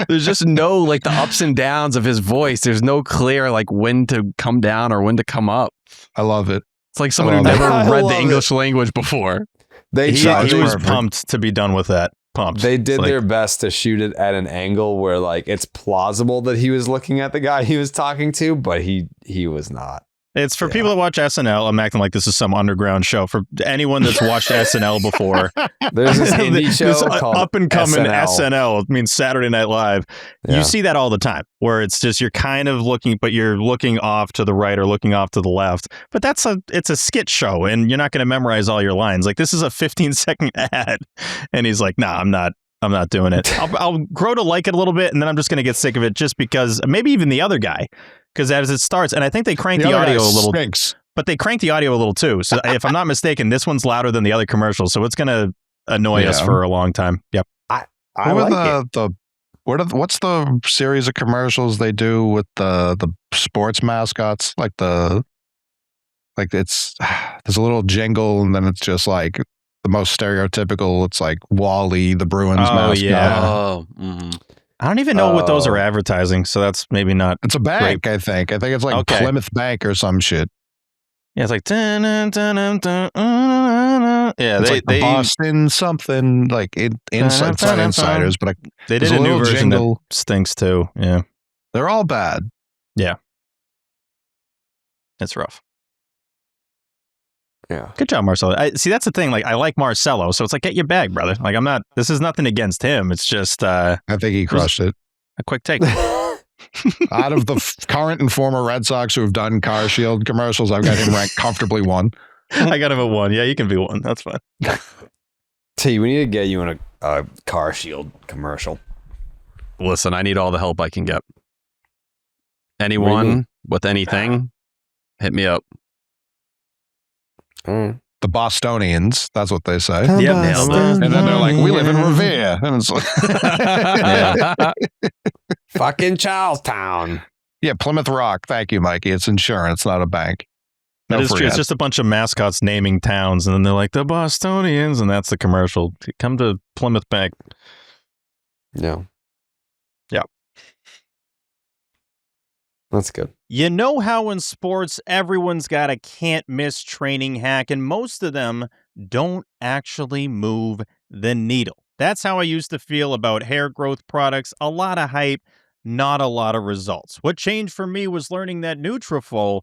There's just no like the ups and downs of his voice. There's no clear like when to come down or when to come up. I love it. It's like someone who never read the English language before. He was pumped to be done with that. Pumped. They did their best to shoot it at an angle where like it's plausible that he was looking at the guy he was talking to, but he was not. It's for people that watch SNL. I'm acting like this is some underground show. For anyone that's watched SNL before, there's this indie show this called up and coming SNL. It means Saturday Night Live. Yeah. You see that all the time, where it's just you're kind of looking, but you're looking off to the right or looking off to the left. But it's a skit show, and you're not going to memorize all your lines. Like this is a 15-second ad, and he's like, "Nah, I'm not doing it. I'll grow to like it a little bit, and then I'm just going to get sick of it, just because maybe even the other guy." Because as it starts, and I think they cranked the audio a little, but they cranked the audio a little too. So if I'm not mistaken, this one's louder than the other commercials, so it's going to annoy us for a long time. Yep. I like it. What's the series of commercials they do with the sports mascots? It's there's a little jingle, and then it's just like the most stereotypical. It's like Wally, the Bruins mascot. Yeah. I don't even know what those are advertising, so that's maybe not. It's a bank, great. I think it's like Plymouth Bank or some shit. Yeah, it's like yeah, it's like Boston something like insiders, but they did a new version that stinks too. Yeah, they're all bad. Yeah, it's rough. Yeah, good job, Marcelo. See, that's the thing. Like, I like Marcelo, so it's like, get your bag, brother. Like, I'm not. This is nothing against him. It's just. I think he crushed it. A quick take. Out of the current and former Red Sox who have done Car Shield commercials, I've got him ranked comfortably 1. I got him at 1. Yeah, you can be 1. That's fine. T, we need to get you in a Car Shield commercial. Listen, I need all the help I can get. Anyone with anything, hit me up. The Bostonians, that's what they say. Yeah, nailed it. And then they're like, we live in Revere. And it's like, fucking Charlestown. Yeah, Plymouth Rock. Thank you, Mikey. It's insurance, not a bank. That is true. It's just a bunch of mascots naming towns, and then they're like, the Bostonians, and that's the commercial. Come to Plymouth Bank. Yeah. Yeah. That's good. You know how in sports, everyone's got a can't-miss training hack, and most of them don't actually move the needle. That's how I used to feel about hair growth products. A lot of hype, not a lot of results. What changed for me was learning that Nutrafol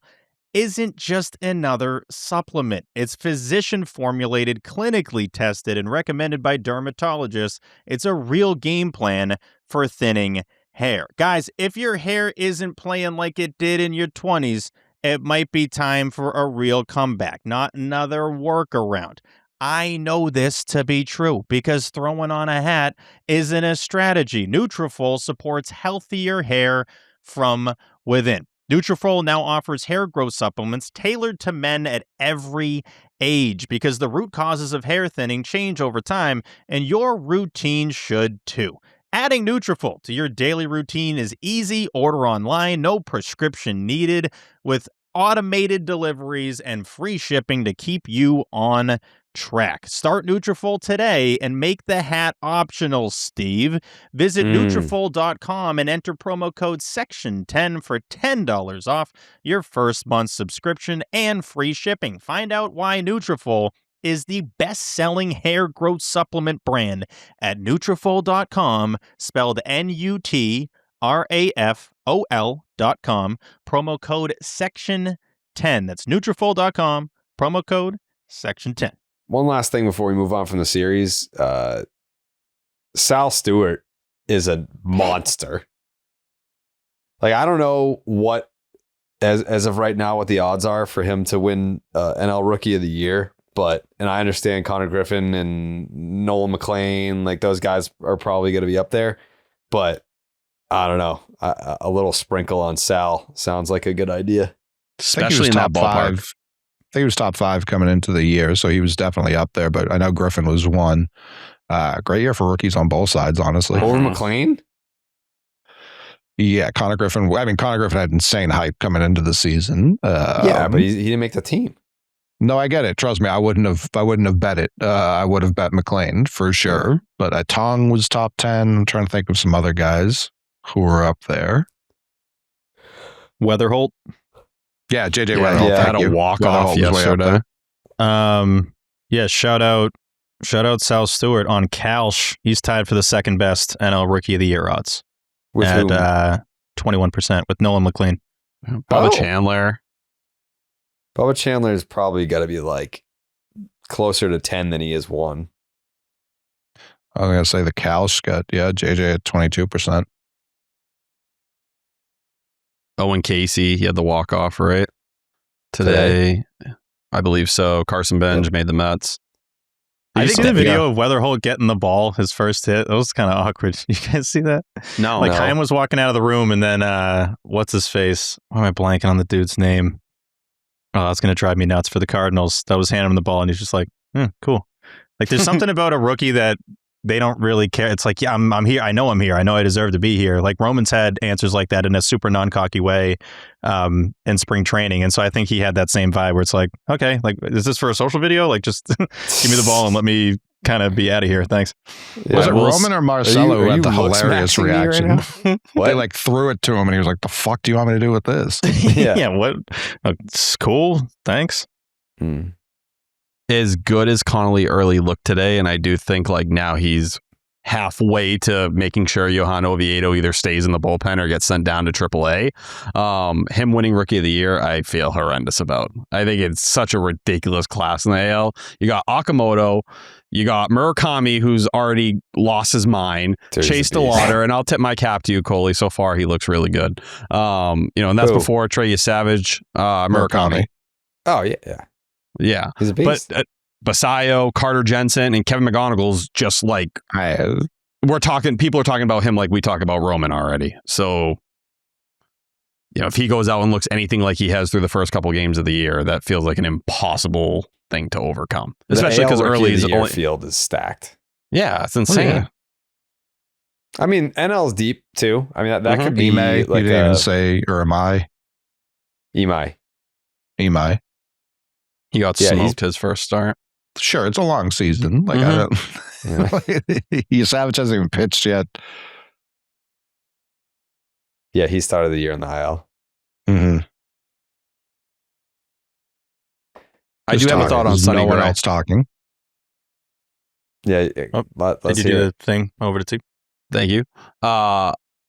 isn't just another supplement. It's physician-formulated, clinically tested, and recommended by dermatologists. It's a real game plan for thinning hair. Guys, if your hair isn't playing like it did in your 20s, it might be time for a real comeback, not another workaround. I know this to be true because throwing on a hat isn't a strategy. Nutrafol supports healthier hair from within. Nutrafol now offers hair growth supplements tailored to men at every age because the root causes of hair thinning change over time, and your routine should too. Adding Nutrafol to your daily routine is easy. Order online, no prescription needed, with automated deliveries and free shipping to keep you on track. Start Nutrafol today and make the hat optional, Steve. Visit Nutrafol.com and enter promo code SECTION10 for $10 off your first month's subscription and free shipping. Find out why Nutrafol is the best-selling hair growth supplement brand at Nutrafol.com, spelled Nutrafol.com, promo code SECTION10. That's Nutrafol.com, promo code SECTION10. One last thing before we move on from the series. Sal Stewart is a monster. Like, I don't know what, as of right now, what the odds are for him to win NL Rookie of the Year. And I understand Connor Griffin and Nolan McLean, like those guys are probably going to be up there. But I don't know. A little sprinkle on Sal sounds like a good idea. Especially in that ballpark. I think he was top 5 coming into the year, so he was definitely up there. But I know Griffin was 1. Great year for rookies on both sides, honestly. Over McLean? Yeah, Connor Griffin. I mean, Connor Griffin had insane hype coming into the season. Yeah, but he didn't make the team. No, I get it. Trust me, I wouldn't have bet it. I would have bet McLean for sure. But Tong was top 10. I'm trying to think of some other guys who were up there. Weatherholt. Yeah, JJ Weatherholt. Had a walk-off yesterday. Yeah, shout out Sal Stewart on Calsh. He's tied for the second best NL Rookie of the Year odds with at 21% with Nolan McLean. Bubba Chandler. Bubba Chandler's probably got to be like closer to 10 than he is 1. I'm going to say the Calsh got, JJ at 22%. Owen Casey, he had the walk-off, right? Today, I believe so. Carson Benj made the Mets. Did you see the video of Weatherholt getting the ball, his first hit? That was kind of awkward. You guys see that? No. Chaim was walking out of the room, and then, what's his face? Why am I blanking on the dude's name? Oh, that's going to drive me nuts for the Cardinals. That was handing him the ball, and he's just like, cool. Like, there's something about a rookie that they don't really care. It's like, yeah, I'm here. I know I'm here. I know I deserve to be here. Like Roman's had answers like that in a super non-cocky way in spring training. And so I think he had that same vibe where it's like, okay, like, is this for a social video? Like, just give me the ball and let me kind of be out of here. Thanks. Yeah, was it Roman or Marcelo who had the hilarious reaction? Right they like threw it to him and he was like, the fuck do you want me to do with this? Yeah, what? It's cool. Thanks. As good as Connolly early looked today, and I do think like now he's halfway to making sure Johan Oviedo either stays in the bullpen or gets sent down to AAA. Him winning Rookie of the Year, I feel horrendous about. I think it's such a ridiculous class in the AL. You got Okamoto, you got Murakami, who's already lost his mind, Chase DeLauder, and I'll tip my cap to you, Coley. So far, he looks really good. And that's before Trey Savage, Murakami. Oh, yeah. Yeah. He's a beast. But Basayo, Carter Jensen, and Kevin McGonigal's just like people are talking about him like we talk about Roman already. So, if he goes out and looks anything like he has through the first couple games of the year, that feels like an impossible thing to overcome. Especially because early field is stacked. Yeah, it's insane. Oh, yeah. I mean, NL's deep too. I mean, that could be Imai, like you didn't even say, or Imai. He got smoked his first start. Sure, it's a long season. Like I don't. Savage hasn't even pitched yet. Yeah, he started the year in the IL. I do have a thought on Sonny Gray. No one Gray. else talking. Yeah, let's did you do the thing over to two? Thank you.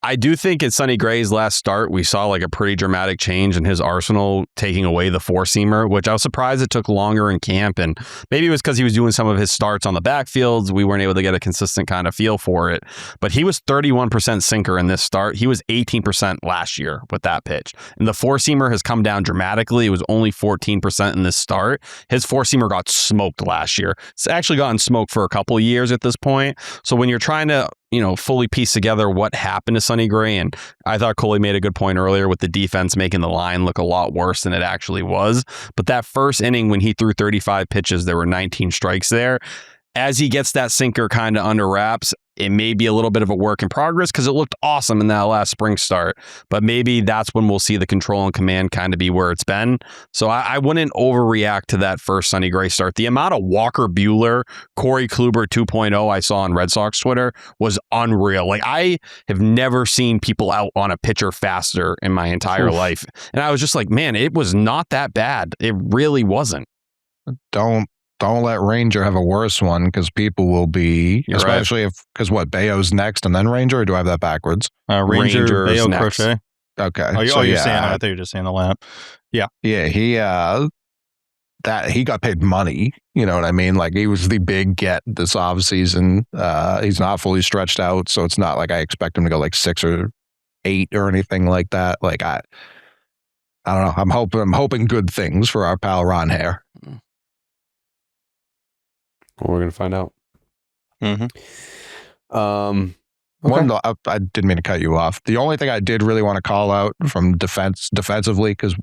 I do think at Sonny Gray's last start, we saw like a pretty dramatic change in his arsenal, taking away the four-seamer, which I was surprised it took longer in camp. And maybe it was because he was doing some of his starts on the backfields. We weren't able to get a consistent kind of feel for it. But he was 31% sinker in this start. He was 18% last year with that pitch. And the four-seamer has come down dramatically. It was only 14% in this start. His four-seamer got smoked last year. It's actually gotten smoked for a couple of years at this point. So when you're trying to fully piece together what happened to Sonny Gray. And I thought Coley made a good point earlier with the defense making the line look a lot worse than it actually was. But that first inning when he threw 35 pitches, there were 19 strikes there. As he gets that sinker kind of under wraps, it may be a little bit of a work in progress because it looked awesome in that last spring start. But maybe that's when we'll see the control and command kind of be where it's been. So I wouldn't overreact to that first Sonny Gray start. The amount of Walker Buehler, Corey Kluber 2.0 I saw on Red Sox Twitter was unreal. Like I have never seen people out on a pitcher faster in my entire life. And I was just like, man, it was not that bad. It really wasn't. Don't let Ranger have a worse one because people will be, You're especially because Bayo's next and then Ranger, or do I have that backwards? Ranger, Bayo, next. Crochet. Okay. You're saying, I thought you were just saying the lap. Yeah. Yeah, he got paid money. You know what I mean? Like he was the big get this offseason. He's not fully stretched out, so it's not like I expect him to go like 6 or 8 or anything like that. Like I don't know. I'm hoping good things for our pal Ron Hare. Well, we're gonna find out. Okay. I didn't mean to cut you off. The only thing I did really want to call out from defensively, because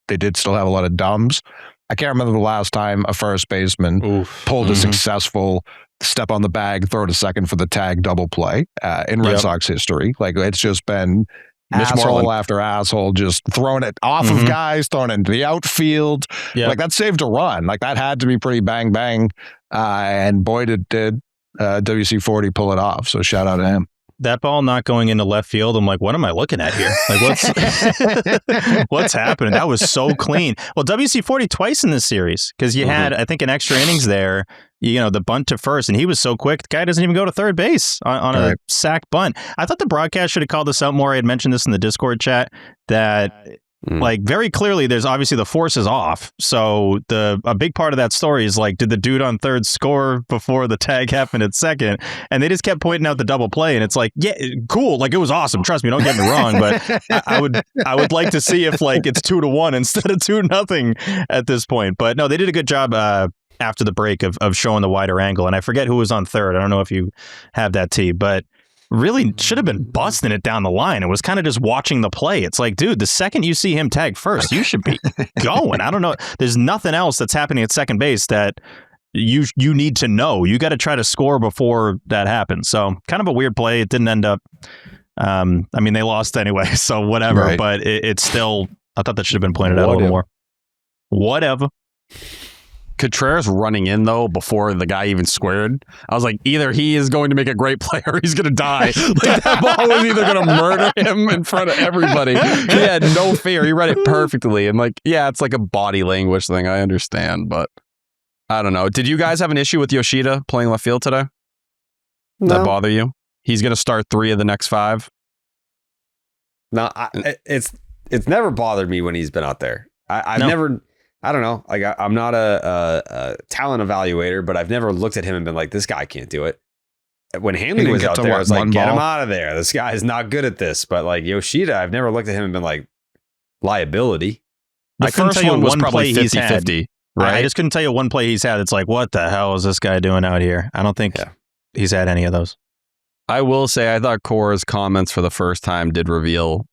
they did still have a lot of dumbs. I can't remember the last time a first baseman pulled a successful step on the bag, throw to second for the tag double play in Red Sox history. Like it's just been asshole after asshole, just throwing it off of guys, throwing it into the outfield. Yep. Like that saved a run. Like that had to be pretty bang bang. And boy, did WC-40 pull it off. So shout out to him. That ball not going into left field, I'm like, what am I looking at here? Like, what's happening? That was so clean. Well, WC-40 twice in this series because you had, I think, an extra innings there. The bunt to first, and he was so quick. The guy doesn't even go to third base on a sack bunt. I thought the broadcast should have called this out more. I had mentioned this in the Discord chat that. Like very clearly, there's obviously the force is off. So a big part of that story is like, did the dude on third score before the tag happened at second? And they just kept pointing out the double play, and it's like, yeah, cool, like it was awesome. Trust me, don't get me wrong, but I would like to see if like it's 2-1 instead of 2-0 at this point. But no, they did a good job after the break of showing the wider angle, and I forget who was on third. I don't know if you have that, T, but. Really should have been busting it down the line. It was kind of just watching the play. It's like, dude, the second you see him tag first, you should be going. I don't know. There's nothing else that's happening at second base that you need to know. You got to try to score before that happens. So kind of a weird play. It didn't end up. I mean, they lost anyway, so whatever. Right. But it's still. I thought that should have been pointed out a little more. Whatever. Contreras running in though before the guy even squared. I was like, either he is going to make a great play or he's going to die. Like that ball was either going to murder him in front of everybody. He had no fear. He read it perfectly. And like, yeah, it's like a body language thing. I understand, but I don't know. Did you guys have an issue with Yoshida playing left field today? Did that bother you? He's going to start 3 of the next 5. No, it's never bothered me when he's been out there. I've never. I don't know. Like I'm not a talent evaluator, but I've never looked at him and been like, this guy can't do it. When Hanley was out there, I was like, get him out of there. This guy is not good at this. But like Yoshida, I've never looked at him and been like, liability. The first one was probably 50-50. Right? I just couldn't tell you one play he's had. It's like, what the hell is this guy doing out here? I don't think he's had any of those. I will say, I thought Cora's comments for the first time did reveal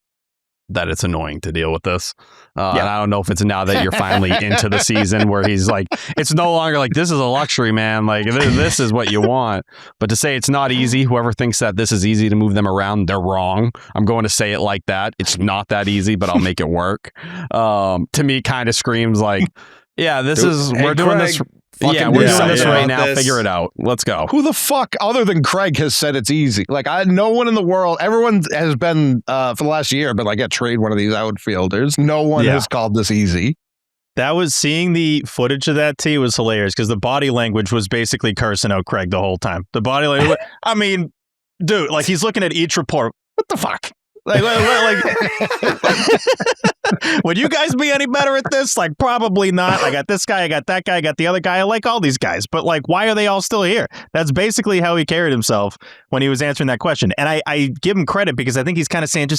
that it's annoying to deal with this. And I don't know if it's now that you're finally into the season where he's like, it's no longer like, this is a luxury, man. Like, this is what you want. But to say it's not easy, whoever thinks that this is easy to move them around, they're wrong. I'm going to say it like that. It's not that easy, but I'll make it work. To me, kind of screams like, yeah, we're doing this. Yeah, we're doing this right now. Figure it out. Let's go. Who the fuck other than Craig has said it's easy? Like no one in the world, everyone has been for the last year, but like, trade one of these outfielders. No one has called this easy. That was seeing the footage of that T was hilarious because the body language was basically cursing out Craig the whole time. The body language, I mean, dude, like he's looking at each report. What the fuck? Like would you guys be any better at this? Like, probably not. I got this guy, I got that guy, I got the other guy. I like all these guys, but like, why are they all still here? That's basically how he carried himself when he was answering that question. And I give him credit because I think he's kind of saying,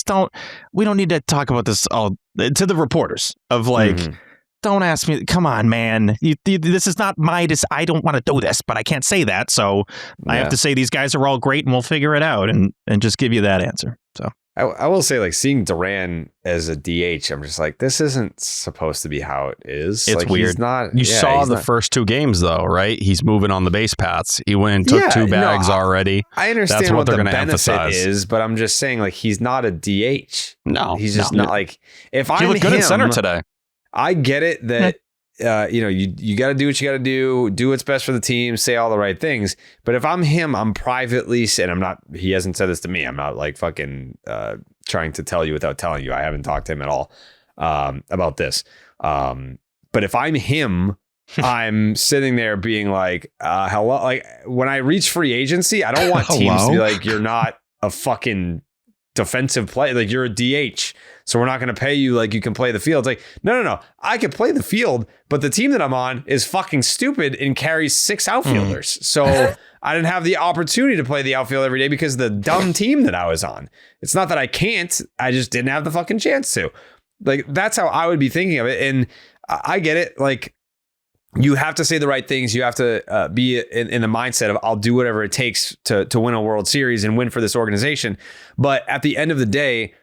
we don't need to talk about this all to the reporters of like, don't ask me. Come on, man. This is not I don't want to do this, but I can't say that. So I have to say these guys are all great and we'll figure it out and just give you that answer. So. I will say, like, seeing Duran as a DH, I'm just like, this isn't supposed to be how it is. It's like, weird. He's not. You saw the first 2 games, though, right? He's moving on the base paths. He went and took 2 bags already. I understand That's what they're the going to benefit emphasize. is, but I'm just saying, like, he's not a DH. No, he's just not like. If I'm looked good him, in center today. I get it that. You got to do what you got to do what's best for the team, say all the right things. But if I'm him, I'm privately, and he hasn't said this to me. I'm not like fucking trying to tell you without telling you. I haven't talked to him at all about this. But if I'm him, I'm sitting there being like, hello. Like when I reach free agency, I don't want teams to be like, you're not a fucking defensive player. Like you're a DH. So we're not going to pay you like you can play the field. It's like, no. I could play the field, but the team that I'm on is fucking stupid and carries 6 outfielders. So I didn't have the opportunity to play the outfield every day because of the dumb team that I was on. It's not that I can't. I just didn't have the fucking chance to. Like, that's how I would be thinking of it. And I get it. Like, you have to say the right things. You have to be in the mindset of I'll do whatever it takes to win a World Series and win for this organization. But at the end of the day,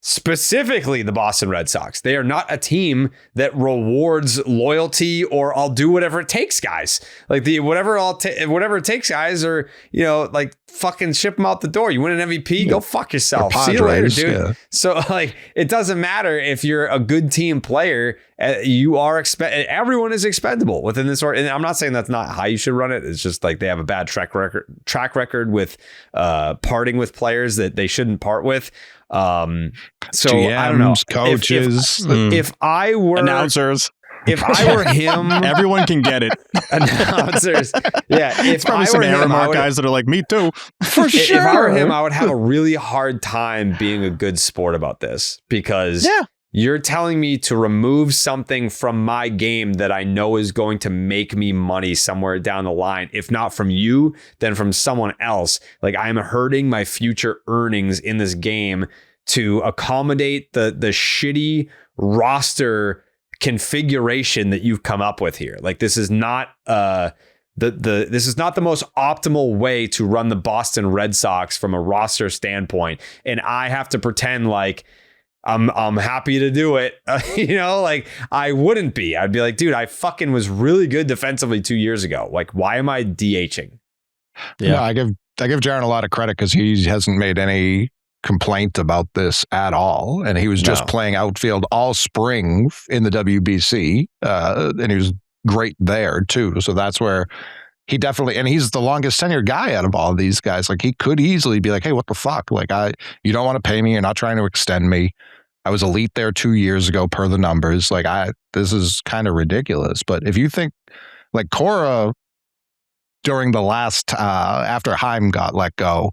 specifically the Boston Red Sox, they are not a team that rewards loyalty or I'll do whatever it takes guys. Like the whatever it takes guys, or like fucking ship them out the door. You win an MVP, go fuck yourself. See you later, dude. Yeah. So like it doesn't matter if you're a good team player. You are everyone is expendable within this and I'm not saying that's not how you should run it. It's just like they have a bad track record with parting with players that they shouldn't part with. So GMs, I don't know, coaches, if I were announcers, if I were him, everyone can get it. Announcers, yeah. If probably some Aramark guys that are like me too, for sure. If I were him, I would have a really hard time being a good sport about this because you're telling me to remove something from my game that I know is going to make me money somewhere down the line. If not from you, then from someone else. Like I'm hurting my future earnings in this game to accommodate the shitty roster configuration that you've come up with here. Like this is not this is not the most optimal way to run the Boston Red Sox from a roster standpoint. And I have to pretend like I'm happy to do it. Like I wouldn't be. I'd be like, dude, I fucking was really good defensively 2 years ago. Like, why am I DHing? Yeah, no, I give Jaron a lot of credit because he hasn't made any complaint about this at all, and he was just playing outfield all spring in the WBC, and he was great there too. So that's where he definitely, and he's the longest tenured guy out of all of these guys. Like he could easily be like, hey, what the fuck? Like you don't want to pay me. You're not trying to extend me. I was elite there 2 years ago per the numbers. Like this is kind of ridiculous. But if you think like Cora during the last, after Heim got let go,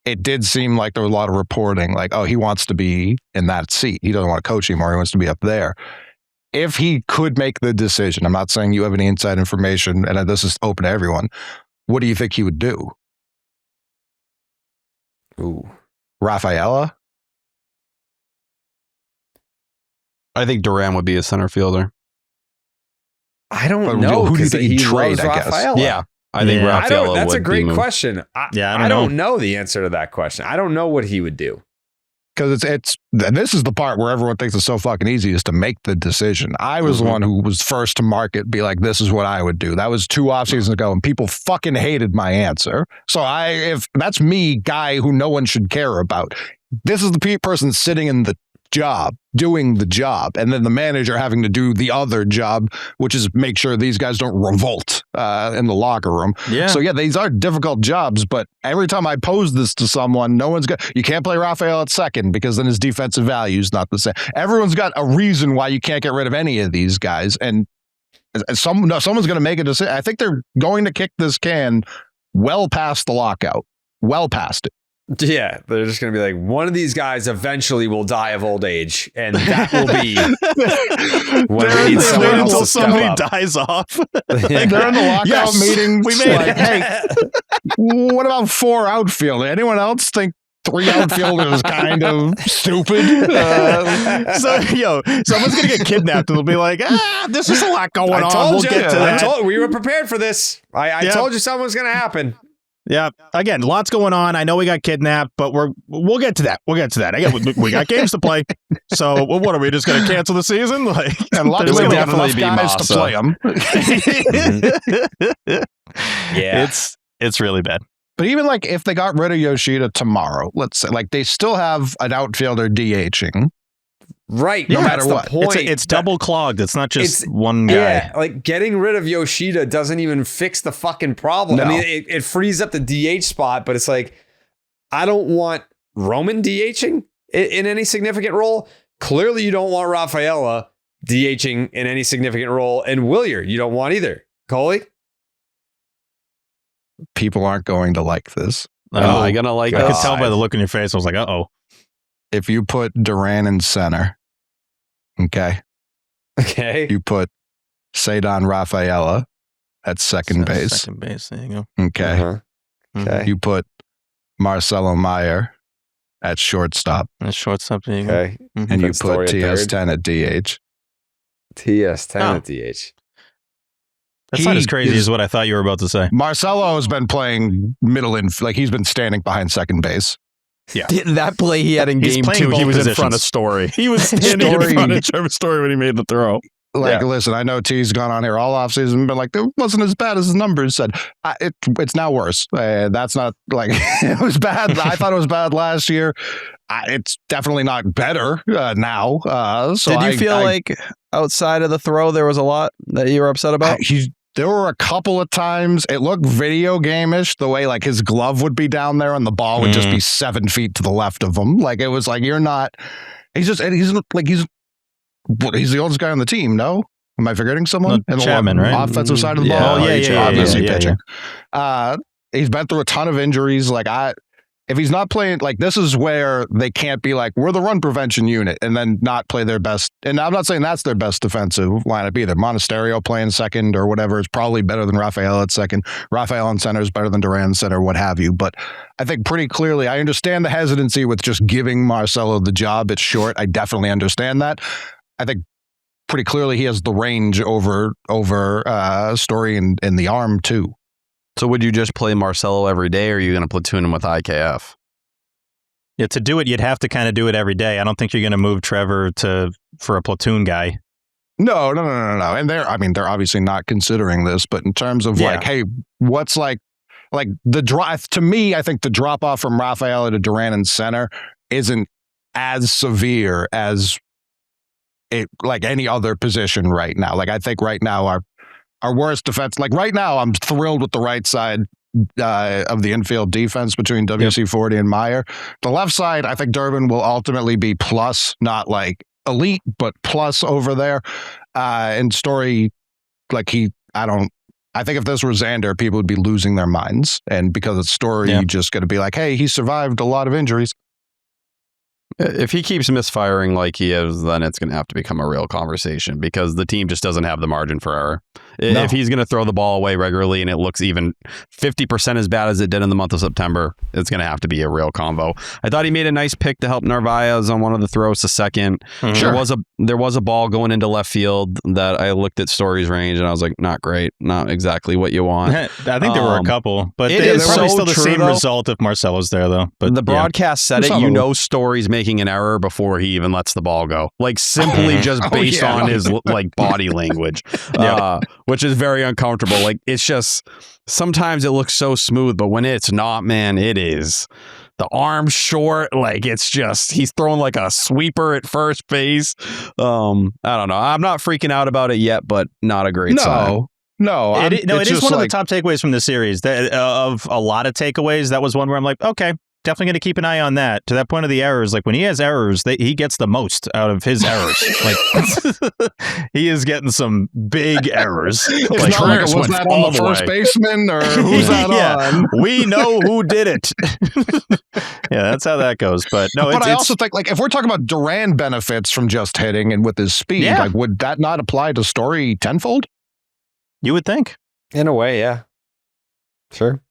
it did seem like there was a lot of reporting like, oh, he wants to be in that seat. He doesn't want to coach anymore. He wants to be up there. If he could make the decision, I'm not saying you have any inside information, and this is open to everyone, what do you think he would do? Ooh. Rafaela? I think Duran would be a center fielder. I don't know. Who do you think he'd trade, I guess? Rafaela. Yeah. I think Rafaela that's would a great be question. I don't know the answer to that question. I don't know what he would do. Because this is the part where everyone thinks it's so fucking easy is to make the decision. I was the one who was first to market, be like, this is what I would do. That was 2 off seasons ago, and people fucking hated my answer. So if that's me, guy who no one should care about. This is the person sitting in the job, doing the job, and then the manager having to do the other job, which is make sure these guys don't revolt in the locker room. Yeah. So yeah, these are difficult jobs, but every time I pose this to someone, no one's got, you can't play Rafael at second because then his defensive value is not the same. Everyone's got a reason why you can't get rid of any of these guys, and someone's going to make a decision. I think they're going to kick this can well past the lockout, well past it. Yeah, they're just going to be like, one of these guys eventually will die of old age, and that will be when we need someone else until to step somebody up. dies off. Like they're in the lockout meeting. We made like, hey, what about 4 outfield? Anyone else think 3 outfielders is kind of stupid? Someone's going to get kidnapped and they'll be like, this is a lot going on. We'll get to that. We were prepared for this. I told you something was going to happen. Yeah. Again, lots going on. I know we got kidnapped, but we'll get to that. We'll get to that. Again, we got games to play. So what are we just going to cancel the season? Like, and lots would of definitely be guys to play them. Yeah, it's really bad. But even like if they got rid of Yoshida tomorrow, let's say, like they still have an outfielder DHing. Right. No Yeah, matter that's what. the point. It's double clogged. It's not just one guy. Yeah, like getting rid of Yoshida doesn't even fix the fucking problem. No. I mean, it frees up the DH spot, but it's like, I don't want Roman DHing in any significant role. Clearly, you don't want Rafaela DHing in any significant role. And Willier, you don't want either. Coley? People aren't going to like this. Am I going to like I this? could tell by the look in your face. I was like, uh-oh. If you put Duran in center, okay, you put Cedon Rafaela at second base. Second base. There you go. Okay. Okay. You put Marcelo Meyer at shortstop. That's shortstop. There you go. Okay. And you Put Story put at TS10 at DH. TS10 at DH. That's not as crazy as what I thought you were about to say. Marcelo has been playing middle like he's been standing behind second base. Yeah. That play he had in He's game playing 2, he both was in positions. front of Story. He was standing in front of Trevor Story when he made the throw. Like, listen, I know T's gone on here all offseason and been like, it wasn't as bad as his numbers said. It's now worse. That's not like, it was bad. I thought it was bad last year. It's definitely not better now. So Did you feel like outside of the throw, there was a lot that you were upset about? There were a couple of times it looked video game-ish, the way like his glove would be down there and the ball would just be 7 feet to the left of him. Like it was like, he's the oldest guy on the team. No, am I forgetting someone? No, Chapman, right? Offensive side of the Yeah. ball. Oh, yeah, obviously yeah. pitching. He's been through a ton of injuries. Like if he's not playing, like this is where they can't be like, we're the run prevention unit and then not play their best. And I'm not saying that's their best defensive lineup either. Monasterio playing second or whatever is probably better than Rafael at second. Rafael on center is better than Duran center, what have you. But I think pretty clearly, I understand the hesitancy with just giving Marcelo the job. It's short. I definitely understand that. I think pretty clearly he has the range over Story and the arm too. So would you just play Marcelo every day, or are you going to platoon him with IKF? Yeah, to do it, you'd have to kind of do it every day. I don't think you're going to move Trevor for a platoon guy. No. And they're obviously not considering this, but in terms of like, hey, what's like the drive to me, I think the drop off from Rafaela to Duran in center isn't as severe as it like any other position right now. Like I think right now our worst defense, like right now, I'm thrilled with the right side of the infield defense between WC-40 and Meyer. The left side, I think Durbin will ultimately be plus, not like elite, but plus over there. And Story, like I think if this were Xander, people would be losing their minds. And because it's Story, you're just going to be like, hey, he survived a lot of injuries. If he keeps misfiring like he is, then it's going to have to become a real conversation because the team just doesn't have the margin for error. No. If he's going to throw the ball away regularly and it looks even 50% as bad as it did in the month of September, it's going to have to be a real convo. I thought he made a nice pick to help Narvaez on one of the throws to second. Mm-hmm. Sure. There was a ball going into left field that I looked at Story's range and I was like, not great. Not exactly what you want. I think there were a couple, but it's probably still the same result if Marcelo's there, though. But the broadcast said it. Story's making an error before he even lets the ball go. Like simply just based on his like body language, which is very uncomfortable. Like it's just sometimes it looks so smooth, but when it's not, man, it is. The arm short, like it's just he's throwing like a sweeper at first base. I don't know. I'm not freaking out about it yet, but not a great sign. No, it is one of the top takeaways from the series. Of a lot of takeaways, that was one where I'm like, okay, definitely going to keep an eye on that. To that point of the errors, like when he has errors, he gets the most out of his errors. Like he is getting some big errors. Like was that on the first baseman or who's that on? We know who did it. Yeah, that's how that goes. But no, I also think like if we're talking about Duran benefits from just hitting and with his speed, like would that not apply to Story tenfold? You would think. In a way, yeah. Sure.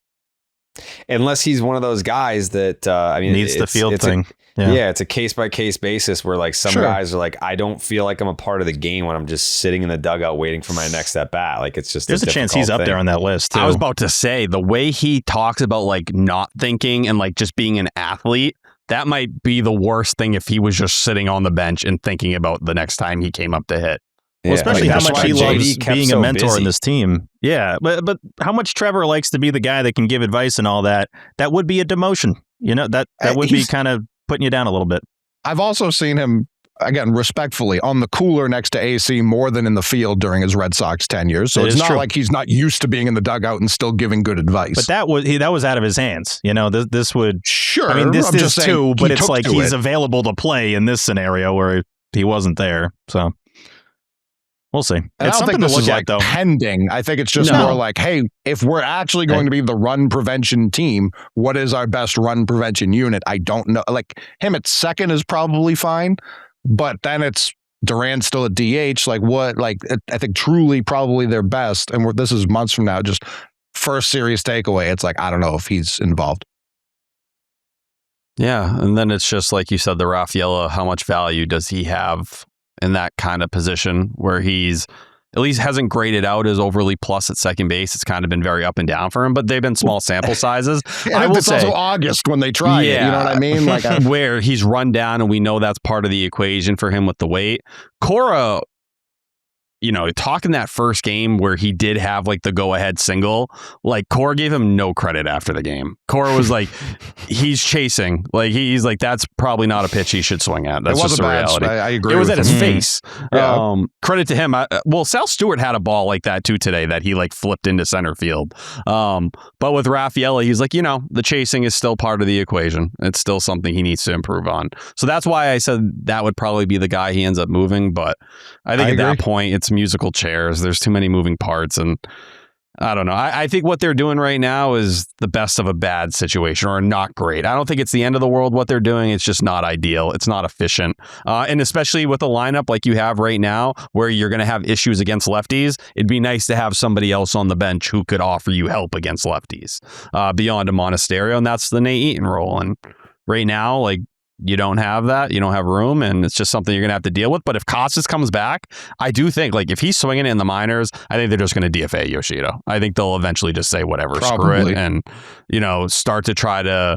Unless he's one of those guys that needs the field thing. It's a case-by-case basis where like some guys are like, I don't feel like I'm a part of the game when I'm just sitting in the dugout waiting for my next at bat. Like it's just there's a chance he's up there on that list too. I was about to say the way he talks about like not thinking and like just being an athlete, that might be the worst thing if he was just sitting on the bench and thinking about the next time he came up to hit. Well, especially how much he loves being a mentor in this team. Yeah, but how much Trevor likes to be the guy that can give advice and all that. That would be a demotion. You know, that would be kind of putting you down a little bit. I've also seen him, again, respectfully, on the cooler next to AC more than in the field during his Red Sox tenures. So it's not like he's not used to being in the dugout and still giving good advice. But that was out of his hands. You know, this would... Sure. I mean, this is too, but it's like he's available to play in this scenario where he wasn't there. So... we'll see. And it's something to look at, though. Pending. I think it's just more like, hey, if we're actually going to be the run prevention team, what is our best run prevention unit? I don't know. Like him at second is probably fine, but then it's Duran still at DH. Like what? Like I think truly probably their best. And this is months from now. Just first serious takeaway. It's like I don't know if he's involved. Yeah, and then it's just like you said, the Rafaela. How much value does he have in that kind of position where he's at least hasn't graded out as overly plus at second base? It's kind of been very up and down for him, but they've been small sample sizes. I will say, also August when they try it. You know what I mean? Like where he's run down, and we know that's part of the equation for him with the weight. Cora, you know, talking that first game where he did have like the go-ahead single, like Cora gave him no credit after the game. Cora was like, he's chasing. Like he's like, that's probably not a pitch he should swing at. That's just the reality. I agree. It was at his face. Yeah. Credit to him. Sal Stewart had a ball like that too today that he like flipped into center field. But with Rafaela, he's like, you know, the chasing is still part of the equation. It's still something he needs to improve on. So that's why I said that would probably be the guy he ends up moving. But I think at that point, it's musical chairs. There's too many moving parts, and I don't know. I think what they're doing right now is the best of a bad situation, or not great. I don't think it's the end of the world what they're doing. It's just not ideal. It's not efficient. And especially with a lineup like you have right now, where you're going to have issues against lefties, it'd be nice to have somebody else on the bench who could offer you help against lefties beyond a Monasterio, and that's the Nate Eaton role. And right now, like, you don't have that. You don't have room, and it's just something you're going to have to deal with. But if Costas comes back, I do think, like, if he's swinging it in the minors, I think they're just going to DFA Yoshida. I think they'll eventually just say whatever, screw it, and, you know, start to try to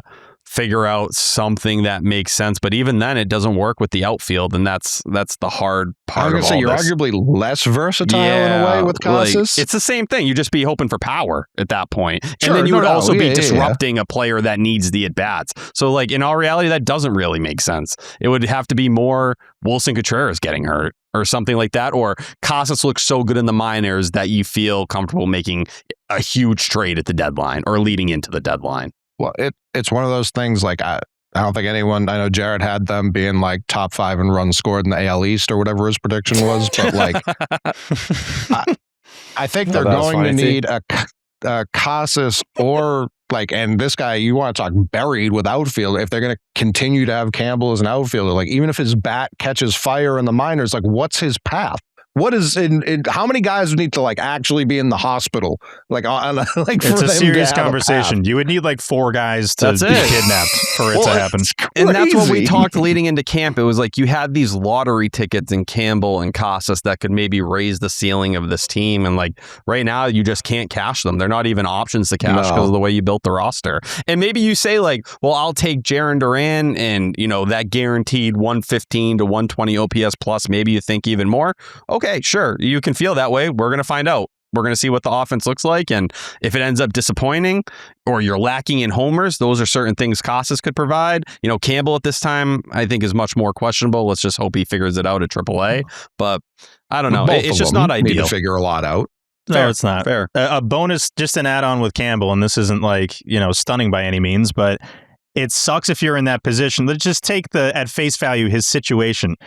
figure out something that makes sense. But even then, it doesn't work with the outfield, and that's the hard part. I was of going to all say, this. you're arguably less versatile in a way with Casas. It's the same thing. You just be hoping for power at that point. Sure, And then you would also be yeah. disrupting a player that needs the at-bats. So, like, in all reality, that doesn't really make sense. It would have to be more Wilson Contreras getting hurt or something like that, or Casas looks so good in the minors that you feel comfortable making a huge trade at the deadline or leading into the deadline. Well, it's one of those things, like, I don't think anyone, I know Jared had them being like top 5 in runs scored in the AL East or whatever his prediction was, but like, I think they're going to need a Casas or like, and this guy, you want to talk buried with outfield, if they're going to continue to have Campbell as an outfielder, like even if his bat catches fire in the minors, like what's his path? What is how many guys need to like actually be in the hospital? Like, like it's a serious conversation. You would need like 4 guys to be kidnapped for it to happen. And that's what we talked leading into camp. It was like you had these lottery tickets in Campbell and Casas that could maybe raise the ceiling of this team. And like right now, you just can't cash them. They're not even options to cash because of the way you built the roster. And maybe you say like, well, I'll take Jarren Duran and, you know, that guaranteed 115 to 120 OPS plus. Maybe you think even more. Okay, sure. You can feel that way. We're going to find out. We're going to see what the offense looks like. And if it ends up disappointing or you're lacking in homers, those are certain things Casas could provide. You know, Campbell at this time, I think is much more questionable. Let's just hope he figures it out at AAA. But I don't know. It's just not ideal. Need to figure a lot out. No, it's not. Fair. A bonus, just an add-on with Campbell, and this isn't like, you know, stunning by any means, but it sucks if you're in that position. Let's just take at face value his situation.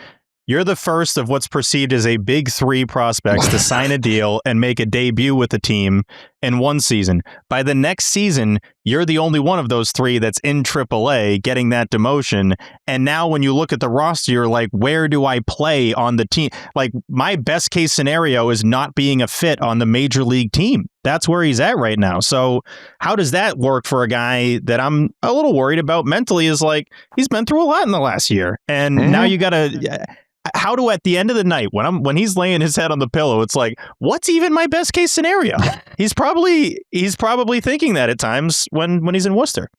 You're the first of what's perceived as a big 3 prospects to sign a deal and make a debut with the team in one season. By the next season, you're the only one of those 3 that's in AAA getting that demotion. And now when you look at the roster, you're like, where do I play on the team? Like, my best case scenario is not being a fit on the major league team. That's where he's at right now. So how does that work for a guy that I'm a little worried about mentally? Is like, he's been through a lot in the last year. And now you got to... How do at the end of the night when he's laying his head on the pillow, it's like, what's even my best case scenario? He's probably thinking that at times when he's in Worcester.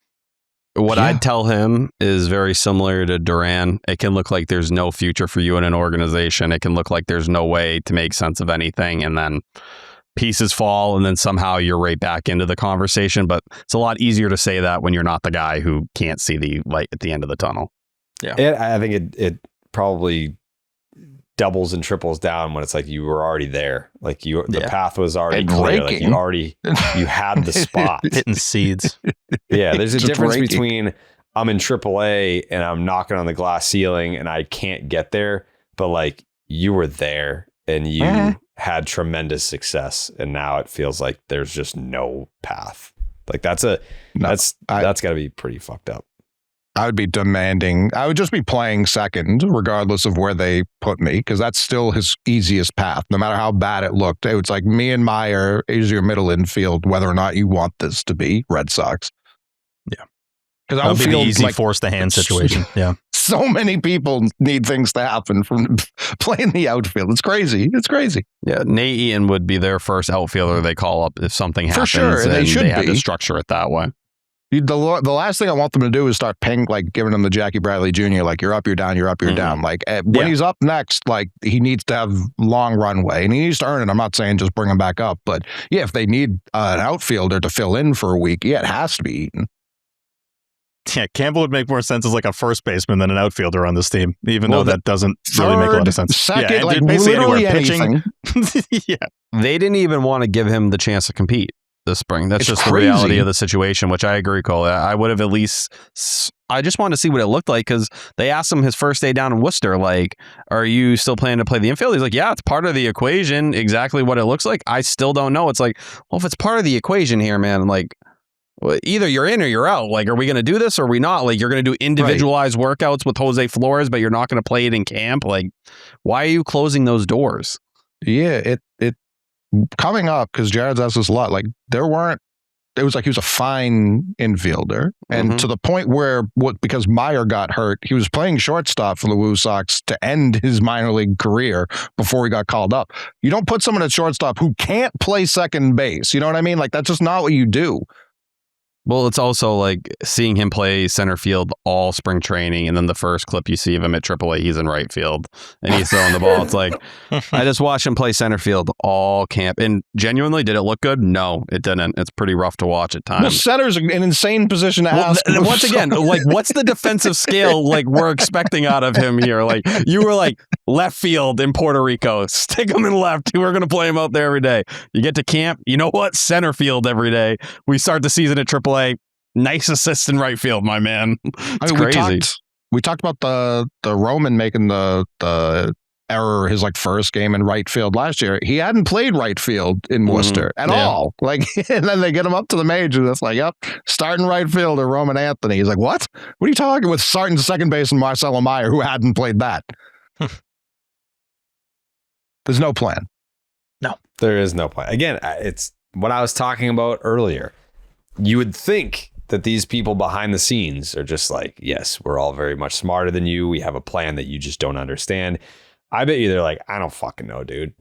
What I'd tell him is very similar to Duran. It can look like there's no future for you in an organization. It can look like there's no way to make sense of anything, and then pieces fall, and then somehow you're right back into the conversation. But it's a lot easier to say that when you're not the guy who can't see the light at the end of the tunnel. Yeah, I think it probably doubles and triples down when it's like you were already there, like the path was already clear, like you had the spot. Hitting seeds. Yeah, there's a difference between I'm in AAA and I'm knocking on the glass ceiling and I can't get there, but like you were there and you had tremendous success, and now it feels like there's just no path. Like that's got to be pretty fucked up. I would be demanding. I would just be playing second, regardless of where they put me, because that's still his easiest path. No matter how bad it looked, it's like me and Meyer is your middle infield, whether or not you want this to be Red Sox. Yeah, because that'll be the easy force the hand situation. Yeah, so many people need things to happen from playing the outfield. It's crazy. It's crazy. Yeah, Nate Eaton would be their first outfielder they call up if something happens. For sure, and they should have to structure it that way. The last thing I want them to do is start giving him the Jackie Bradley Jr. Like, you're up, you're down, you're up, you're down. Like, when he's up next, like, he needs to have long runway and he needs to earn it. I'm not saying just bring him back up, but yeah, if they need an outfielder to fill in for a week, it has to be Eaton. Yeah, Campbell would make more sense as like a first baseman than an outfielder on this team, even though that doesn't really make a lot of sense. Second, like basically anything. Yeah, they didn't even want to give him the chance to compete this spring. That's just crazy. The reality of the situation, which I agree, Cole. I would have at least, I just wanted to see what it looked like, because they asked him his first day down in Worcester, like, are you still planning to play the infield? He's like, yeah, it's part of the equation. Exactly what it looks like, I still don't know. It's like, well, if it's part of the equation here, man, like, either you're in or you're out. Like, are we going to do this or are we not? Like, you're going to do individualized workouts with Jose Flores, but you're not going to play it in camp. Like, why are you closing those doors? Yeah, it coming up, because Jared's asked us a lot, like, it was like he was a fine infielder, and to the point where because Meyer got hurt, he was playing shortstop for the Woo Sox to end his minor league career before he got called up. You don't put someone at shortstop who can't play second base. You know what I mean? Like, that's just not what you do. Well, it's also like seeing him play center field all spring training, and then the first clip you see of him at AAA, he's in right field and he's throwing the ball. It's like, I just watched him play center field all camp, and genuinely, did it look good? No, it didn't. It's pretty rough to watch at times. Well, center's an insane position to ask. Once again, like, what's the defensive scale like we're expecting out of him here? Like, you were like left field in Puerto Rico, stick him in left. We're going to play him out there every day. You get to camp, you know what? Center field every day. We start the season at AAA. Nice assist in right field, my man. It's crazy. We talked about the Roman making the error his like first game in right field last year. He hadn't played right field in Worcester at all. Like, and then they get him up to the majors. It's like, yep, starting right fielder Roman Anthony. He's like, what? What are you talking with starting second base and Marcelo Meyer, who hadn't played that? There's no plan. No, there is no plan. Again, it's what I was talking about earlier. You would think that these people behind the scenes are just like, yes, we're all very much smarter than you. We have a plan that you just don't understand. I bet you they're like, I don't fucking know, dude.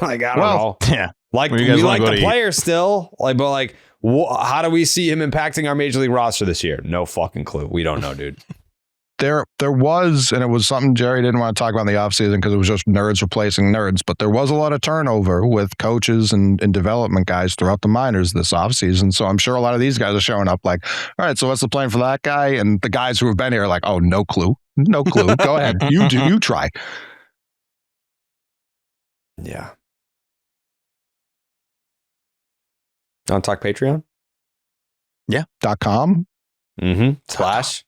Like, I don't know. Yeah. Like, we like the player still. Like, but like, how do we see him impacting our major league roster this year? No fucking clue. We don't know, dude. There was, and it was something Jerry didn't want to talk about in the offseason because it was just nerds replacing nerds, but there was a lot of turnover with coaches and development guys throughout the minors this offseason. So I'm sure a lot of these guys are showing up like, all right, so what's the plan for that guy? And the guys who have been here are like, oh, no clue. No clue. Go ahead. You try. Yeah. Want to talk Patreon? Yeah. .com. Slash.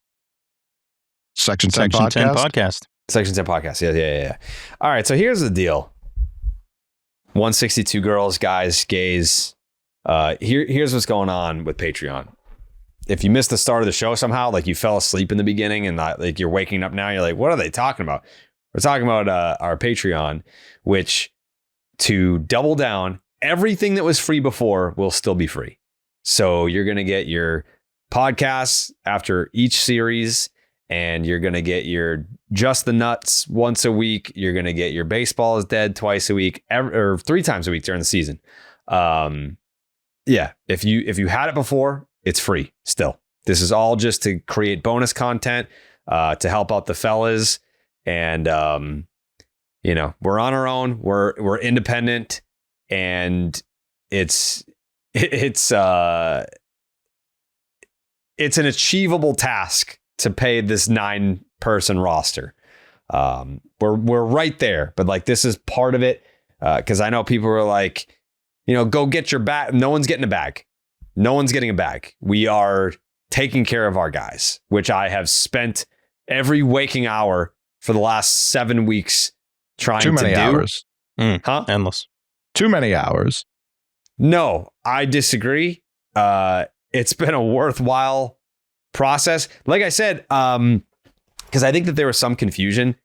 Section 10 podcast. Section 10 podcast. Yeah. All right. So here's the deal. 162 girls, guys, gays. Here's what's going on with Patreon. If you missed the start of the show somehow, like you fell asleep in the beginning and like you're waking up now, you're like, what are they talking about? We're talking about our Patreon, which, to double down, everything that was free before will still be free. So you're going to get your podcasts after each series, and you're going to get your Just the Nuts once a week. You're going to get your Baseball is Dead twice a week, or 3 times a week during the season. Yeah, if you had it before, it's free still. This is all just to create bonus content, to help out the fellas. And, we're on our own. We're independent, and it's an achievable task to pay this 9-person roster. We're right there, but like, this is part of it. Cause I know people were like, go get your bag. No one's getting a bag. No one's getting a bag. We are taking care of our guys, which I have spent every waking hour for the last 7 weeks trying to do. Too many hours. Endless. Too many hours. No, I disagree. It's been a worthwhile process. Like I said, because I think that there was some confusion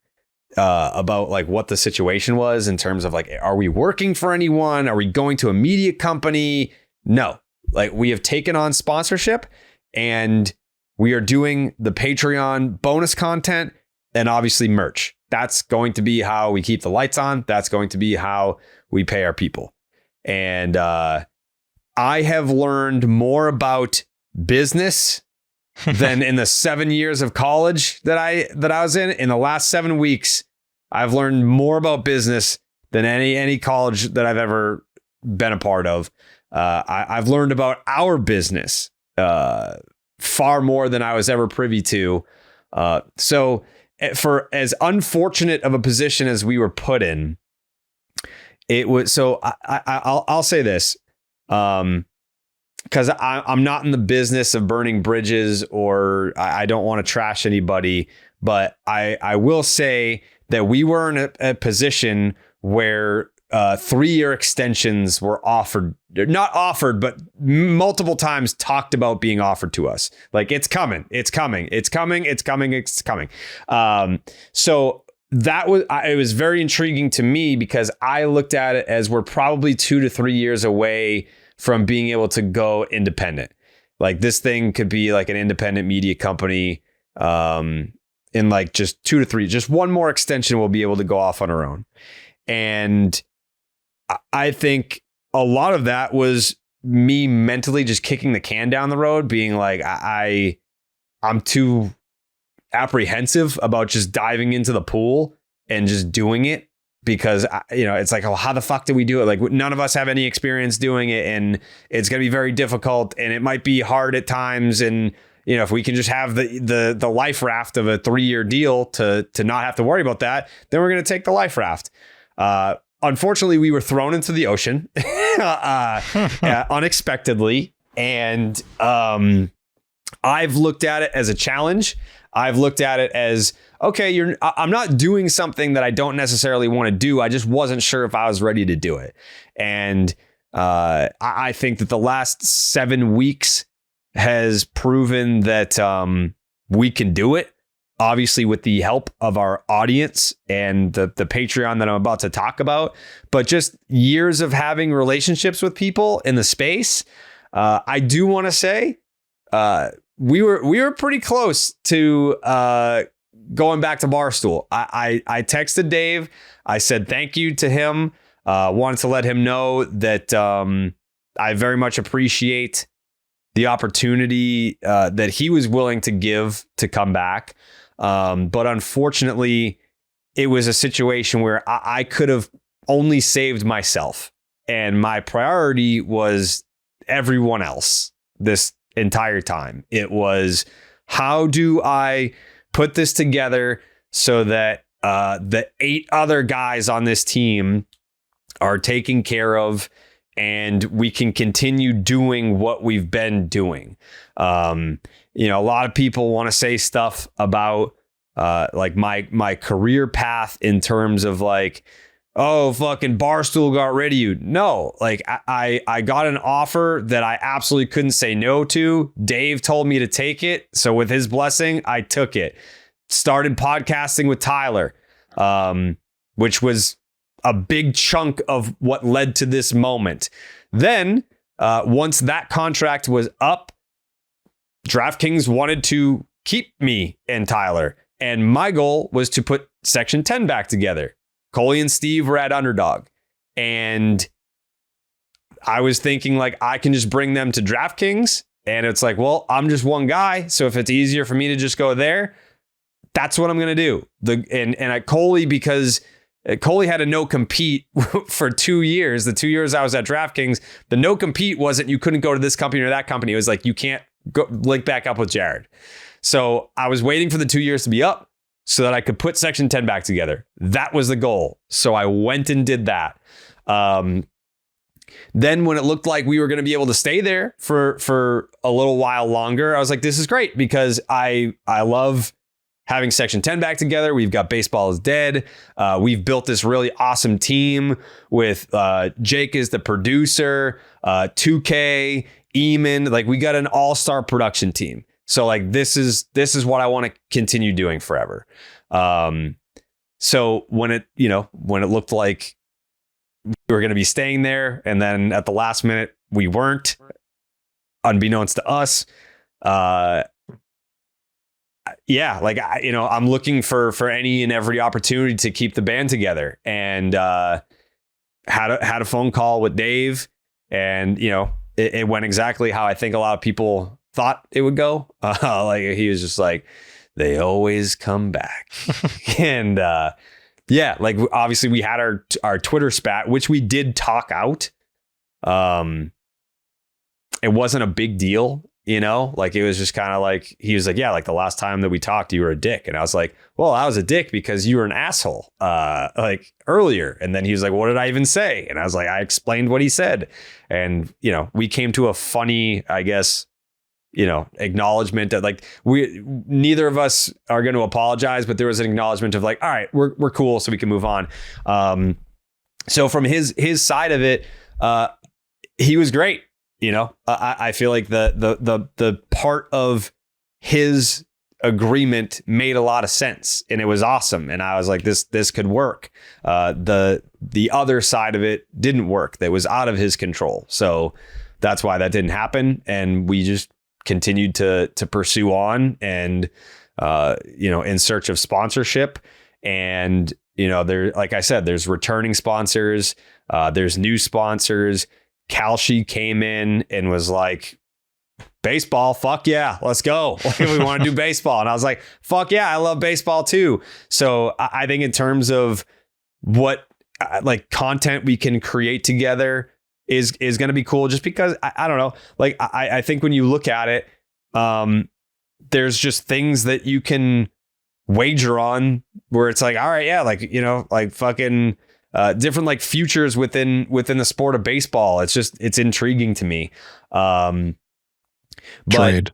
about like what the situation was in terms of like, are we working for anyone? Are we going to a media company? No, like, we have taken on sponsorship, and we are doing the Patreon bonus content and obviously merch. That's going to be how we keep the lights on. That's going to be how we pay our people. And I have learned more about business than in the 7 years of college that I was in. In the last 7 weeks, I've learned more about business than any college that I've ever been a part of. I've learned about our business far more than I was ever privy to. So for as unfortunate of a position as we were put in, it was. So I'll say this. Because I'm not in the business of burning bridges, or I don't want to trash anybody, but I will say that we were in a position where 3-year extensions were not offered, but multiple times talked about being offered to us. Like, it's coming. So it was very intriguing to me, because I looked at it as we're probably 2 to 3 years away from being able to go independent. Like, this thing could be like an independent media company in like just 2 to 3, just one more extension, we'll be able to go off on our own. And I think a lot of that was me mentally just kicking the can down the road, being like, I'm too apprehensive about just diving into the pool and just doing it, because it's like, oh, how the fuck do we do it? Like, none of us have any experience doing it, and it's going to be very difficult, and it might be hard at times. And if we can just have the life raft of a 3-year deal to not have to worry about that, then we're going to take the life raft. Unfortunately, we were thrown into the ocean unexpectedly, and I've looked at it as a challenge. I've looked at it as, okay, I'm not doing something that I don't necessarily want to do. I just wasn't sure if I was ready to do it. And I think that the last 7 weeks has proven that we can do it, obviously with the help of our audience and the Patreon that I'm about to talk about, but just years of having relationships with people in the space. I do want to say, we were pretty close to going back to Barstool. I texted Dave. I said thank you to him. Wanted to let him know that I very much appreciate the opportunity that he was willing to give to come back. But unfortunately, it was a situation where I could have only saved myself, and my priority was everyone else this entire time. It was, how do I put this together so that the 8 other guys on this team are taken care of and we can continue doing what we've been doing. A lot of people want to say stuff about like my career path in terms of like, oh, fucking Barstool got rid of you. No, like I got an offer that I absolutely couldn't say no to. Dave told me to take it. So with his blessing, I took it. Started podcasting with Tyler, which was a big chunk of what led to this moment. Then once that contract was up, DraftKings wanted to keep me and Tyler. And my goal was to put Section 10 back together. Coley and Steve were at Underdog, and I was thinking like, I can just bring them to DraftKings, and it's like, well, I'm just one guy. So if it's easier for me to just go there, that's what I'm going to do. And at Coley, because Coley had a no compete for 2 years, the 2 years I was at DraftKings, the no compete wasn't, you couldn't go to this company or that company. It was like, you can't go link back up with Jared. So I was waiting for the 2 years to be up so that I could put Section 10 back together. That was the goal. So I went and did that. Then when it looked like we were going to be able to stay there for a little while longer, I was like, this is great, because I love having Section 10 back together. We've got Baseball is Dead. We've built this really awesome team with Jake as the producer, 2K, Eamon. Like, we got an all-star production team. So like, this is what I want to continue doing forever. So when it looked like we were going to be staying there, and then at the last minute we weren't, unbeknownst to us, I'm looking for any and every opportunity to keep the band together, and had a phone call with Dave, and it went exactly how I think a lot of people thought it would go. Like, he was just like, they always come back. And like, obviously we had our Twitter spat, which we did talk out. It wasn't a big deal, like, it was just kind of like, he was like, yeah, like the last time that we talked, you were a dick. And I was like, well, I was a dick because you were an asshole like earlier. And then he was like, what did I even say? And I was like, I explained what he said. And we came to a funny, I guess, acknowledgement that like, neither of us are going to apologize, but there was an acknowledgement of like, all right, we're cool, so we can move on. So from his side of it, he was great. I feel like the part of his agreement made a lot of sense, and it was awesome. And I was like, this could work. The other side of it didn't work. That was out of his control. So that's why that didn't happen. And we just continued to pursue on, and in search of sponsorship. And there, like I said, there's returning sponsors, there's new sponsors. Kalshi came in and was like, baseball, fuck yeah, let's go. Like, we want to do baseball. And I was like, fuck yeah, I love baseball too. So I think in terms of what like content we can create together is going to be cool, just because I don't know. Like, I think when you look at it, there's just things that you can wager on where it's like, all right, yeah, like, you know, like fucking different like futures within the sport of baseball. It's intriguing to me. Trade.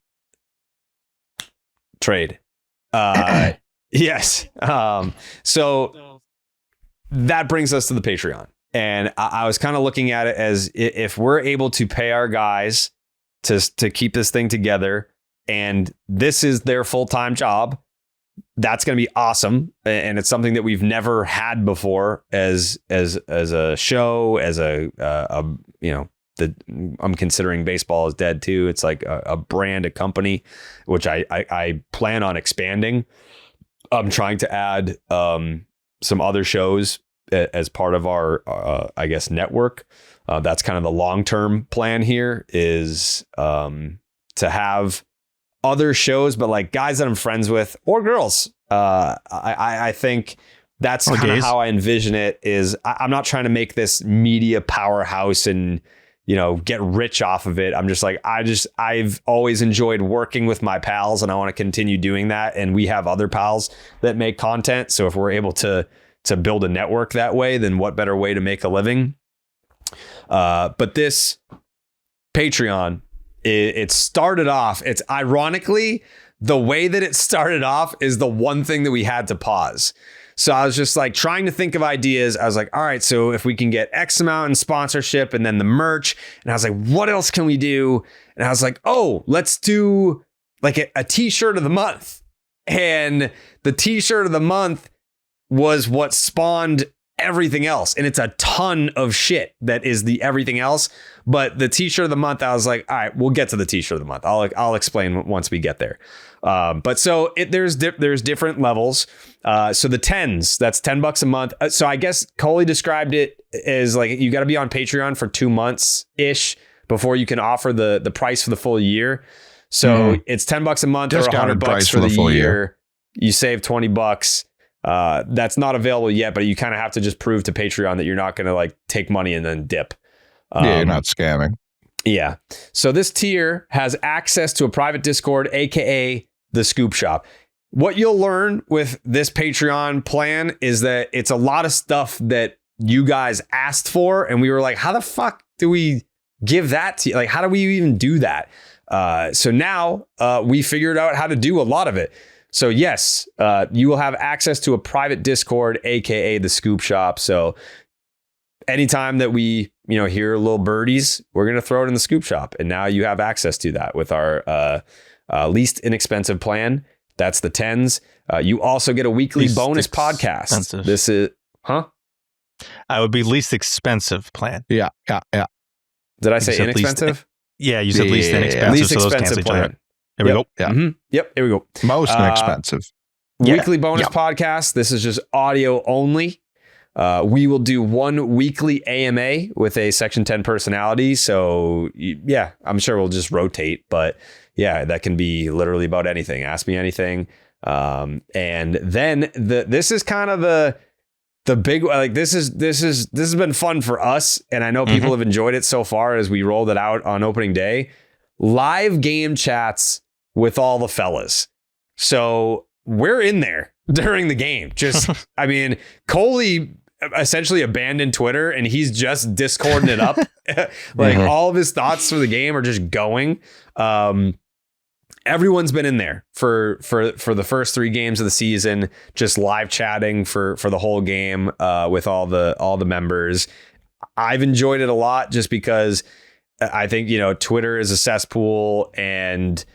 Yes. So that brings us to the Patreon. And I was kind of looking at it as, if we're able to pay our guys to keep this thing together, and this is their full-time job, that's going to be awesome. And it's something that we've never had before as a show, as a you know, I'm considering baseball is dead too. It's like a brand, a company, which I plan on expanding. I'm trying to add some other shows as part of our, I guess, network. That's kind of the long-term plan here, is to have other shows, but like guys that I'm friends with, or girls. I think that's kind of how I envision it. Is I'm not trying to make this media powerhouse and, you know, get rich off of it. I'm just like, I've always enjoyed working with my pals, and I want to continue doing that. And we have other pals that make content. So if we're able to build a network that way, then what better way to make a living? But this Patreon, it started off, it's ironically, the way that it started off is the one thing that we had to pause. So I was just like trying to think of ideas. I was like, all right, so if we can get X amount in sponsorship and then the merch, and I was like, what else can we do? And I was like, oh, let's do like a t-shirt of the month. And the t-shirt of the month was what spawned everything else. And it's a ton of shit that is the everything else. But the t-shirt of the month, I was like, all right, we'll get to the t-shirt of the month. I'll explain once we get there. But so there's different levels. So the 10s, that's $10 a month. So I guess Coley described it as like, you got to be on Patreon for 2 months ish before you can offer the price for the full year. So it's $10 a month, or $100 for the full year. You save $20. That's not available yet, but you kind of have to just prove to Patreon that you're not going to like take money and then dip. You're not scamming. Yeah. So this tier has access to a private Discord, aka the Scoop Shop. What you'll learn with this Patreon plan is that it's a lot of stuff that you guys asked for, and we were like, how the fuck do we give that to you? Like, how do we even do that? So now we figured out how to do a lot of it. So yes, you will have access to a private Discord, aka the Scoop Shop. So anytime that we, you know, hear little birdies, we're going to throw it in the Scoop Shop. And now you have access to that with our least inexpensive plan. That's the 10s. You also get a weekly bonus podcast. This is, I would be least expensive plan. Yeah. Did I say inexpensive? Yeah, you said least inexpensive. Least expensive plan. There we go. Yeah. Mm-hmm. Yep. Here we go. Most inexpensive. Weekly bonus podcast. This is just audio only. We will do one weekly AMA with a Section 10 personality. So yeah, I'm sure we'll just rotate, but yeah, that can be literally about anything. Ask me anything. And then this is kind of the big, like this has been fun for us. And I know people have enjoyed it so far as we rolled it out on opening day. Live game chats with all the fellas. So we're in there during the game. Just, I mean, Coley essentially abandoned Twitter and he's just Discording it up. Like all of his thoughts for the game are just going. Everyone's been in there for the first 3 games of the season, just live chatting for the whole game with all the members. I've enjoyed it a lot just because I think, you know, Twitter is a cesspool, and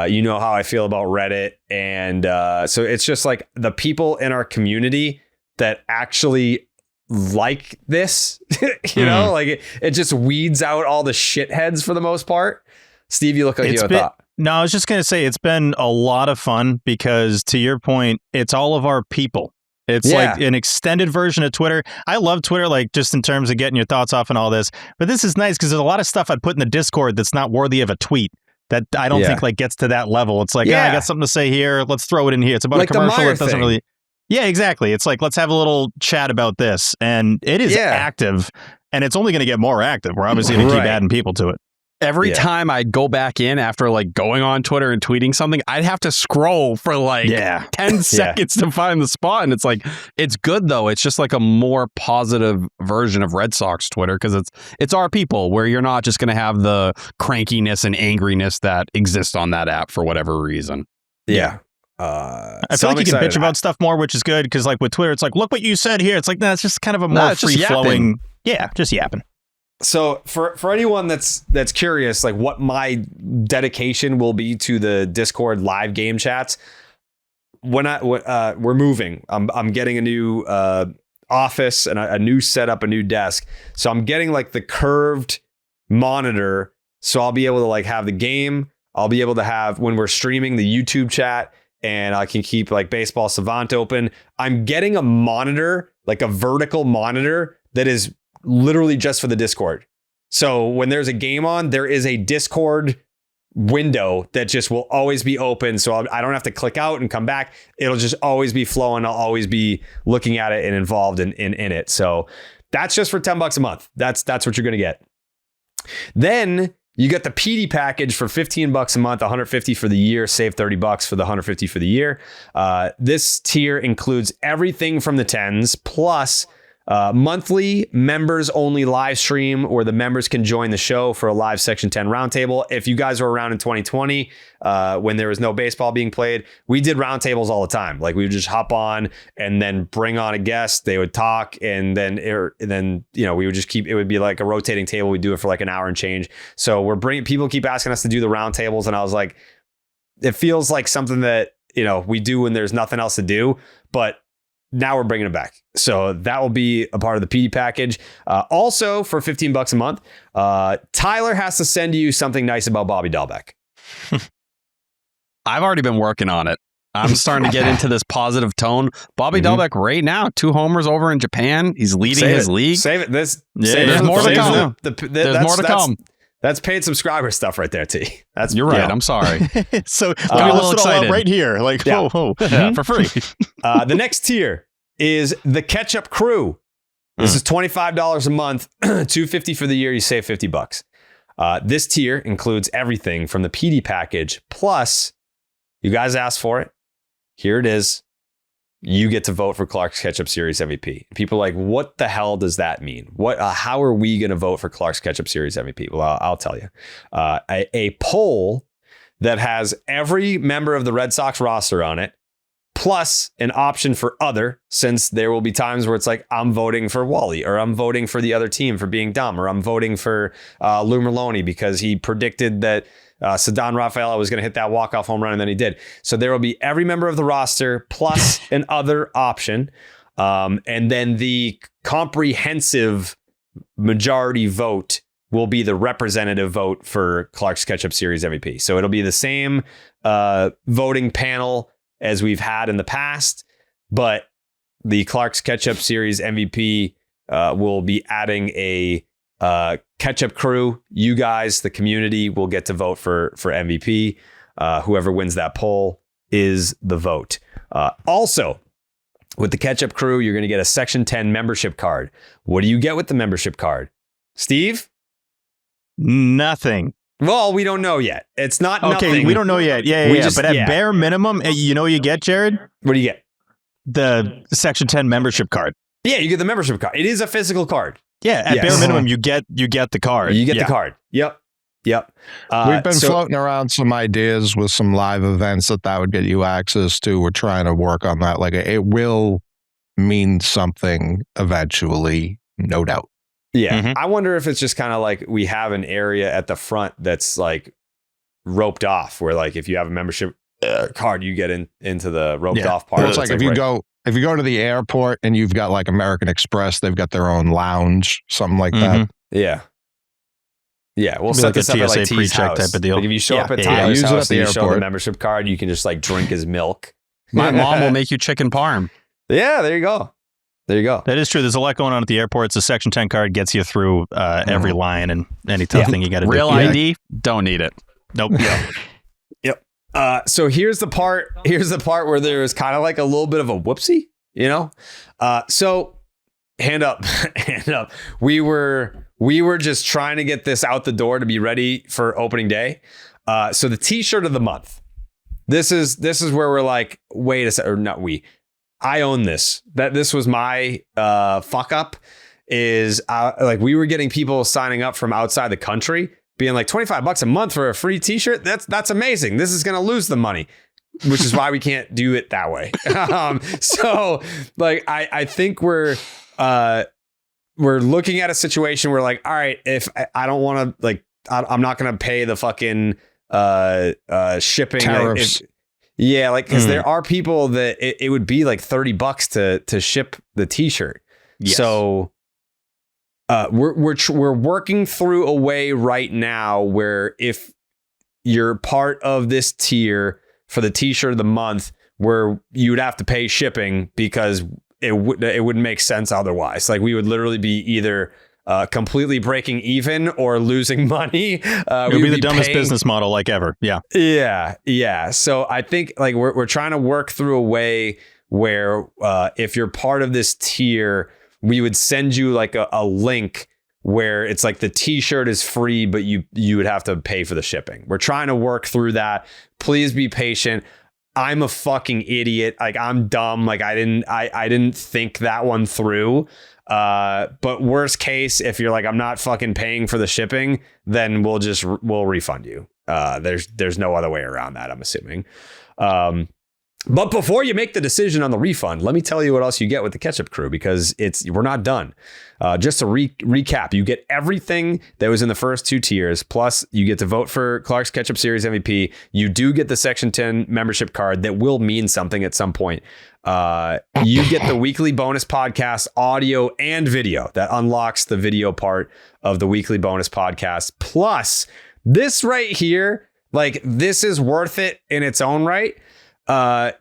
you know how I feel about Reddit. And so it's just like the people in our community that actually like this, you know, like it just weeds out all the shitheads for the most part. Steve, you look like you have a thought. No, I was just going to say it's been a lot of fun because, to your point, it's all of our people It's like an extended version of Twitter. I love Twitter, like just in terms of getting your thoughts off and all this. But this is nice because there's a lot of stuff I'd put in the Discord that's not worthy of a tweet. That I don't think like gets to that level. It's like, I got something to say here. Let's throw it in here. It's about like a commercial that doesn't really. Yeah, exactly. It's like, let's have a little chat about this. And it is active, and it's only going to get more active. We're obviously going to keep adding people to it. Every time I'd go back in after like going on Twitter and tweeting something, I'd have to scroll for like 10 seconds to find the spot. And it's like, it's good though. It's just like a more positive version of Red Sox Twitter because it's our people where you're not just going to have the crankiness and angriness that exists on that app for whatever reason. Yeah. I feel like you can bitch about stuff more, which is good because like with Twitter, it's like, look what you said here. It's like, it's just kind of a more free-flowing. Yeah, just yapping. So for anyone that's curious, like what my dedication will be to the Discord live game chats, when we're moving, I'm getting a new office and a new setup, a new desk. So I'm getting like the curved monitor, so I'll be able to like have the game. I'll be able to have when we're streaming the YouTube chat, and I can keep like Baseball Savant open. I'm getting a monitor, like a vertical monitor that is literally just for the Discord. So when there's a game on, there is a Discord window that just will always be open. So I don't have to click out and come back. It'll just always be flowing. I'll always be looking at it and involved in it. So that's just for $10 a month. That's what you're going to get. Then you get the PD package for $15 a month, $150 for the year, save $30 for the $150 for the year. This tier includes everything from the 10s plus monthly members only live stream where the members can join the show for a live Section 10 roundtable. If you guys were around in 2020, when there was no baseball being played, we did roundtables all the time. Like we would just hop on and then bring on a guest. They would talk, and then we would just keep. It would be like a rotating table. We'd do it for like an hour and change. So people keep asking us to do the roundtables, and I was like, it feels like something that we do when there's nothing else to do, but now we're bringing it back. So that will be a part of the PD package. Also, for $15 a month, Tyler has to send you something nice about Bobby Dahlbeck. I've already been working on it. I'm starting to get into this positive tone. Bobby Dahlbeck right now, 2 homers over in Japan. He's leading his league. Save it. There's more to come. There's more to come. That's paid subscriber stuff right there, T. You're right. I'm sorry. So I'm a little excited right here. Like, whoa. For free. The next tier is the Ketchup Crew. This is $25 a month, $250 for the year. You save $50. This tier includes everything from the PD package. Plus, you guys asked for it. Here it is. You get to vote for Clark's Ketchup Series MVP. People are like, what the hell does that mean? How are we going to vote for Clark's Ketchup Series MVP? Well, I'll tell you. A poll that has every member of the Red Sox roster on it, plus an option for other, since there will be times where it's like, I'm voting for Wally, or I'm voting for the other team for being dumb, or I'm voting for Lou Merloni because he predicted that Ceddanne Rafaela was going to hit that walk-off home run, and then he did. So there will be every member of the roster plus an other option. And then the comprehensive majority vote will be the representative vote for Clark's Ketchup Series MVP. So it'll be the same voting panel as we've had in the past, but the Clark's Ketchup Series MVP will be adding a Ketchup Crew. You guys, the community, will get to vote for MVP. Whoever wins that poll is the vote. Also, with the Ketchup Crew, you're going to get a Section 10 membership card. What do you get with the membership card? Steve? Nothing. Well, we don't know yet. It's not okay, nothing. We don't know yet. Yeah. But at bare minimum, you know what you get, Jared? What do you get? The Section 10 membership card. Yeah, you get the membership card. It is a physical card. Yeah, at bare minimum, you get the card. You get the card. Yep. We've been floating around some ideas with some live events that would get you access to. We're trying to work on that. Like, it will mean something eventually, no doubt. Yeah. I wonder if it's just kind of like we have an area at the front that's like roped off, where like if you have a membership card, you get into the roped off part. Well, it's like if you go to the airport and you've got like American Express, they've got their own lounge, something like that. Yeah. Yeah, we'll set this up at like T's house. Type of deal. Like if you show up at Tyler's house and you show the membership card, you can just like drink his milk. My mom will make you chicken parm. Yeah, there you go. There you go. That is true. There's a lot going on at the airport. It's a Section 10 card, gets you through every line and any tough thing you got to do. Real ID, don't need it. Nope. Yeah. Yep. So here's the part where there was kind of like a little bit of a whoopsie, you know? So hand up. We were just trying to get this out the door to be ready for opening day. So the t-shirt of the month. This is where we're like, wait a second, or not we. I own this. This was my fuck up. Is like we were getting people signing up from outside the country, being like $25 a month for a free t-shirt. That's amazing. This is gonna lose the money, which is why we can't do it that way. So like I think we're looking at a situation where like, all right, if I don't want to, like, I'm not gonna pay the fucking shipping tariffs. Because there are people that it would be like $30 to ship the t-shirt. Yes. So we're working through a way right now where if you're part of this tier for the t-shirt of the month, where you would have to pay shipping because it wouldn't make sense otherwise. Like we would literally be either completely breaking even or losing money. It would be the dumbest business model like ever. Yeah. Yeah. So I think like we're trying to work through a way where if you're part of this tier, we would send you like a link where it's like the t-shirt is free, but you would have to pay for the shipping. We're trying to work through that. Please be patient. I'm a fucking idiot. Like I'm dumb. Like I didn't think that one through. But worst case, if you're like, I'm not fucking paying for the shipping, then we'll refund you. There's no other way around that, I'm assuming. But before you make the decision on the refund, let me tell you what else you get with the Ketchup Crew, because we're not done. Just to recap, you get everything that was in the first two tiers, plus you get to vote for Clark's Ketchup Series MVP. You do get the Section 10 membership card that will mean something at some point. You get the weekly bonus podcast, audio and video that unlocks the video part of the weekly bonus podcast. Plus this right here, like this is worth it in its own right.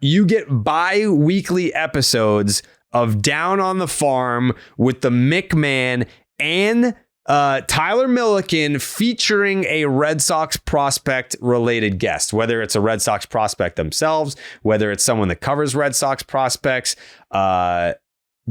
You get bi-weekly episodes of Down on the Farm with the McMahon and Tyler Milliken featuring a Red Sox prospect related guest, whether it's a Red Sox prospect themselves, whether it's someone that covers Red Sox prospects. Down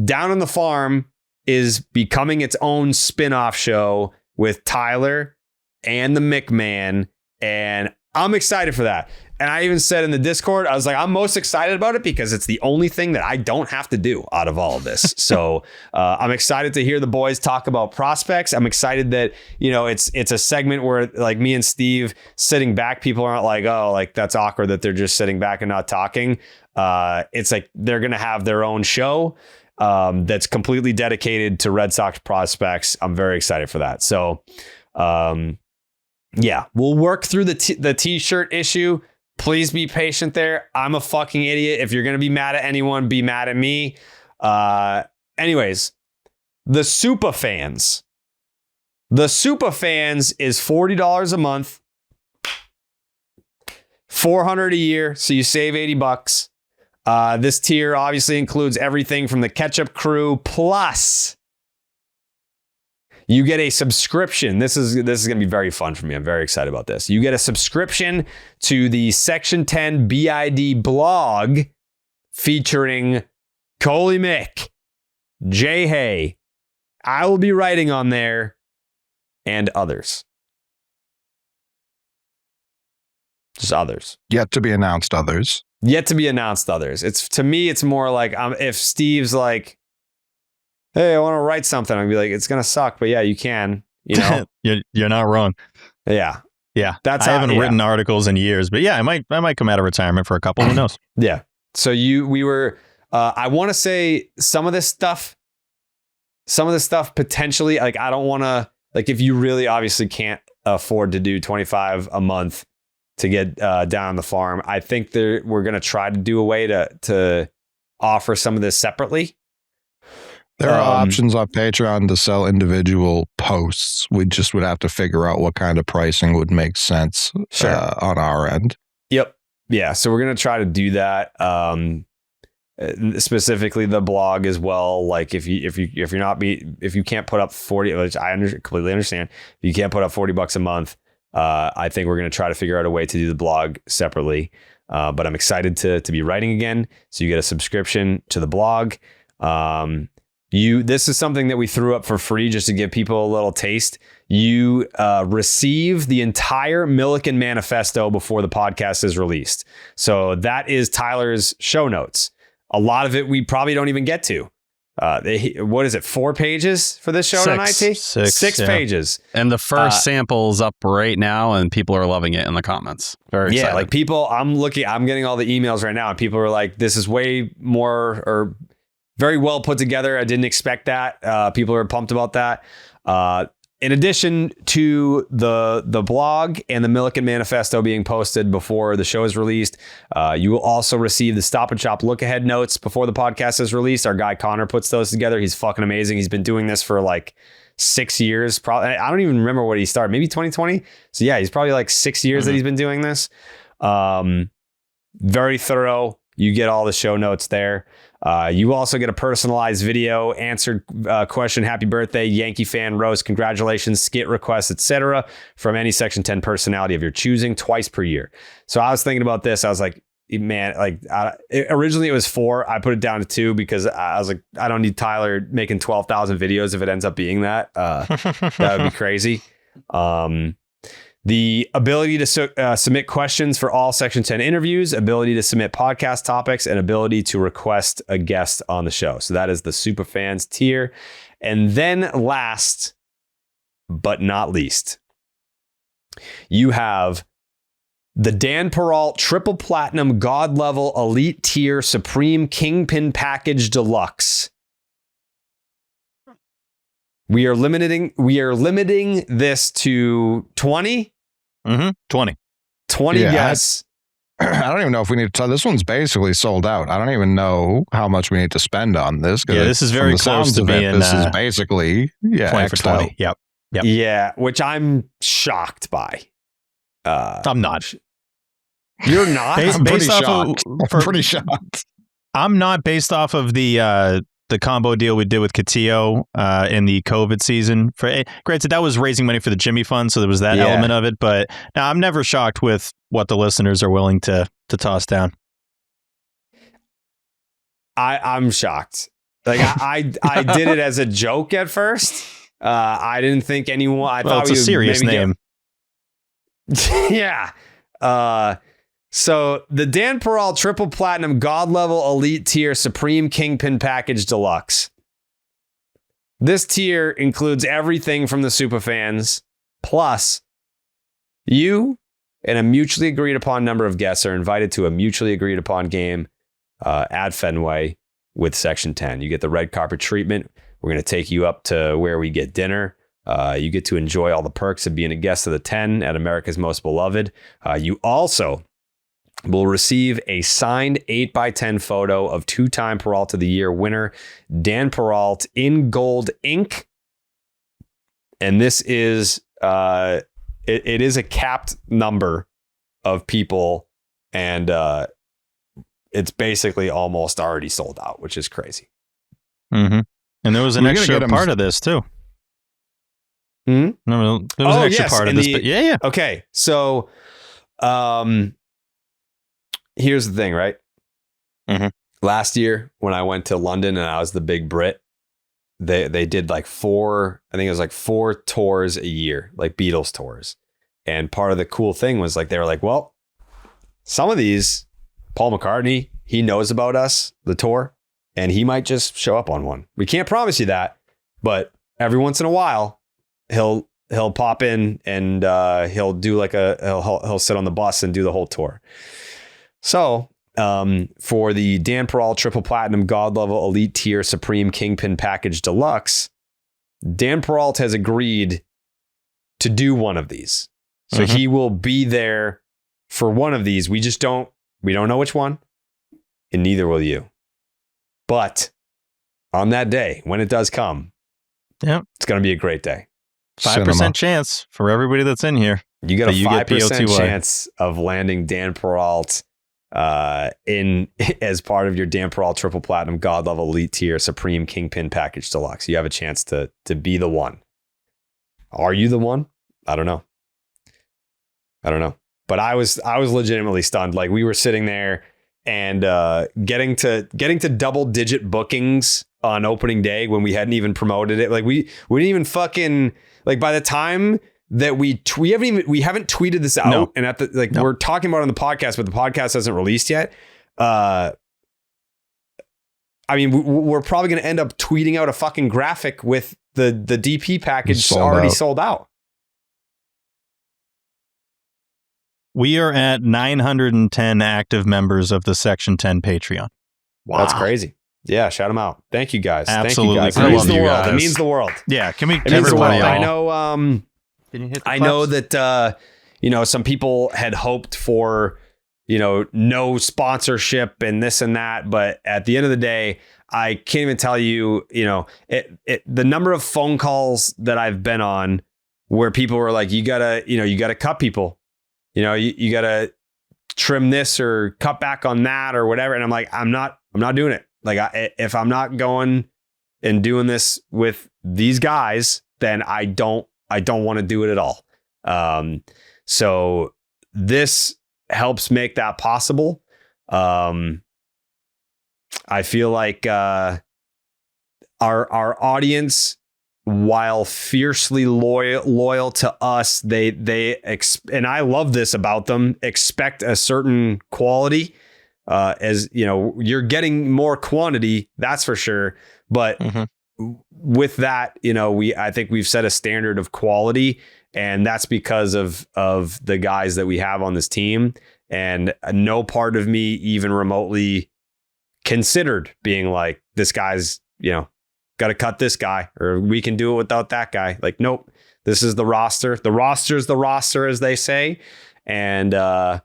on the Farm is becoming its own spin-off show with Tyler and the McMahon, and I'm excited for that. And I even said in the Discord, I was like, I'm most excited about it because it's the only thing that I don't have to do out of all of this. So I'm excited to hear the boys talk about prospects. I'm excited that, you know, it's a segment where like me and Steve sitting back, people aren't like, oh, like that's awkward that they're just sitting back and not talking. It's like they're going to have their own show that's completely dedicated to Red Sox prospects. I'm very excited for that. So yeah, we'll work through the t-shirt issue. Please be patient there. I'm a fucking idiot. If you're going to be mad at anyone, be mad at me. Anyways, the Super Fans. The Super Fans is $40 a month, $400 a year. So you save $80. This tier obviously includes everything from the Ketchup Crew, plus you get a subscription. This is going to be very fun for me. I'm very excited about this. You get a subscription to the Section 10 BID blog featuring Coley Mick, Jay Hay. I will be writing on there, and others. Just others. Yet to be announced others. Yet to be announced others. To me, it's more like if Steve's like, hey, I want to write something, I'd be like, it's going to suck, but yeah, you can, you know. You're not wrong. Yeah. Yeah. I haven't written articles in years, but yeah, I might come out of retirement for a couple, who knows? Yeah. So we were, I want to say some of this stuff potentially, like, I don't want to, like, if you really obviously can't afford to do $25 a month to get Down on the Farm, I think we're going to try to do a way to offer some of this separately. There are options on Patreon to sell individual posts. We just would have to figure out what kind of pricing would make sense on our end. Yep. Yeah. So we're going to try to do that. specifically the blog as well. Like if you can't put up 40, which I completely understand, if you can't put up $40 a month, I think we're going to try to figure out a way to do the blog separately. But I'm excited to be writing again. So you get a subscription to the blog. This is something that we threw up for free just to give people a little taste. You receive the entire Milliken Manifesto before the podcast is released. So that is Tyler's show notes. A lot of it we probably don't even get to. What is it? 4 pages for this show tonight? Six pages. And the first sample's up right now, and people are loving it in the comments. Very excited. Yeah, like people, I'm getting all the emails right now, and people are like, this is way more or very well put together. I didn't expect that. People are pumped about that. In addition to the blog and the Milliken Manifesto being posted before the show is released, you will also receive the Stop and Shop look ahead notes before the podcast is released. Our guy Connor puts those together. He's fucking amazing. He's been doing this for like 6 years. Probably, I don't even remember what he started. Maybe 2020. So yeah, he's probably like 6 years that he's been doing this. Very thorough. You get all the show notes there. You also get a personalized video, answered question, happy birthday, Yankee fan, roast, congratulations, skit requests, etc. from any Section 10 personality of your choosing twice per year. So I was thinking about this. I was like, man, originally it was 4. I put it down to 2 because I was like, I don't need Tyler making 12,000 videos if it ends up being that. That would be crazy. The ability to submit questions for all Section 10 interviews, ability to submit podcast topics, and ability to request a guest on the show. So that is the super fans tier. And then last but not least, you have the Dan Peralt Triple Platinum God Level Elite Tier Supreme Kingpin Package Deluxe. We are limiting this to 20. 20 guests. I don't even know if we need to tell. This one's basically sold out. I don't even know how much we need to spend on this. Yeah, this is very close to being. This is basically 20 for 20. Yep. Yeah, which I'm shocked by. I'm not. You're not. I'm pretty shocked. Pretty shocked. I'm not, based off of the combo deal we did with Catillo in the COVID season. Granted, that was raising money for the Jimmy Fund, so there was that element of it. But now I'm never shocked with what the listeners are willing to toss down. I'm shocked. Like I did it as a joke at first. I didn't think anyone. I thought it's a serious name. Yeah. So the Dan Peralt Triple Platinum God Level Elite Tier Supreme Kingpin Package Deluxe. This tier includes everything from the Superfans, plus you and a mutually agreed upon number of guests are invited to a mutually agreed upon game at Fenway with Section 10. You get the red carpet treatment. We're going to take you up to where we get dinner. You get to enjoy all the perks of being a guest of the 10 at America's Most Beloved. You also will receive a signed 8x10 photo of 2-time Peralt of the Year winner, Dan Peralt, in gold ink. And this is, it is a capped number of people, and it's basically almost already sold out, which is crazy. Mm-hmm. And there was an extra part of this, too. No, there was an extra part of this. But yeah. Okay, so here's the thing, right? Mm-hmm. Last year when I went to London and I was the big Brit, they did like 4 tours a year, like Beatles tours. And part of the cool thing was like, they were like, well, some of these, Paul McCartney, he knows about us, the tour, and he might just show up on one. We can't promise you that, but every once in a while, he'll pop in and he'll do like he'll sit on the bus and do the whole tour. So for the Dan Peralt Triple Platinum God Level Elite Tier Supreme Kingpin Package Deluxe, Dan Peralt has agreed to do one of these. So he will be there for one of these. We don't know which one, and neither will you. But on that day, when it does come, it's going to be a great day. 5% chance for everybody that's in here. You got a 5% chance of landing Dan Peralt in as part of your Dan Peral Triple Platinum God Level Elite Tier Supreme Kingpin Package Deluxe. You have a chance to be the one. Are you the one? I don't know. But I was legitimately stunned. Like, we were sitting there and getting to double digit bookings on opening day when we hadn't even promoted it. Like, we didn't even fucking, like, by the time that we haven't tweeted this out. No. And we're talking about it on the podcast, but the podcast hasn't released yet. I mean, we're probably going to end up tweeting out a fucking graphic with the DP package sold out. We are at 910 active members of the Section 10 Patreon. Wow. That's crazy. Yeah, shout them out. Thank you guys. Absolutely. Thank you guys. It means the world. It means the world. Yeah, can we? It means the world. I know. Can you hit the I know that some people had hoped for no sponsorship and this and that, but at the end of the day, I can't even tell you the number of phone calls that I've been on where people were like, you gotta cut people. You got to trim this or cut back on that or whatever. And I'm like, I'm not doing it. Like, if I'm not going and doing this with these guys, then I don't want to do it at all. So this helps make that possible. I feel like our audience, while fiercely loyal to us, they and I love this about them, expect a certain quality. As you're getting more quantity, that's for sure. But with that, I think we've set a standard of quality, and that's because of the guys that we have on this team. And no part of me even remotely considered being like, this guy's, got to cut this guy, or we can do it without that guy. Like, nope, this is the roster. The roster's the roster, as they say. And I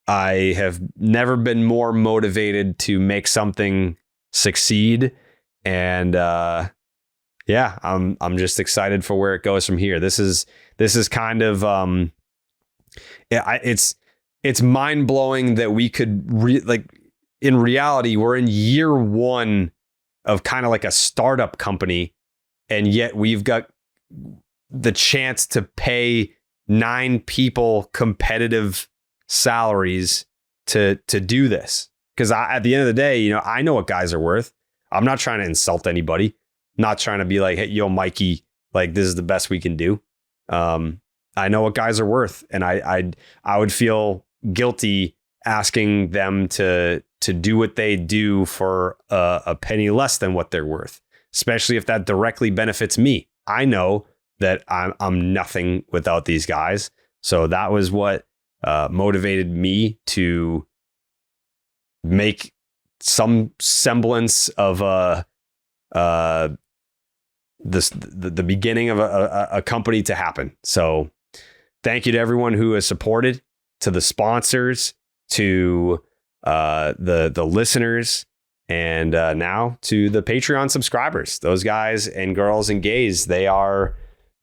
have never been more motivated to make something succeed. And I'm just excited for where it goes from here. This is kind of it's mind blowing that we could in reality, we're in year one of kind of like a startup company, and yet we've got the chance to pay 9 people competitive salaries to do this. Because at the end of the day, I know what guys are worth. I'm not trying to insult anybody. Not trying to be like, hey, yo, Mikey, like, this is the best we can do. I know what guys are worth, and I would feel guilty asking them to do what they do for a penny less than what they're worth, especially if that directly benefits me. I know that I'm nothing without these guys. So that was what motivated me to make some semblance of the beginning of a company to happen. So thank you to everyone who has supported, to the sponsors, to the listeners, and now to the Patreon subscribers. Those guys and girls and gays, they are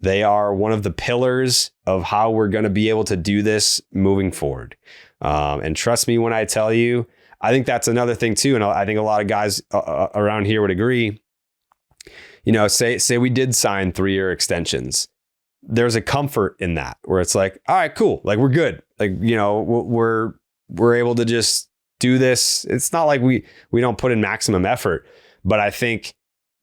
one of the pillars of how we're going to be able to do this moving forward. And trust me when I tell you, I think that's another thing too. And I think a lot of guys around here would agree. Say we did sign 3-year extensions. There's a comfort in that where it's like, all right, cool. Like, we're good. Like, we're able to just do this. It's not like we don't put in maximum effort, but I think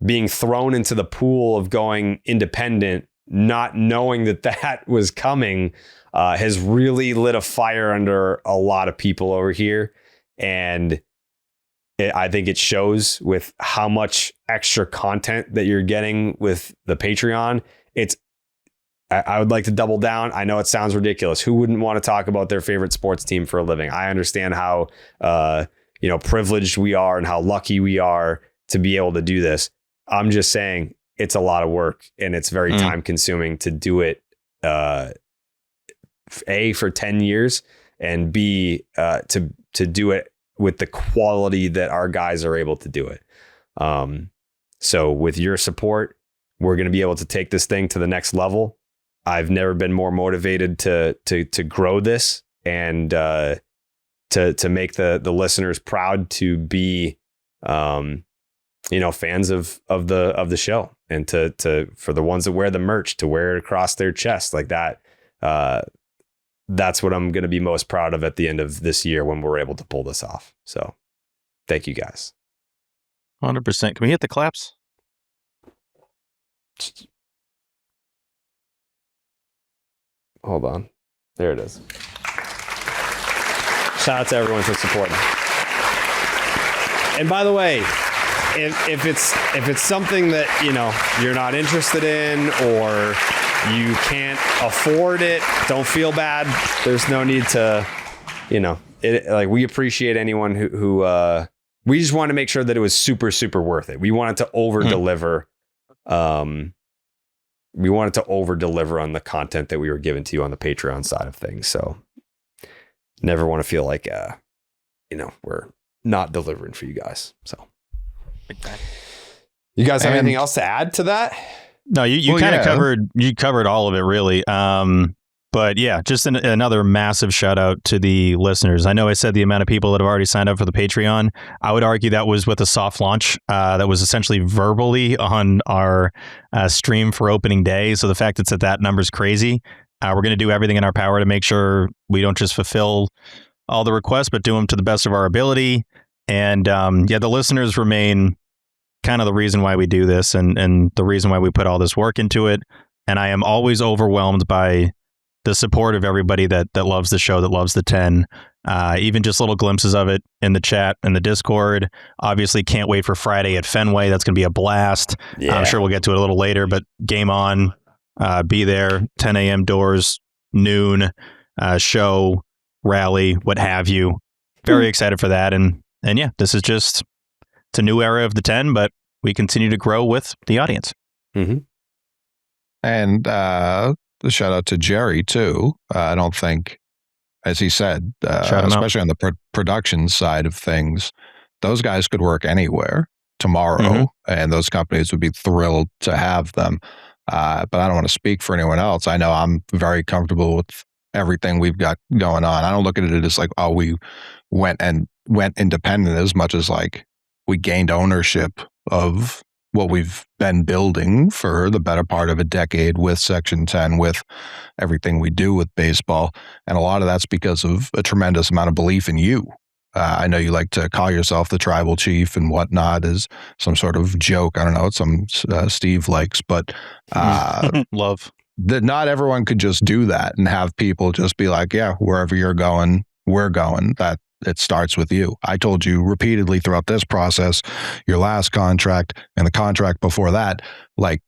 being thrown into the pool of going independent, not knowing that was coming, has really lit a fire under a lot of people over here. And I think it shows with how much extra content that you're getting with the Patreon. I would like to double down. I know it sounds ridiculous. Who wouldn't want to talk about their favorite sports team for a living? I understand how privileged we are and how lucky we are to be able to do this. I'm just saying it's a lot of work, and it's very time consuming to do it. A, for 10 years, and B, to do it with the quality that our guys are able to do it. So with your support, we're going to be able to take this thing to the next level. I've never been more motivated to grow this and to make the listeners proud to be, fans of the show, and to for the ones that wear the merch to wear it across their chest like that. That's what I'm going to be most proud of at the end of this year when we're able to pull this off. So thank you guys. 100%. Can we hit the claps? Hold on. There it is. Shout out to everyone for supporting. And by the way, if it's something that, you're not interested in or you can't afford it, don't feel bad. There's no need to, we appreciate anyone who we just want to make sure that it was super, super worth it. We wanted to over deliver. We wanted to over deliver on the content that we were giving to you on the Patreon side of things. So never want to feel like, we're not delivering for you guys. So you guys have anything else to add to that? No, you kind of covered all of it really. But yeah, just another massive shout out to the listeners. I know I said the amount of people that have already signed up for the Patreon. I would argue that was with a soft launch that was essentially verbally on our stream for opening day. So the fact it's at that number is crazy. We're going to do everything in our power to make sure we don't just fulfill all the requests, but do them to the best of our ability. And the listeners remain kind of the reason why we do this and the reason why we put all this work into it. And I am always overwhelmed by the support of everybody that loves the show, that loves the 10, even just little glimpses of it in the chat and the Discord. Obviously can't wait for Friday at Fenway. That's going to be a blast. Yeah. I'm sure we'll get to it a little later, but game on, be there, 10 a.m. doors, noon, show, rally, what have you. Very excited for that. And yeah, this is just, it's a new era of the 10, but we continue to grow with the audience. Mm-hmm. And shout out to Jerry too. I don't think, as he said, especially on the production side of things, those guys could work anywhere tomorrow, and those companies would be thrilled to have them. But I don't want to speak for anyone else. I know I'm very comfortable with everything we've got going on. I don't look at it as like, oh, we went independent, as much as like we gained ownership of what we've been building for the better part of a decade with Section 10, with everything we do with baseball. And a lot of that's because of a tremendous amount of belief in you. I know you like to call yourself the tribal chief and whatnot as some sort of joke. I don't know, it's some Steve likes, but love that not everyone could just do that and have people just be like, yeah, wherever you're going, we're going. That it starts with you. I told you repeatedly throughout this process, your last contract and the contract before that, like,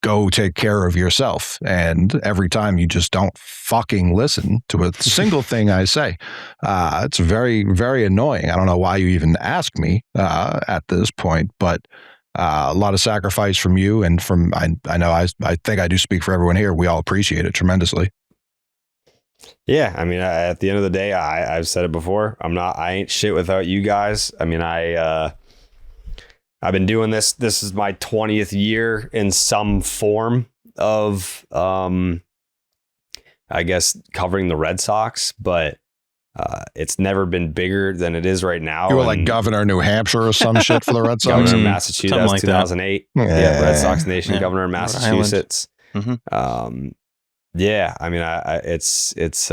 go take care of yourself. And every time you just don't fucking listen to a single thing I say. It's very, very annoying. I don't know why you even ask me at this point, but a lot of sacrifice from you and from, I know I think I do speak for everyone here. We all appreciate it tremendously. Yeah, I mean, at the end of the day, I've said it before. I ain't shit without you guys. I mean, I've been doing this. This is my 20th year in some form of, I guess, covering the Red Sox, but it's never been bigger than it is right now. You were like governor of New Hampshire or some shit for the Red Sox? Governor of Massachusetts, like 2008. Yeah, Red Sox Nation, governor of Massachusetts. Yeah, I mean, it's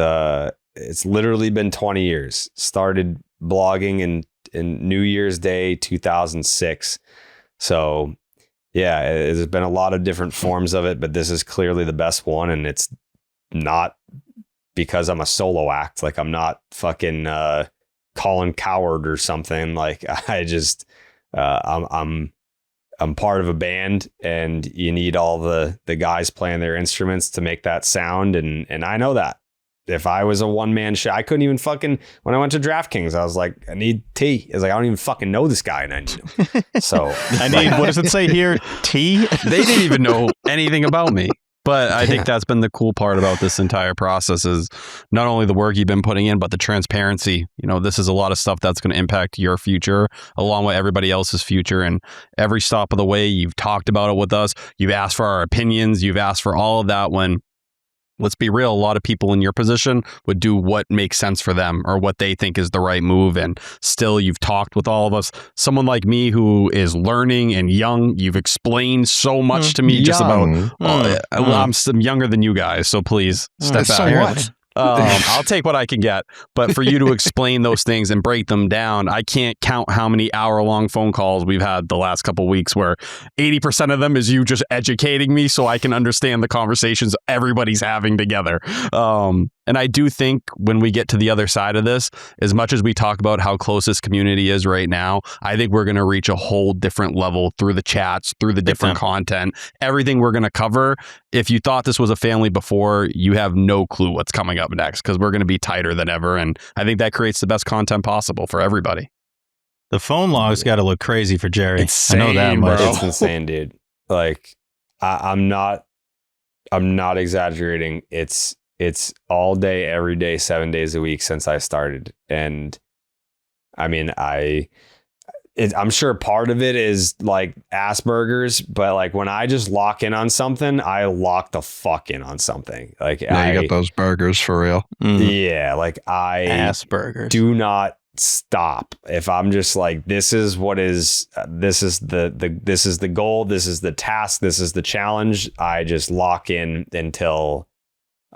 literally been 20 years. Started blogging in New Year's Day 2006. So yeah, there's been a lot of different forms of it, but this is clearly the best one, and it's not because I'm a solo act. Like, I'm not fucking Colin Coward or something. Like, I just I'm part of a band, and you need all the guys playing their instruments to make that sound. And I know that. If I was a one-man show, I couldn't even fucking, when I went to DraftKings, I was like, I need T. I was like, I don't even fucking know this guy, and I need him. So I need, what does it say here? T? They didn't even know anything about me. But I think that's been the cool part about this entire process is not only the work you've been putting in, but the transparency. You know, this is a lot of stuff that's going to impact your future along with everybody else's future. And every stop of the way, you've talked about it with us. You've asked for our opinions. You've asked for all of that when let's be real, a lot of people in your position would do what makes sense for them or what they think is the right move. And still, you've talked with all of us. Someone like me who is learning and young, you've explained so much to me just about, I'm younger than you guys, so please step back. So what? I'll take what I can get, but for you to explain those things and break them down, I can't count how many hour-long phone calls we've had the last couple of weeks where 80% of them is you just educating me so I can understand the conversations everybody's having together. And I do think when we get to the other side of this, as much as we talk about how close this community is right now, I think we're going to reach a whole different level through the chats, through the different content, everything we're going to cover. If you thought this was a family before, you have no clue what's coming up next because we're going to be tighter than ever. And I think that creates the best content possible for everybody. The phone log's got to look crazy for Jerry. Insane, I know that much. It's insane, dude. Like, I'm not exaggerating. It's all day, every day, 7 days a week since I started. And I mean, I'm sure part of it is like Asperger's, but like when I just lock in on something, I lock the fuck in on something. Like you got those burgers for real. Yeah. Like Asperger's. Do not stop. If I'm just like, this is the goal. This is the task. This is the challenge. I just lock in until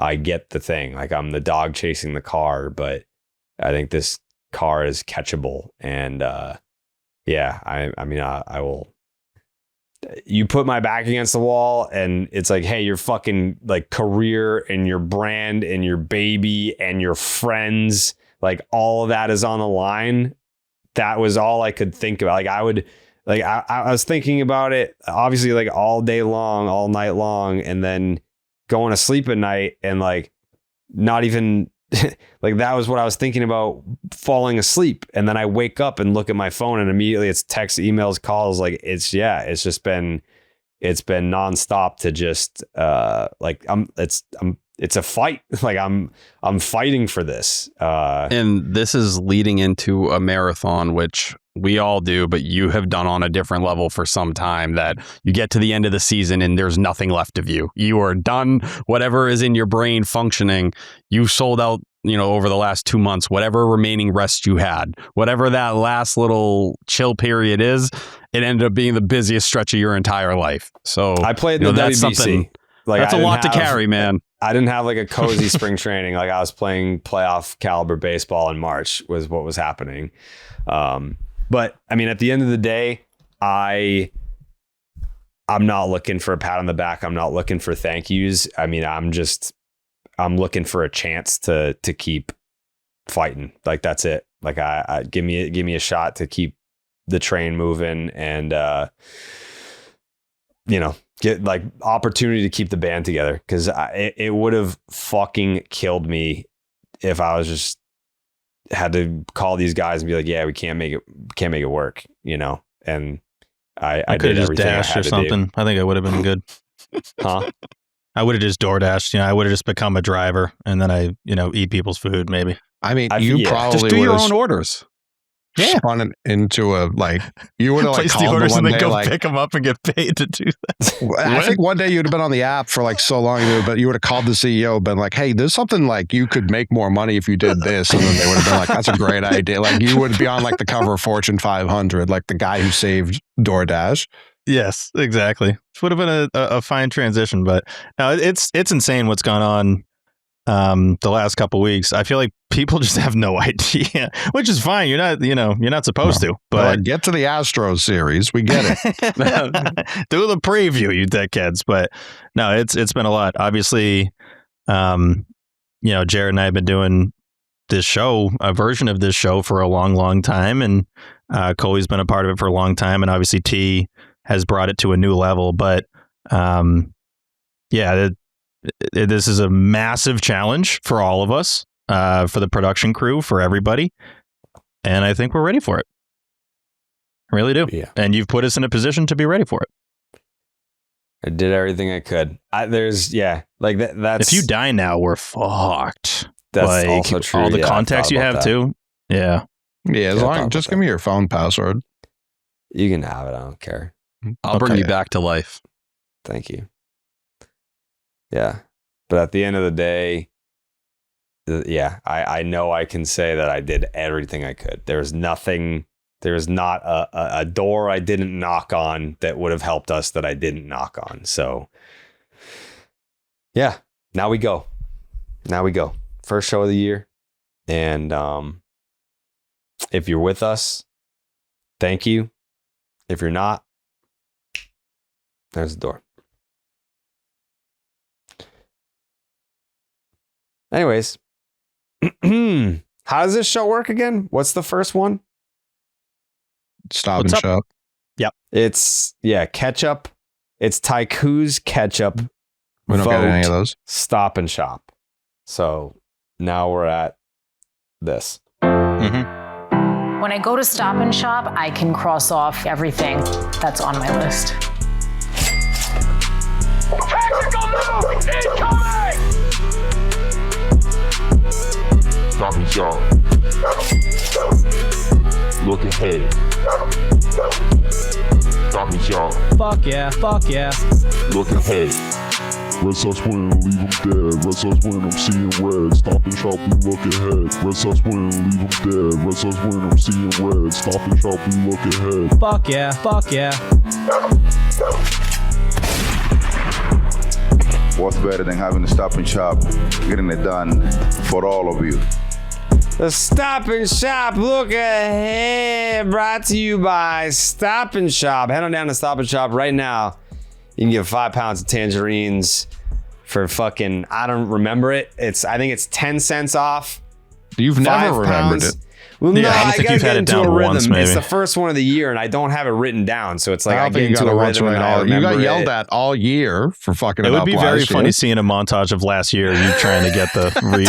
I get the thing. Like I'm the dog chasing the car, but I think this car is catchable. And yeah, I mean, I will. You put my back against the wall, and it's like, hey, your fucking like career and your brand and your baby and your friends, like all of that is on the line. That was all I could think about. Like I was thinking about it, obviously, like all day long, all night long, and then going to sleep at night and like not even like that was what I was thinking about falling asleep. And then I wake up and look at my phone and immediately it's texts, emails, calls. Like it's been nonstop to just it's a fight. Like I'm fighting for this. And this is leading into a marathon, which we all do, but you have done on a different level for some time, that you get to the end of the season and there's nothing left of you. You are done. Whatever is in your brain functioning, you sold out, over the last 2 months, whatever remaining rest you had, whatever that last little chill period is, it ended up being the busiest stretch of your entire life. So I played the WBC. Like that's a lot to carry, man. I didn't have like a cozy spring training. Like I was playing playoff caliber baseball in March was what was happening. But I mean, at the end of the day, I'm not looking for a pat on the back. I'm not looking for thank yous. I mean, I'm looking for a chance to keep fighting. Like that's it. Like I give me a shot to keep the train moving and, get like opportunity to keep the band together. Cause it would have fucking killed me if I was just had to call these guys and be like, yeah, we can't make it work, and I could did have just everything dashed or something. I think I would have been good. Huh? I would have just door dashed. I would have just become a driver and then I, eat people's food maybe. I mean, you probably just do your own orders. Yeah, spun it into you would have place the orders and then go pick them up and get paid to do that. I think one day you'd have been on the app for like so long, but you would have called the CEO, been like, "Hey, there's something like you could make more money if you did this," and then they would have been like, "That's a great idea." Like you would be on like the cover of Fortune 500, like the guy who saved DoorDash. Yes, exactly. Which would have been a fine transition, but no, it's insane what's gone on the last couple weeks. I feel like people just have no idea, which is fine. You're not supposed to, but get to the Astros series. We get it. Do the preview, you dickheads. But no, it's been a lot. Obviously, Jared and I have been doing this show, a version of this show for a long, long time. And Coley's been a part of it for a long time. And obviously T has brought it to a new level. But this is a massive challenge for all of us, for the production crew, for everybody. And I think we're ready for it. I really do. Yeah. And you've put us in a position to be ready for it. I did everything I could. That's if you die now, we're fucked. That's also true. All the contacts you have too. Yeah. Yeah. As long just give me your phone password. You can have it. I don't care. I'll bring you back to life. Thank you. Yeah. But at the end of the day, I know I can say that I did everything I could. There's not a door I didn't knock on that would have helped us that I didn't knock on. So, yeah, now we go. First show of the year. And if you're with us, thank you. If you're not, there's the door. Anyways, how does this show work again? What's the first one? Stop and Shop. Yep. It's ketchup. It's Taiku's ketchup. We don't get any of those. Stop and Shop. So now we're at this. Mm-hmm. When I go to Stop and Shop, I can cross off everything that's on my list. Tactical move incoming! Stop and Shop. Look ahead. Stop and Shop. Fuck yeah. Look ahead. Red Sox win, leave them dead. Red Sox win, I'm seeing red. Stop and Shop, we look ahead. Red Sox win, leave them dead. Red Sox win, I'm seeing red. Stop and Shop, we look ahead. Fuck yeah. What's better than having to Stop and Shop, getting it done for all of you? The Stop and Shop look ahead, brought to you by Stop and Shop. Head on down to Stop and Shop right now. You can get 5 pounds of tangerines for fucking, I don't remember it. I think it's 10 cents off. You've never remembered it. Well, no, I don't think you've had it down once, maybe. It's the first one of the year, and I don't have it written down. So it's like I get into a rhythm and I You got remember yelled it. at all year for fucking It it would up be last very year. funny seeing a montage of last year, you trying to get the read.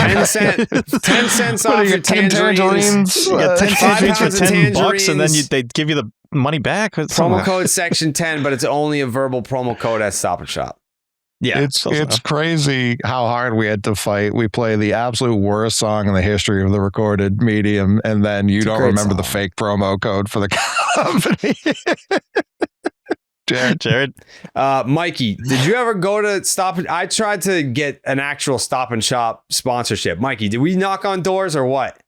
10 cents off your tangerines. You get 10 tangerines for pounds of $10, and then tangerines. they give you the money back. Promo code section 10, but it's only a verbal promo code at Stop and Shop. Yeah, It's crazy how hard we had to fight. We play the absolute worst song in the history of the recorded medium, and then you don't remember the fake promo code for the company. Jared. Mikey, did you ever go to Stop? I tried to get an actual Stop and Shop sponsorship. Mikey, did we knock on doors or what?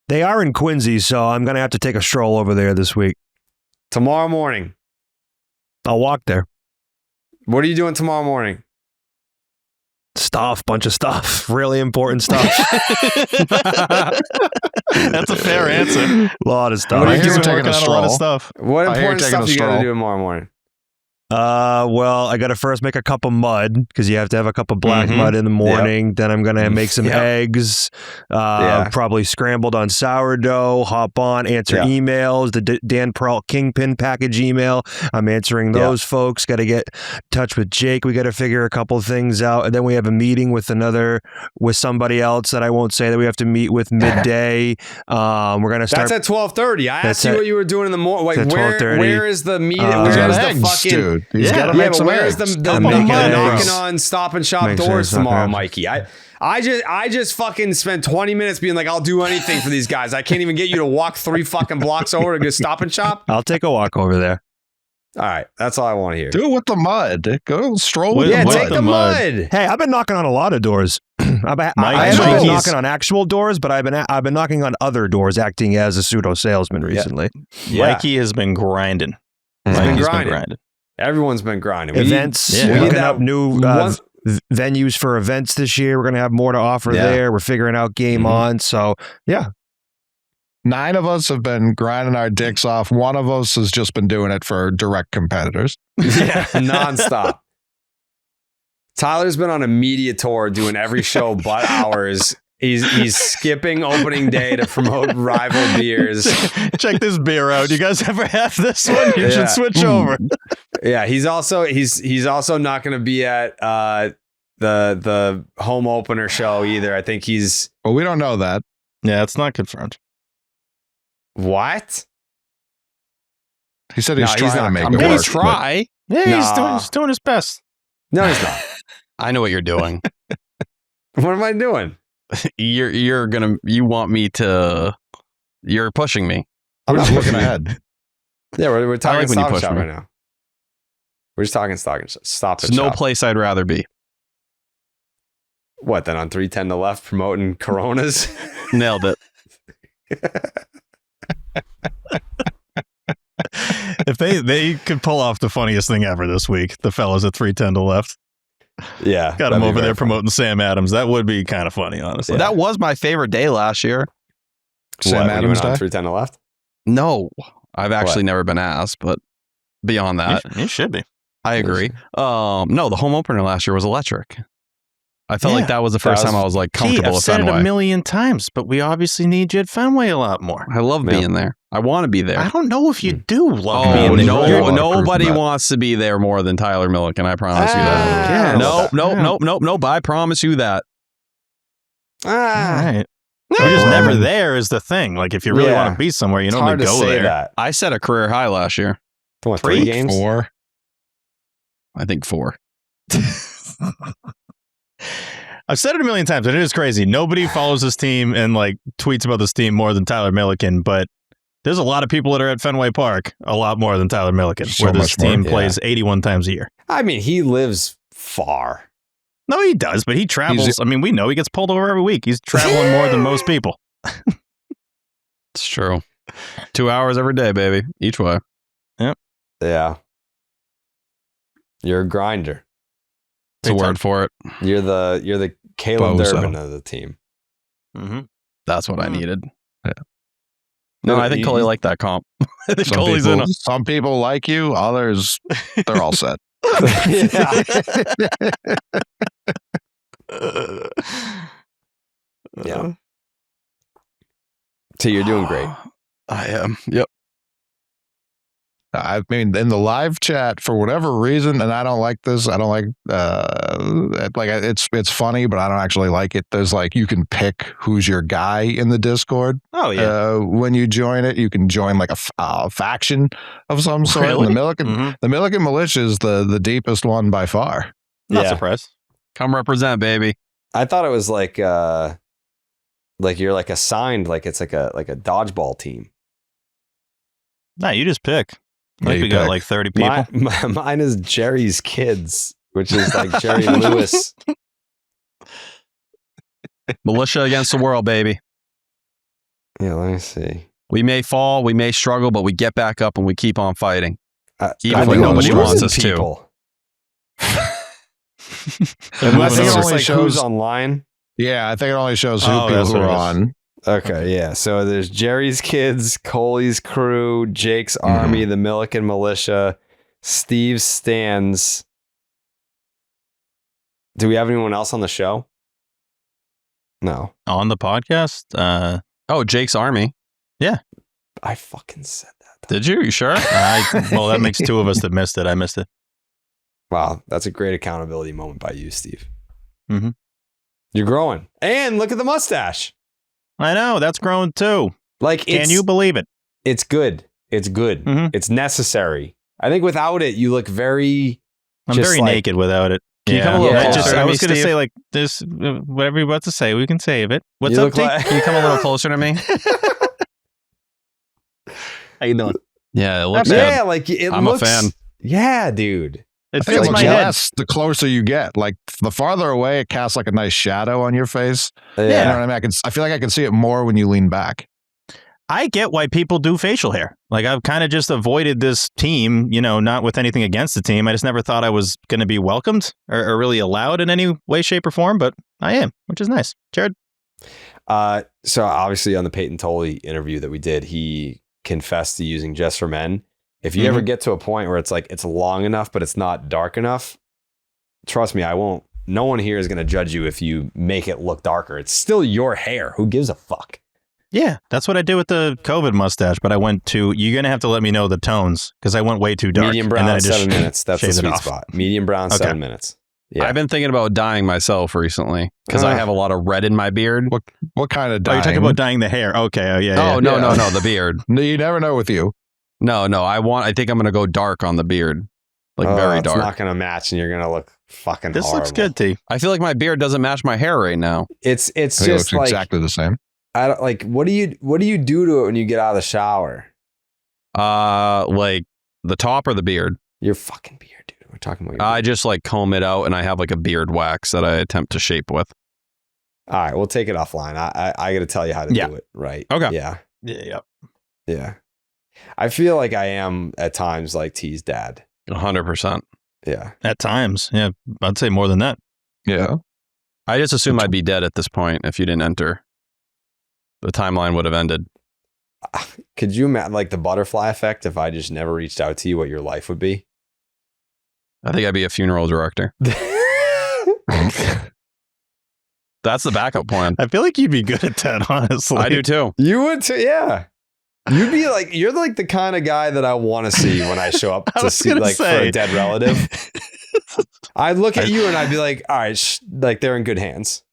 They are in Quincy, so I'm going to have to take a stroll over there this week. Tomorrow morning. I'll walk there. What are you doing tomorrow morning? Bunch of stuff. Really important stuff. That's a fair answer. A lot of stuff. I hear him taking a A lot of stuff. What important stuff you got to do tomorrow morning? Well, I got to first make a cup of mud because you have to have a cup of black mud in the morning. Then I'm going to make some eggs, probably scrambled on sourdough, hop on, answer emails, the Dan Peralt Kingpin package email. I'm answering those folks. Got to get in touch with Jake. We got to figure a couple things out. And then we have a meeting with somebody else that I won't say that we have to meet with midday. We're going to start. That's at 12:30. I asked you what you were doing in the morning. Like, where is the meeting? Where is the fucking... Dude. He's got to make some where's eggs. the knocking on Stop and Shop doors tomorrow, Mikey? I just fucking spent 20 minutes being like, I'll do anything for these guys. I can't even get you to walk 3 fucking blocks over to go Stop and Shop. I'll take a walk over there. All right, that's all I want to hear. Do it with the mud. Go stroll with the mud. Take the mud. Hey, I've been knocking on a lot of doors. I haven't been knocking on actual doors, but I've been knocking on other doors, acting as a pseudo salesman recently. Mikey has been grinding. He's been grinding. Everyone's been grinding. Events. We're looking up new venues for events this year. We're going to have more to offer there. We're figuring out Game On. So, yeah. 9 of us have been grinding our dicks off. One of us has just been doing it for direct competitors. Yeah, nonstop. Tyler's been on a media tour doing every show but ours. He's skipping opening day to promote rival beers. Check this beer out. You guys ever have this one? You should switch over. Yeah, he's also not going to be at the home opener show either. I think he's. Well, we don't know that. Yeah, it's not confirmed. What? He said he's trying to make it Maybe work. try. Yeah, he's doing his best. No, he's not. I know what you're doing. What am I doing? You're pushing me. I'm just looking ahead. Yeah, we're talking like when you Stop and push Shop me. right now. We're just talking Stop and There's no Shop. place I'd rather be. What then on 310 to left promoting Coronas? Nailed it. If they could pull off the funniest thing ever this week, the fellas at 310 to left. Yeah. Got him over there promoting Sam Adams. That would be kind of funny, honestly. Yeah. That was my favorite day last year. Sam Adams on 310 to left? No. I've actually never been asked, but beyond that. You should be. I agree. No, the home opener last year was electric. I felt like that was the first time I was like comfortable I've at said Fenway. it a million times, but we obviously need you at Fenway a lot more. I love being there. I want to be there. I don't know if you do love being there. Nobody wants to be there more than Tyler Milliken. I promise you that. Nope. I promise you that. All right. You're just never there is the thing. Like if you really want to be somewhere, you normally go there. That. I set a career high last year. What, 3 games? 4. I think 4. I've said it a million times, and it is crazy. Nobody follows this team and like tweets about this team more than Tyler Milliken, but there's a lot of people that are at Fenway Park a lot more than Tyler Milliken, where this team plays 81 times a year. I mean, he lives far. No, he does, but he travels. I mean, we know he gets pulled over every week. He's traveling more than most people. It's true. 2 hours every day, baby, each way. Yep. Yeah. You're a grinder. It's a word for it. You're the Caleb Durbin of the team. Mm-hmm. That's what I needed. Yeah. No, I think Coley liked that comp. I think Coley's in. Some people like you, others they're all set. Yeah. So you're doing great. I am. Yep. I mean, in the live chat, for whatever reason, and I don't like this. I don't like it's funny, but I don't actually like it. There's like you can pick who's your guy in the Discord. Oh yeah. When you join it, you can join like a faction of some sort. Really? And the Milliken Militia is the deepest one by far. Not surprised. Come represent, baby. I thought it was like you're like assigned, like it's like a dodgeball team. No, you just pick. I think we got like 30 people. Mine is Jerry's Kids, which is like Jerry Lewis. Militia against the world, baby. Yeah, let me see. We may fall, we may struggle, but we get back up and we keep on fighting. Even when when nobody wants us people. Unless it it only only shows shows online. Yeah, I think it only shows people who are on. Okay, yeah. So there's Jerry's Kids, Coley's Crew, Jake's Army, the Milliken Militia, Steve's Stands. Do we have anyone else on the show? No. On the podcast? Jake's Army. Yeah. I fucking said that. Did you? You sure? Well, that makes 2 of us that missed it. I missed it. Wow, that's a great accountability moment by you, Steve. Mm-hmm. You're growing. And look at the mustache. I know, that's grown too. Like, can you believe it? It's good. It's good. Mm-hmm. It's necessary. I think without it, you look very. I'm very naked without it. Can you come a little closer to me, I was going to Steve? say like this. Whatever you're about to say, we can save it. What's up, T? Can you come a little closer to me? How you doing? Yeah, it looks yeah, good. like it I'm looks, a fan. Yeah, dude. I think it looks less the closer you get. Like the farther away, it casts like a nice shadow on your face. Yeah. You know what I mean? I feel like I can see it more when you lean back. I get why people do facial hair. Like I've kind of just avoided this team, not with anything against the team. I just never thought I was going to be welcomed or really allowed in any way, shape, or form, but I am, which is nice. Jared? So obviously on the Peyton Tolley interview that we did, he confessed to using Just for Men. If you ever get to a point where it's like it's long enough, but it's not dark enough, trust me, I won't. No one here is going to judge you if you make it look darker. It's still your hair. Who gives a fuck? Yeah, that's what I did with the COVID mustache, but I went to, you're going to have to let me know the tones because I went way too dark. Medium brown, and then I just 7 minutes. That's the shaved it sweet off. spot. Medium brown, 7 minutes. Yeah. I've been thinking about dyeing myself recently because I have a lot of red in my beard. What kind of Oh, dyeing? you're talking about dyeing the hair. Okay. Oh, yeah. Oh, no, the beard. No, you never know with you. No, I think I'm going to go dark on the beard. Like very dark. It's not going to match and you're going to look fucking This horrible. looks good, T. I feel like my beard doesn't match my hair right now. It's just looks like exactly the same. I don't like what do you do to it when you get out of the shower? Like the top or the beard? Your fucking beard, dude. We're talking about your I just like comb it out and I have like a beard wax that I attempt to shape with. All right, we'll take it offline. I got to tell you how to do it right. Okay. Yeah. Yeah. I feel like I am at times like T's dad. 100%. Yeah. At times. Yeah. I'd say more than that. Yeah. I just assume I'd be dead at this point if you didn't enter. The timeline would have ended. Could you imagine like the butterfly effect if I just never reached out to you, what your life would be? I think I'd be a funeral director. That's the backup plan. I feel like you'd be good at that, honestly. I do too. You would too, yeah. You'd be like, you're like the kind of guy that I want to see when I show up to see like for a dead relative. I'd look at you and I'd be like, all right, like they're in good hands.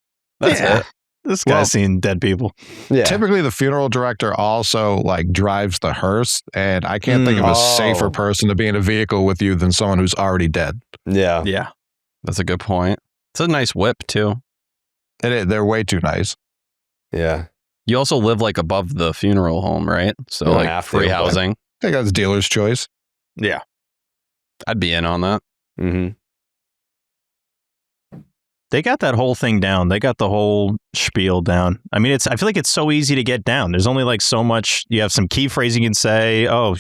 That's it. This guy's seen dead people. Yeah. Typically, the funeral director also like drives the hearse, and I can't think of a safer person to be in a vehicle with you than someone who's already dead. Yeah. Yeah. That's a good point. It's a nice whip too. It is. They're way too nice. Yeah. You also live like above the funeral home, right? So like free housing. I think that's dealer's choice. Yeah. I'd be in on that. Mm-hmm. They got that whole thing down. They got the whole spiel down. I mean, I feel like it's so easy to get down. There's only like so much. You have some key phrasing you can say. Oh,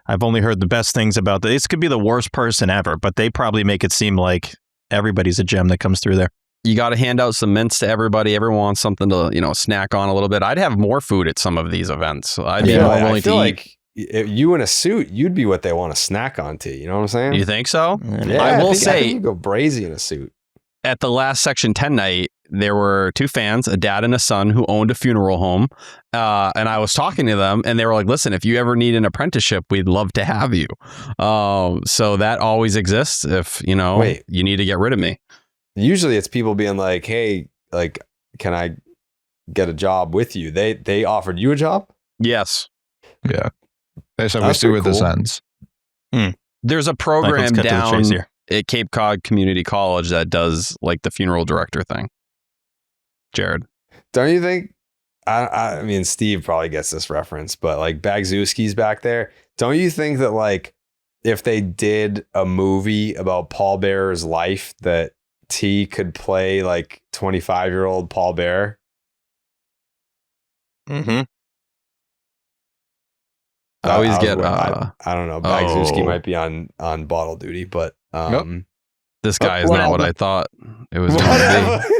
I've only heard the best things about this. This could be the worst person ever, but they probably make it seem like everybody's a gem that comes through there. You got to hand out some mints to everybody. Everyone wants something to, snack on a little bit. I'd have more food at some of these events. I'd be more willing to eat. Like if you in a suit, you'd be what they want to snack onto. You know what I'm saying? You think so? Yeah, I will I say, think you go brazy in a suit. At the last Section 10 night, there were two fans, a dad and a son, who owned a funeral home. And I was talking to them, and they were like, listen, if you ever need an apprenticeship, we'd love to have you. So that always exists if, you need to get rid of me. Usually it's people being like, hey, like, can I get a job with you? They offered you a job? Yes. Yeah. They said we see where this ends. There's a program down at Cape Cod Community College that does like the funeral director thing. Jared. Don't you think? I mean, Steve probably gets this reference, but like Bagzewski's back there. Don't you think that like if they did a movie about Paul Bearer's life that T could play like 25-year-old Paul Bearer? Mm-hmm. I always get I don't know. Bagzewski might be on bottle duty, but this guy is not what I thought it was going to be.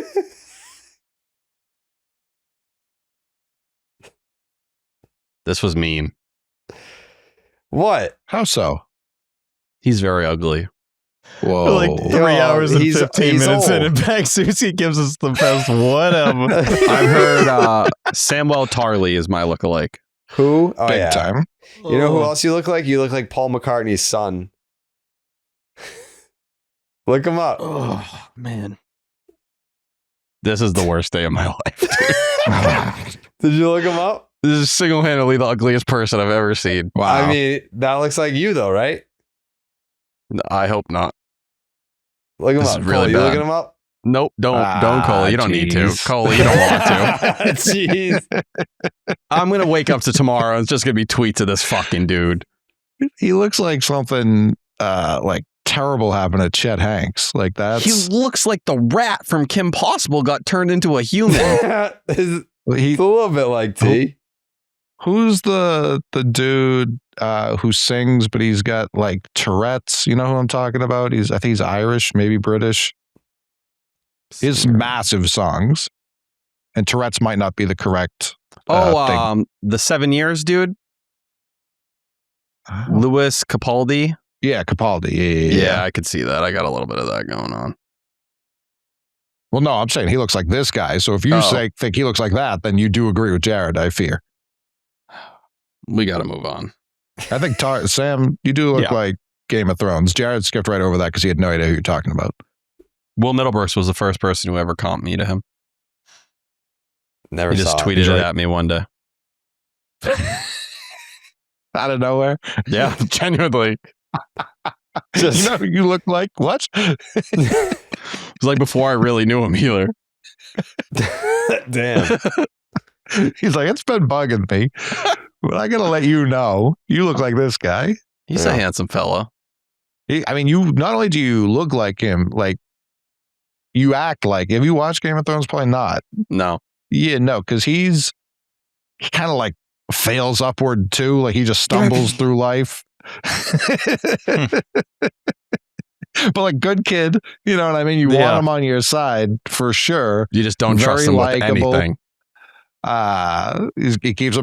This was mean. What? How so? He's very ugly. Whoa. Like 3 hours and 15 minutes in, and Bagzewski gives us the best whatever. I've heard Samuel Tarley is my lookalike. Who? Oh, Big time. You know who else you look like? You look like Paul McCartney's son. Look him up. Oh, man. This is the worst day of my life. Did you look him up? This is single-handedly the ugliest person I've ever seen. Wow. I mean, that looks like you though, right? I hope not. Look him up. Really Cole, you looking him up? Nope, don't, Cole. You don't need to. Cole, you don't want to. Jeez. I'm going to wake up to tomorrow and it's just going to be tweets of this fucking dude. He looks like something like terrible happened to Chet Hanks. Like that. He looks like the rat from Kim Possible got turned into a human. He's a little bit like T. Who's the dude who sings, but he's got like Tourette's? You know who I'm talking about? I think he's Irish, maybe British. He has massive songs, and Tourette's might not be the correct. Thing. The 7 years dude, Louis Capaldi. Yeah, Capaldi. Yeah, I could see that. I got a little bit of that going on. Well, no, I'm saying he looks like this guy. So if you think he looks like that, then you do agree with Jared, I fear. We got to move on. I think, Sam, you do look like Game of Thrones. Jared skipped right over that because he had no idea who you're talking about. Will Middlebrooks was the first person who ever comped me to him. Never he just tweeted it at me one day. Out of nowhere? Yeah, genuinely. You look like what? It was like before I really knew him either. Damn. He's like, it's been bugging me. But I gotta let you know, you look like this guy. He's a handsome fella. You not only do you look like him, like you act like, have you watched Game of Thrones? Probably not. No. Yeah, no, because he kind of like fails upward too. Like he just stumbles through life. But like good kid, you know what I mean? You want him on your side for sure. You just don't trust him with anything. He keeps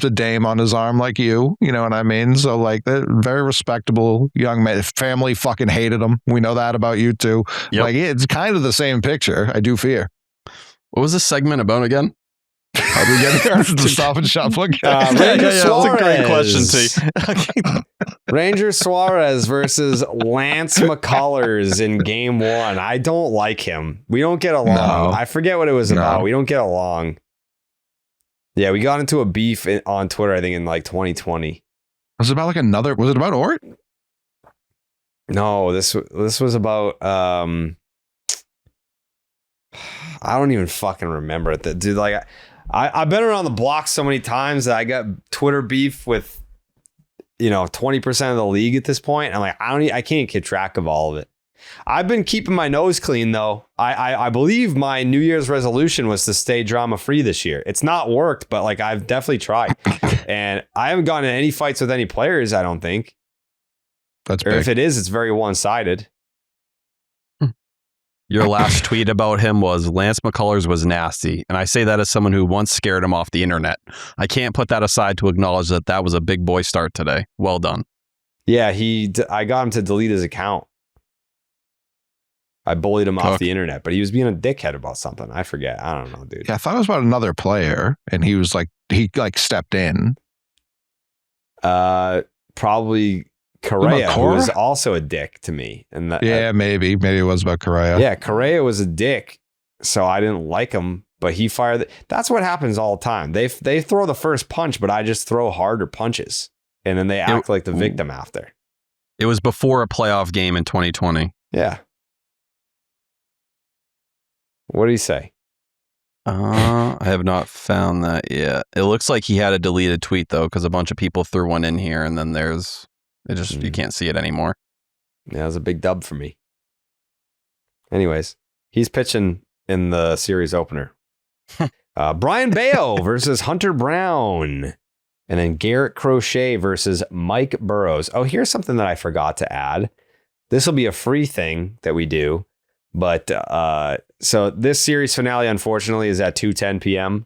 a dame on his arm like you know what I mean? So like very respectable young man. Family fucking hated him. We know that about you too. Yep. Like it's kind of the same picture. I do fear. What was this segment about again? How do we get here? The Stop and Shop look. Ranger Suarez. That's a great question, T. Ranger Suarez versus Lance McCullers in game 1. I don't like him. We don't get along. No. I forget what it was about. We don't get along. Yeah, we got into a beef on Twitter, I think, in like 2020. Was it about was it about Ort? No, this was about I don't even fucking remember it. Dude, like I've been around the block so many times that I got Twitter beef with 20% of the league at this point. I'm like, I can't keep track of all of it. I've been keeping my nose clean though. I believe my New Year's resolution was to stay drama free this year. It's not worked, but like I've definitely tried. And I haven't gotten in any fights with any players, I don't think. That's big. Or if it is, it's very one-sided. Your last tweet about him was Lance McCullers was nasty. And I say that as someone who once scared him off the internet. I can't put that aside to acknowledge that was a big boy start today. Well done. Yeah, I got him to delete his account. I bullied him off the internet, but he was being a dickhead about something. I forget. I don't know, dude. Yeah, I thought it was about another player, and he was like, he stepped in. Probably Correa, who was also a dick to me. And maybe it was about Correa. Yeah, Correa was a dick, so I didn't like him. But he fired. That's what happens all the time. They throw the first punch, but I just throw harder punches, and then they act like the victim after. It was before a playoff game in 2020. Yeah. What did he say? I have not found that yet. It looks like he had a deleted tweet though, because a bunch of people threw one in here, and then you can't see it anymore. Yeah, it was a big dub for me. Anyways, he's pitching in the series opener. Brian Bayo versus Hunter Brown. And then Garrett Crochet versus Mike Burrows. Oh, here's something that I forgot to add. This will be a free thing that we do. But so this series finale, unfortunately, is at 2:10 p.m.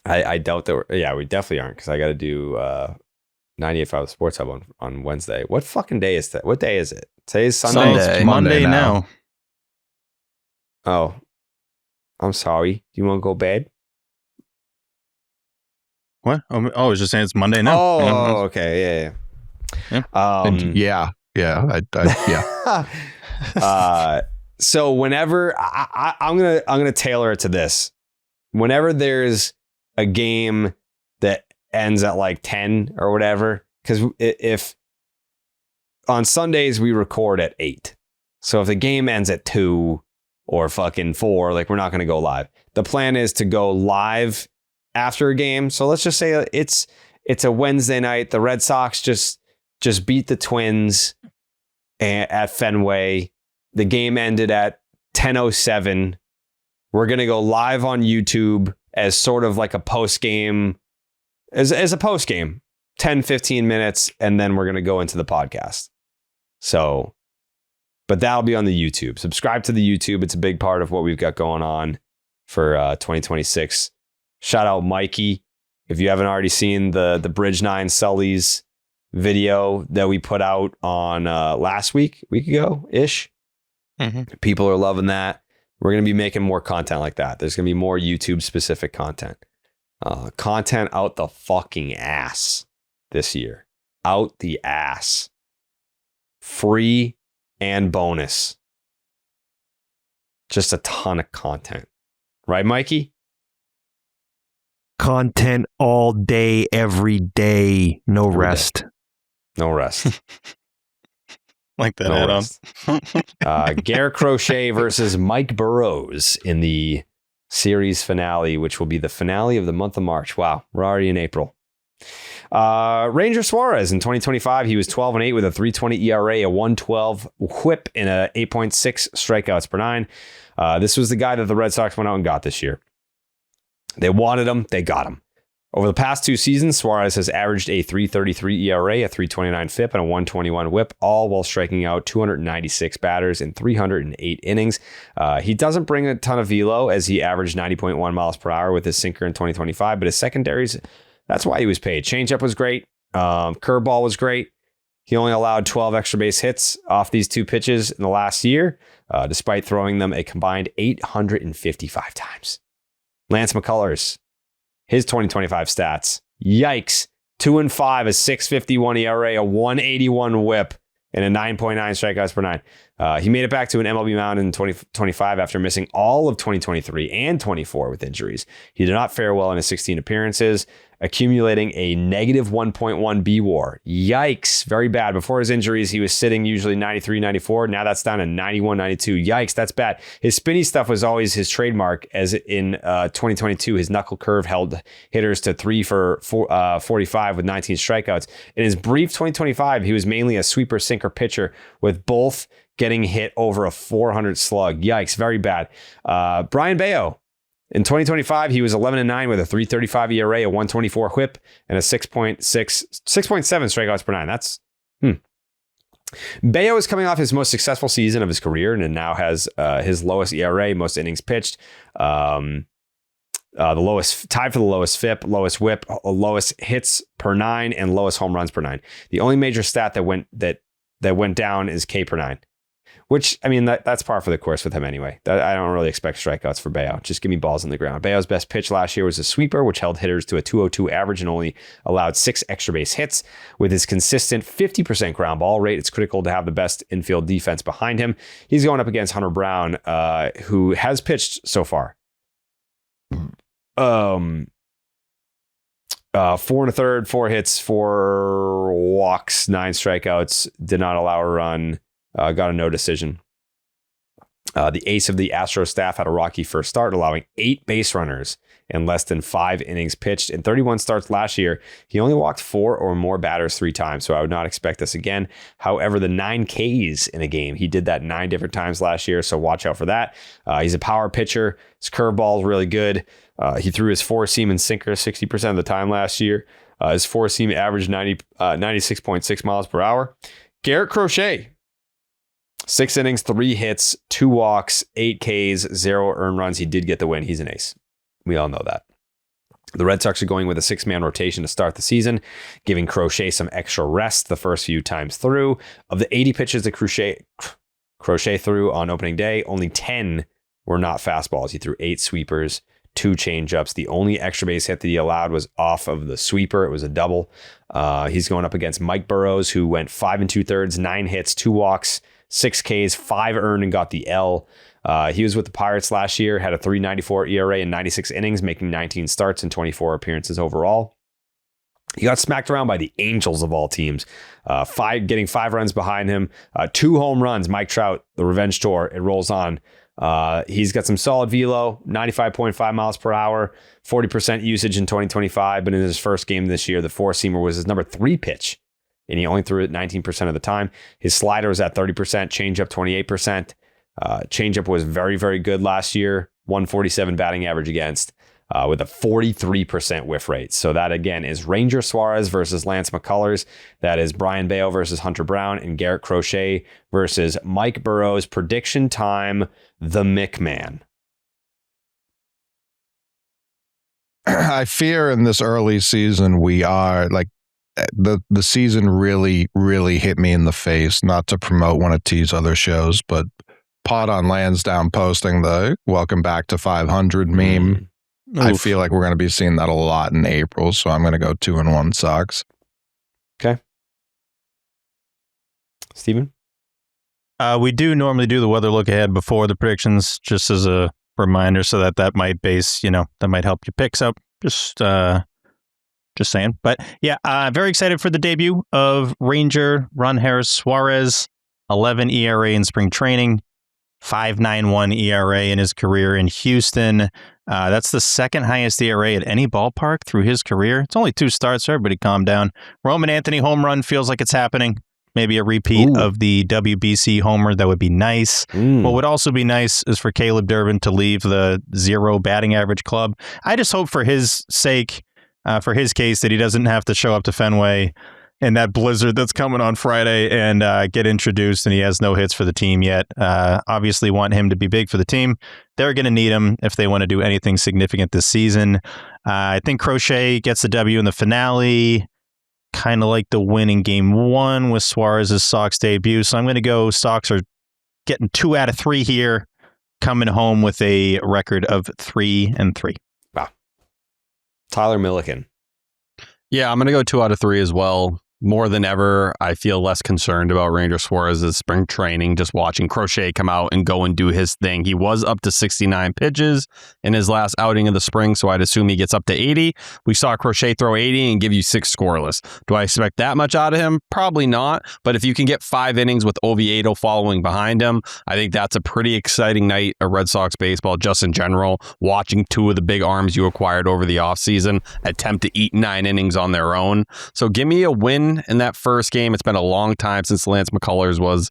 I doubt that we definitely aren't, because I got to do 98.5 Sports Hub on Wednesday. What fucking day is that? What day is it? Today's Sunday. It's Monday now. Oh, I'm sorry. Do you want to go bed? What? Oh, I was just saying it's Monday now. Oh, okay. Yeah. So whenever I'm gonna tailor it to this. Whenever there's a game that ends at like 10 or whatever, because if on Sundays we record at 8, so if the game ends at 2 or fucking 4, like we're not gonna go live. The plan is to go live after a game. So let's just say it's a Wednesday night. The Red Sox just beat the Twins at Fenway. The game ended at 10:07. We're going to go live on YouTube as sort of like a post-game, as a post-game, 10, 15 minutes, and then we're going to go into the podcast. So, but that'll be on the YouTube. Subscribe to the YouTube. It's a big part of what we've got going on for 2026. Shout out Mikey. If you haven't already seen the Bridge 9 Celly's video that we put out on week ago-ish. Mm-hmm. People are loving that. We're going to be making more content like that. There's going to be more YouTube specific content. Content out the fucking ass this year. Out the ass. Free and bonus. Just a ton of content. Right, Mikey? Content all day, every day. No rest. No rest. Like that add-on. Garrett Crochet versus Mike Burrows in the series finale, which will be the finale of the month of March. Wow, we're already in April. Ranger Suarez in 2025, he was 12-8 with a 3.20 ERA, a 1.12 WHIP, and a 8.6 strikeouts per nine. This was the guy that the Red Sox went out and got this year. They wanted him, they got him. Over the past 2 seasons, Suarez has averaged a 3.33 ERA, a 3.29 FIP, and a 1.21 WHIP, all while striking out 296 batters in 308 innings. He doesn't bring a ton of velo, as he averaged 90.1 miles per hour with his sinker in 2025, but his secondaries, that's why he was paid. Changeup was great. Curveball was great. He only allowed 12 extra base hits off these 2 pitches in the last year, despite throwing them a combined 855 times. Lance McCullers, his 2025 stats. Yikes. 2-5, a 6.51 ERA, a 1.81 WHIP, and a 9.9 strikeouts per nine. He made it back to an MLB mound in 2025 after missing all of 2023 and 24 with injuries. He did not fare well in his 16 appearances, accumulating a negative 1.1 B-WAR. Yikes. Very bad. Before his injuries, he was sitting usually 93, 94. Now that's down to 91, 92. Yikes. That's bad. His spinny stuff was always his trademark, as in 2022, his knuckle curve held hitters to 3 for 45 with 19 strikeouts. In his brief 2025, he was mainly a sweeper sinker pitcher, with both getting hit over a 400 slug. Yikes. Very bad. Brian Bayo. In 2025, he was 11-9 with a 3.35 ERA, a 1.24 WHIP, and a 6.7 strikeouts per nine. That's Bayo is coming off his most successful season of his career, and now has his lowest ERA, most innings pitched, the lowest, tied for the lowest FIP, lowest WHIP, lowest hits per nine, and lowest home runs per nine. The only major stat that went down is K per nine. Which, I mean, that's par for the course with him anyway. I don't really expect strikeouts for Bayo. Just give me balls on the ground. Bayo's best pitch last year was a sweeper, which held hitters to a 202 average and only allowed 6 extra base hits. With his consistent 50% ground ball rate, it's critical to have the best infield defense behind him. He's going up against Hunter Brown, who has pitched so far. 4 1/3, 4 hits, 4 walks, 9 strikeouts, did not allow a run. Got a no decision. The ace of the Astros staff had a rocky first start, allowing 8 base runners in less than 5 innings pitched. In 31 starts last year, he only walked 4 or more batters 3 times, so I would not expect this again. However, the 9 Ks in a game, he did that 9 different times last year, so watch out for that. He's a power pitcher. His curveball is really good. He threw his 4-seam and sinker 60% of the time last year. His 4-seam averaged 96.6 miles per hour. Garrett Crochet, 6 innings, 3 hits, 2 walks, 8 Ks, 0 earned runs. He did get the win. He's an ace. We all know that. The Red Sox are going with a 6-man rotation to start the season, giving Crochet some extra rest the first few times through. Of the 80 pitches that Crochet threw on opening day, only 10 were not fastballs. He threw 8 sweepers, 2 changeups. The only extra base hit that he allowed was off of the sweeper. It was a double. He's going up against Mike Burrows, who went 5 2/3, 9 hits, 2 walks, 6 Ks, 5 earned, and got the L. He was with the Pirates last year, had a 3.94 ERA in 96 innings, making 19 starts and 24 appearances overall. He got smacked around by the Angels of all teams, getting 5 runs behind him, 2 home runs. Mike Trout, the revenge tour, it rolls on. He's got some solid velo, 95.5 miles per hour, 40% usage in 2025, but in his first game this year, the 4-seamer was his number 3 pitch, and he only threw it 19% of the time. His slider was at 30%, changeup 28%. Changeup was very, very good last year, 147 batting average against, with a 43% whiff rate. So that, again, is Ranger Suarez versus Lance McCullers. That is Brian Bayo versus Hunter Brown, and Garrett Crochet versus Mike Burrows. Prediction time, the McMahon. I fear in this early season we are like, the season really, really hit me in the face. Not to promote one of T's other shows, but Pod on Lansdowne posting the "Welcome Back to 500" meme. I feel like we're going to be seeing that a lot in April, so I'm going to go 2-1 Sox. Okay, Steven? We do normally do the weather look ahead before the predictions, just as a reminder, so that might that might help your picks up. Just saying. But yeah, very excited for the debut of Ranger Ron Harris Suarez. 11 ERA in spring training, 5.91 ERA in his career in Houston. That's the second highest ERA at any ballpark through his career. It's only 2 starts, so everybody calm down. Roman Anthony home run feels like it's happening. Maybe a repeat of the WBC homer. That would be nice. What would also be nice is for Caleb Durbin to leave the 0 batting average club. I just hope for his sake, for his case, that he doesn't have to show up to Fenway in that blizzard that's coming on Friday and get introduced, and he has no hits for the team yet. Obviously want him to be big for the team. They're going to need him if they want to do anything significant this season. I think Crochet gets the W in the finale. Kind of like the win in game 1 with Suarez's Sox debut. So I'm going to go Sox are getting 2 out of 3 here, coming home with a record of 3-3. Wow. Tyler Milliken. Yeah, I'm going to go 2 out of 3 as well. More than ever, I feel less concerned about Ranger Suarez's spring training, just watching Crochet come out and go and do his thing. He was up to 69 pitches in his last outing of the spring, so I'd assume he gets up to 80. We saw Crochet throw 80 and give you 6 scoreless. Do I expect that much out of him? Probably not, but if you can get 5 innings with Oviedo following behind him, I think that's a pretty exciting night of Red Sox baseball, just in general, watching 2 of the big arms you acquired over the offseason attempt to eat 9 innings on their own. So give me a win in that first game. It's been a long time since Lance McCullers was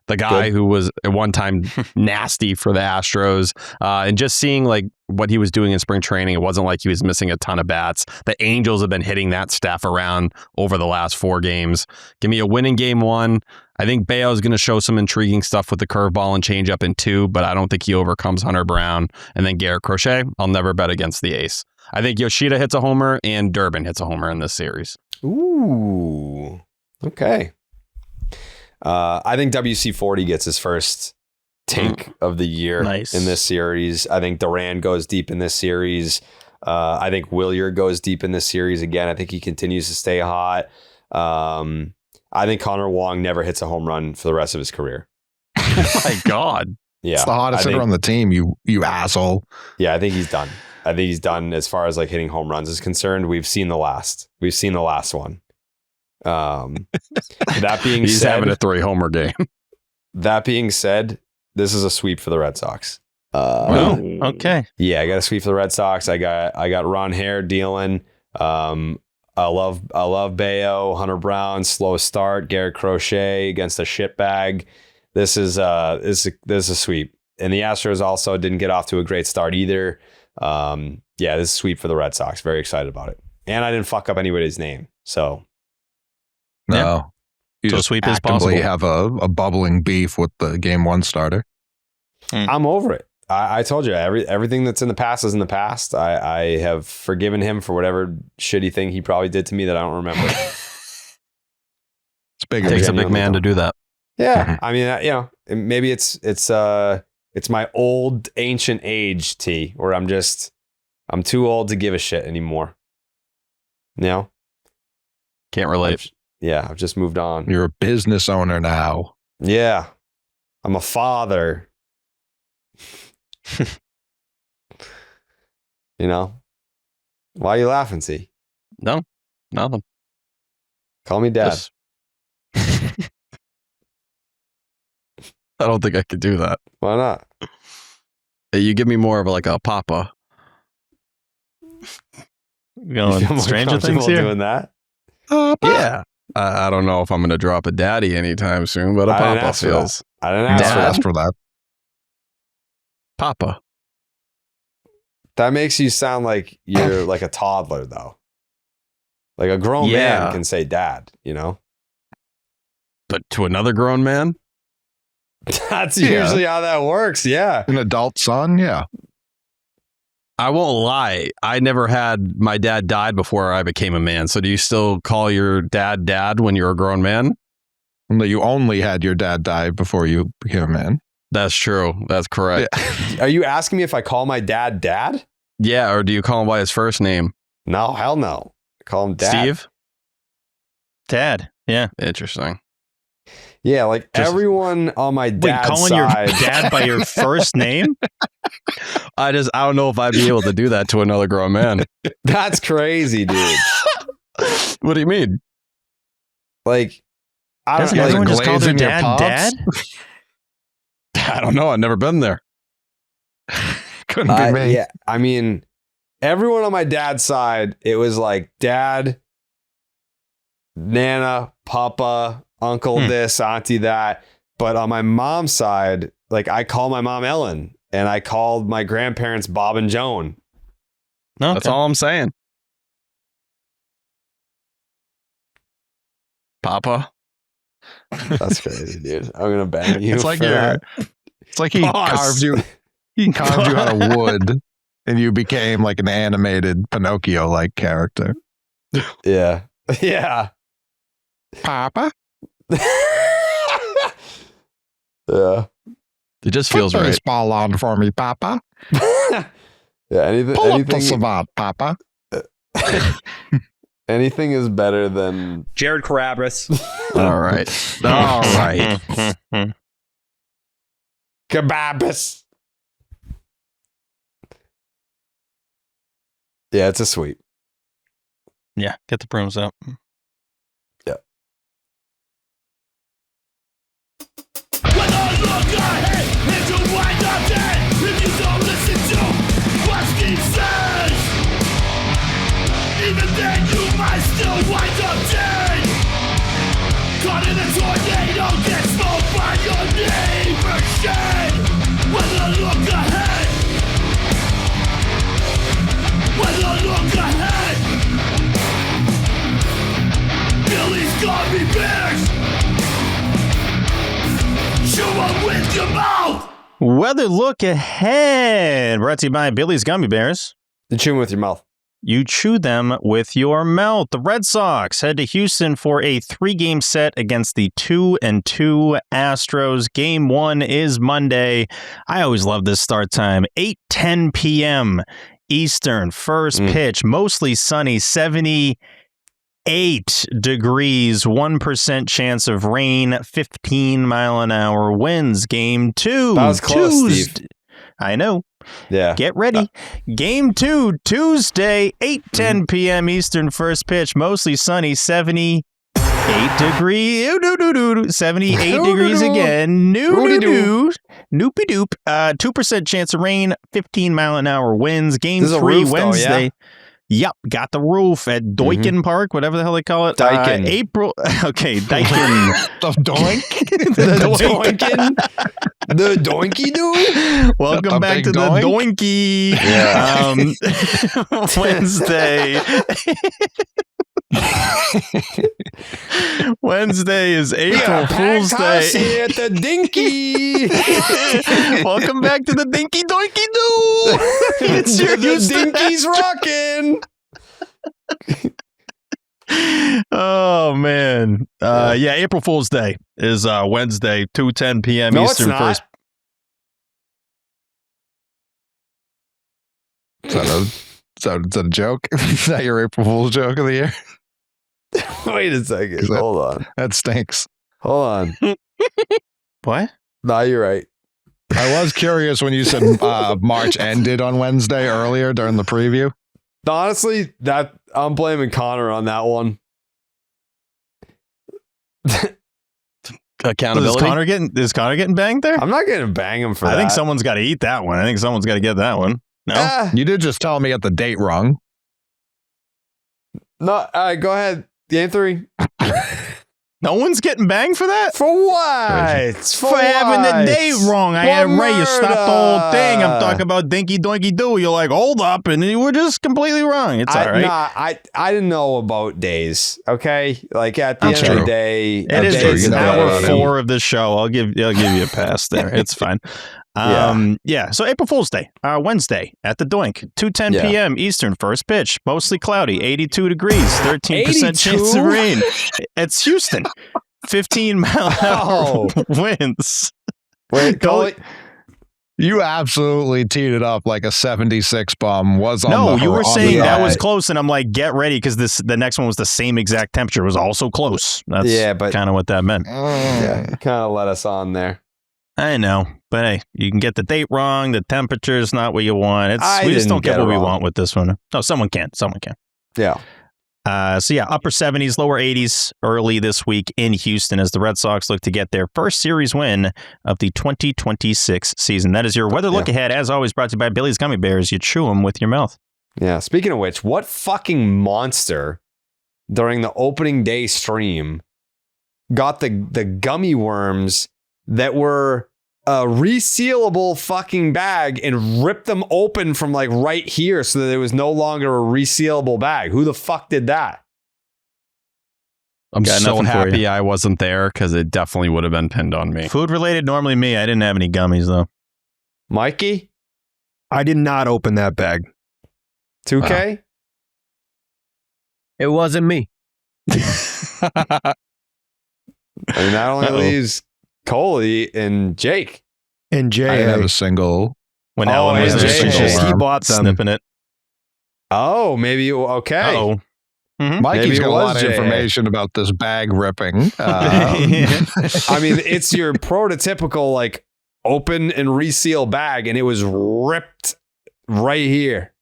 the guy who was at one time nasty for the Astros. And just seeing like what he was doing in spring training, it wasn't like he was missing a ton of bats. The Angels have been hitting that staff around over the last 4 games. Give me a win in game 1. I think Bayo is going to show some intriguing stuff with the curveball and changeup in 2, but I don't think he overcomes Hunter Brown. And then Garrett Crochet, I'll never bet against the ace. I think Yoshida hits a homer and Durbin hits a homer in this series. Ooh, okay. I think WC-40 gets his first take of the year in this series. I think Duran goes deep in this series. I think Willier goes deep in this series again. I think he continues to stay hot. I think Connor Wong never hits a home run for the rest of his career. Oh my God. Yeah. It's the hottest hitter on the team, you asshole. Yeah, I think he's done. I think he's done as far as like hitting home runs is concerned. We've seen the last one. That being he's said, having a 3-homer game. That being said, this is a sweep for the Red Sox. Okay. Yeah, I got a sweep for the Red Sox. I got Ron Hare dealing. I love Bayo, Hunter Brown, slow start, Garrett Crochet against a shitbag. This is a sweep. And the Astros also didn't get off to a great start either. Yeah, this is a sweep for the Red Sox. Very excited about it. And I didn't fuck up anybody's name. So no. You so just sweep is actively possible. have a bubbling beef with the game 1 starter. I'm over it. I told you everything that's in the past is in the past. I have forgiven him for whatever shitty thing he probably did to me that I don't remember. It's big. It takes a big man to do that. Yeah, I mean, maybe it's my old ancient age, T, where I'm too old to give a shit anymore. Can't relate. I've just moved on. You're a business owner now. Yeah, I'm a father. Why are you laughing, T? No, nothing. Call me dad. I don't think I could do that. Why not? You give me more of like a papa. Going Stranger Things here? Doing that? Yeah. I don't know if I'm going to drop a daddy anytime soon, but a papa feels. I didn't ask for that. Papa. That makes you sound like you're like a toddler, though. Like a grown man can say dad, But to another grown man? That's usually how that works. Yeah. An adult son. Yeah. I won't lie. I never had my dad died before I became a man. So do you still call your dad when you're a grown man? No, you only had your dad die before you became a man. That's true. That's correct. Yeah. Are you asking me if I call my dad dad? Yeah. Or do you call him by his first name? No, hell no. I call him dad. Steve? Dad. Yeah. Interesting. Yeah, like everyone on my dad's calling side. your dad by your first name? I don't know if I'd be able to do that to another grown man. That's crazy, dude. What do you mean? Like, I Doesn't don't know. everyone Like, just call their dad dad? I don't know. I've never been there. Couldn't be me. Yeah, I mean, everyone on my dad's side, it was like dad, Nana, Papa, Uncle this, Auntie that. But on my mom's side, like I call my mom Ellen, and I called my grandparents Bob and Joan. Okay. That's all I'm saying. Papa. That's crazy, dude. I'm gonna bang you. It's like he carved you. He carved you out of wood, and you became like an animated Pinocchio-like character. Yeah. Yeah. Papa. Yeah. It just feels right. Ball on for me, Papa. Yeah. Anything. Pull anything. up the savant, Papa. Anything is better than Jared Carabas. All right. All right. Kebabas. Yeah, it's a sweep. Yeah, get the brooms up. Yeah. When I look ahead, and you wind up dead if you don't listen to what Steve says. Even then, you might still wind up dead. Caught in a tornado, get smoked by your neighbor's shed. When I look ahead, when I look ahead, Billy's gummy bears. Chew 'em with your mouth. Weather look ahead. Brought to you by Billy's Gummy Bears. You chew them with your mouth. You chew them with your mouth. The Red Sox head to Houston for a 3-game set against the 2-2 Astros. Game 1 is Monday. I always love this start time. 8:10 p.m. Eastern. First pitch, mostly sunny, 78 degrees, 1% chance of rain, 15-mile-an-hour winds. Game 2. That was close, Steve. I know. Yeah. Get ready. Game 2, Tuesday, 8:10 p.m. Eastern. First pitch, mostly sunny, 78 degrees. 78 degrees again. Noopy doop. 2% chance of rain, 15-mile-an-hour winds. Game 3, Wednesday. Though, yeah? Yep, got the roof at Doiken Park, whatever the hell they call it. Dyken. April. Okay, Dyken. The doink. The Doinkin. The Doinky dude. Welcome back to the Doinky. Yeah. Wednesday. Wednesday is April Fool's Day. At the Dinky. Welcome back to the Dinky Doinky Doo. It's your The Dinky's rocking. Oh man. Yeah, April Fool's Day is Wednesday, 2:10 p.m. No, Eastern. it's not. First. Is that a joke? Is that your April Fool's joke of the year? Wait a second. Hold on. That stinks. Hold on. What? Nah, you're right. I was curious when you said March ended on Wednesday earlier during the preview. Honestly, that I'm blaming Connor on that one. Accountability. Is Connor getting banged there? I'm not going to bang him for that. I think someone's got to eat that one. I think someone's got to get that one. No? You did just tell me at the date wrong. No, all right, go ahead. Game 3. No one's getting banged for that? For what? For having the date wrong. I had Ray, you stopped the whole thing. I'm talking about Dinky Doinky Doo. You're like, hold up, and you were just completely wrong. It's all right. Nah, I didn't know about days. Okay, like at the end of the day, it is. It's hour 4 of this show. I'll give you a pass there. It's fine. Yeah. So April Fool's Day, Wednesday at the Doink, 2:10 p.m. Eastern. First pitch, mostly cloudy, 82 degrees, 13% chance of rain. It's Houston, 15-mile-an-hour winds. Wait, go. You absolutely teed it up like a 76 bomb was on. No, you were saying that was close, and I'm like, get ready because the next one was the same exact temperature. It was also close. That's but kind of what that meant. Yeah, kind of let us on there. I know, but hey, you can get the date wrong. The temperature is not what you want. We just don't get what we want with this one. No, someone can. Yeah. So yeah, upper 70s, lower 80s early this week in Houston as the Red Sox look to get their first series win of the 2026 season. That is your weather look ahead, as always, brought to you by Billy's Gummy Bears. You chew them with your mouth. Yeah. Speaking of which, what fucking monster during the opening day stream got the gummy worms that were a resealable fucking bag and ripped them open from like right here so that it was no longer a resealable bag? Who the fuck did that? I'm so happy I wasn't there because it definitely would have been pinned on me. Food related, normally me. I didn't have any gummies though. Mikey? I did not open that bag. 2K? It wasn't me. I mean, that only leaves Coley and Jake. And Jay. I didn't have a single. When Alan was there, he bought them. Snipping it. Oh, maybe. Okay. Uh-oh. Mm-hmm. Mikey's got a lot of information about this bag ripping. I mean, it's your prototypical like open and reseal bag, and it was ripped right here.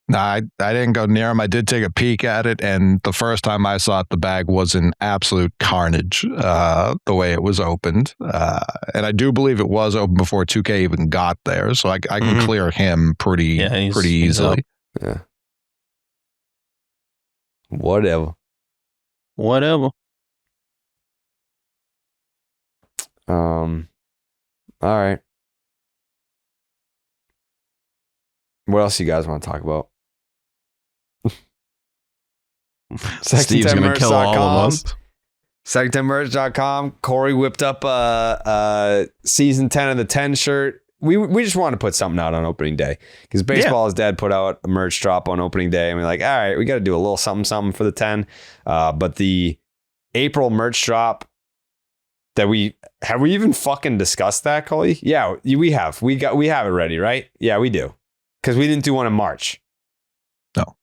No, I didn't go near him. I did take a peek at it, and the first time I saw it, the bag was in absolute carnage, the way it was opened. And I do believe it was open before 2K even got there, so I can clear him pretty easily. Yeah. Whatever. All right. What else you guys want to talk about? Steve's going to kill all of us. Second10merch.com. Corey whipped up a season 10 of the 10 shirt. We just want to put something out on opening day because Baseball is Dead put out a merch drop on opening day, and we're like, all right, we got to do a little something for the 10. But the April merch drop that we even fucking discussed that, Coley? Yeah, we have. We have it ready, right? Yeah, we do. Because we didn't do one in March. No.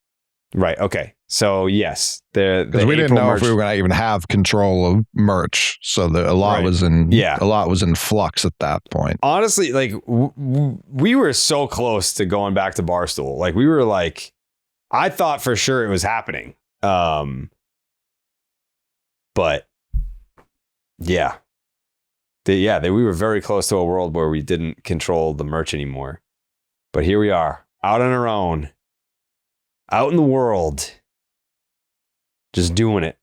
Right. Okay. So yes, because we didn't know if we were going to even have control of merch, so a lot was in flux at that point. Honestly, like we were so close to going back to Barstool. Like we were like, I thought for sure it was happening. But yeah, we were very close to a world where we didn't control the merch anymore. But here we are, out on our own, out in the world. Just doing it.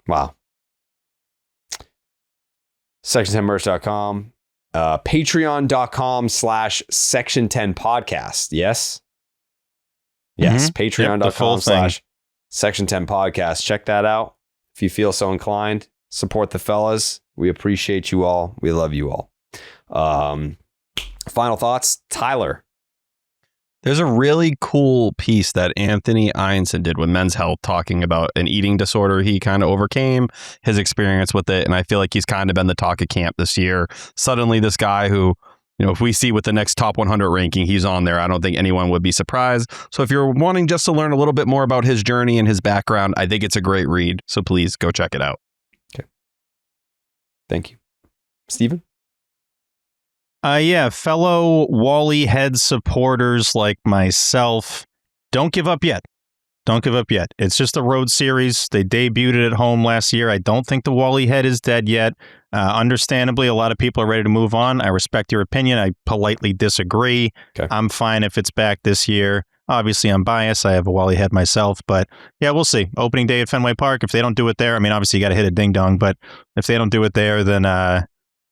Wow. Section10merch.com. Patreon.com/Section10podcast. Yes? Yes. Patreon.com/Section10podcast. Check that out. If you feel so inclined, support the fellas. We appreciate you all. We love you all. Final thoughts, Tyler. There's a really cool piece that Anthony Einson did with Men's Health talking about an eating disorder he kind of overcame, his experience with it. And I feel like he's kind of been the talk of camp this year. Suddenly this guy who, if we see with the next top 100 ranking, he's on there. I don't think anyone would be surprised. So if you're wanting just to learn a little bit more about his journey and his background, I think it's a great read. So please go check it out. Okay. Thank you. Steven? Fellow Wally Head supporters like myself, don't give up yet. Don't give up yet. It's just a road series. They debuted it at home last year. I don't think the Wally Head is dead yet. Understandably, a lot of people are ready to move on. I respect your opinion. I politely disagree. Okay. I'm fine if it's back this year. Obviously, I'm biased. I have a Wally Head myself, but yeah, we'll see. Opening day at Fenway Park. If they don't do it there, I mean, obviously you got to hit a ding dong, but if they don't do it there, then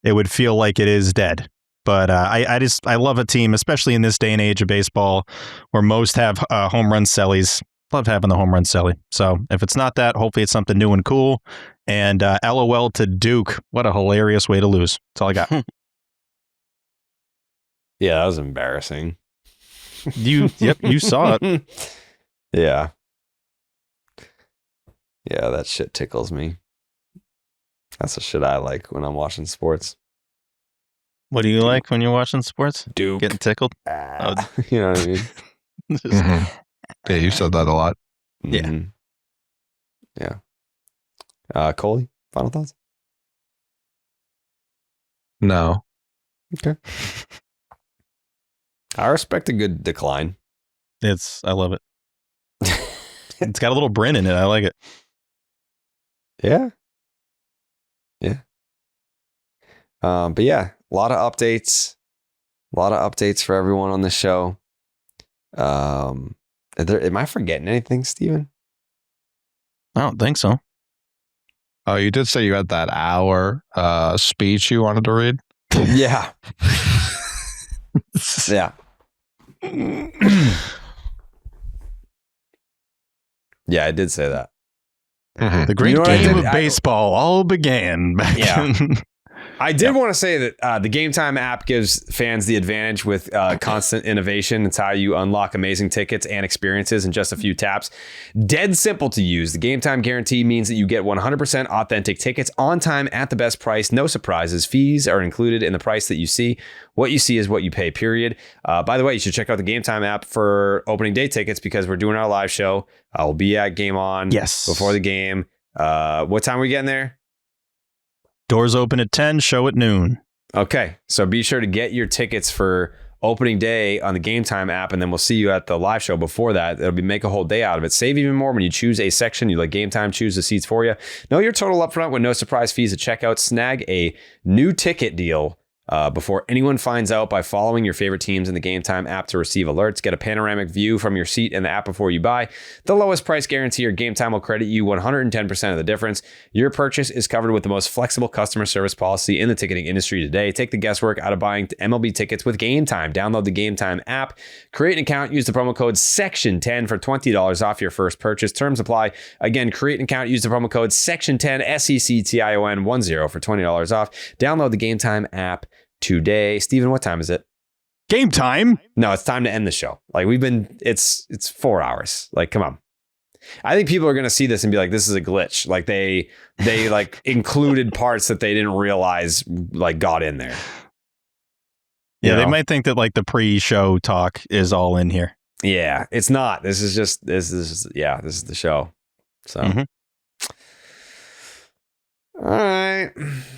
it would feel like it is dead. But I love a team, especially in this day and age of baseball where most have home run Cellys. Love having the home run Celly. So if it's not that, hopefully it's something new and cool. And LOL to Duke. What a hilarious way to lose. That's all I got. Yeah, that was embarrassing. You saw it. Yeah. Yeah, that shit tickles me. That's the shit I like when I'm watching sports. What do you like when you're watching sports? Duke. Getting tickled? You know what I mean? Mm-hmm. Yeah, you said that a lot. Mm-hmm. Yeah. Coley, final thoughts? No. Okay. I respect a good decline. I love it. It's got a little Bryn in it. I like it. Yeah. But yeah, a lot of updates for everyone on the show. Am I forgetting anything, Steven? I don't think so. Oh, you did say you had that hour speech you wanted to read? Yeah. Yeah. Yeah, I did say that. The great game of baseball all began back in. I did want to say that the Game Time app gives fans the advantage with constant innovation. It's how you unlock amazing tickets and experiences in just a few taps. Dead simple to use. The Game Time guarantee means that you get 100% authentic tickets on time at the best price. No surprises. Fees are included in the price that you see. What you see is what you pay, period. By the way, you should check out the Game Time app for opening day tickets because we're doing our live show. I'll be at Game On before the game. What time are we getting there? Doors open at 10, show at noon. Okay, so be sure to get your tickets for opening day on the Game Time app, and then we'll see you at the live show before that. It'll be make a whole day out of it. Save even more when you choose a section. You let Game Time choose the seats for you. Know your total upfront with no surprise fees at checkout. Snag a new ticket deal before anyone finds out by following your favorite teams in the Game Time app to receive alerts. Get a panoramic view from your seat in the app before you buy. The lowest price guarantee or Game Time will credit you 110% of the difference. Your purchase is covered with the most flexible customer service policy in the ticketing industry today. Take the guesswork out of buying MLB tickets with Game Time. Download the Game Time app, create an account, use the promo code SECTION10 for $20 off your first purchase. Terms apply. Again, create an account, use the promo code SECTION10, SECTION10 for $20 off. Download the Game Time app today. Steven, what time is it? Game time? No, it's time to end the show. Like it's 4 hours. Like, come on. I think people are going to see this and be like, this is a glitch. Like they like included parts that they didn't realize like got in there. Yeah, they might think that like the pre-show talk is all in here. Yeah, it's not. This is the show. So. All right.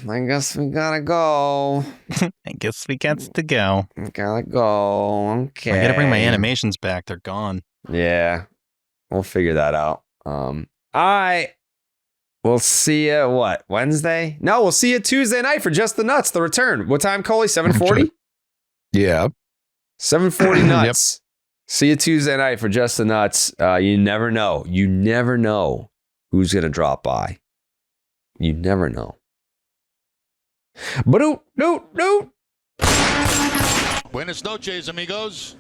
I guess we gotta go. I guess we got to go. Gotta go. Okay. I gotta bring my animations back. They're gone. Yeah. We'll figure that out. All right. We'll see you, what, Wednesday? No, we'll see you Tuesday night for Just the Nuts, the return. What time, Coley? 7:40? Yeah. 7:40 Nuts. Yep. See you Tuesday night for Just the Nuts. You never know. You never know who's going to drop by. You never know. Buenas noches, amigos.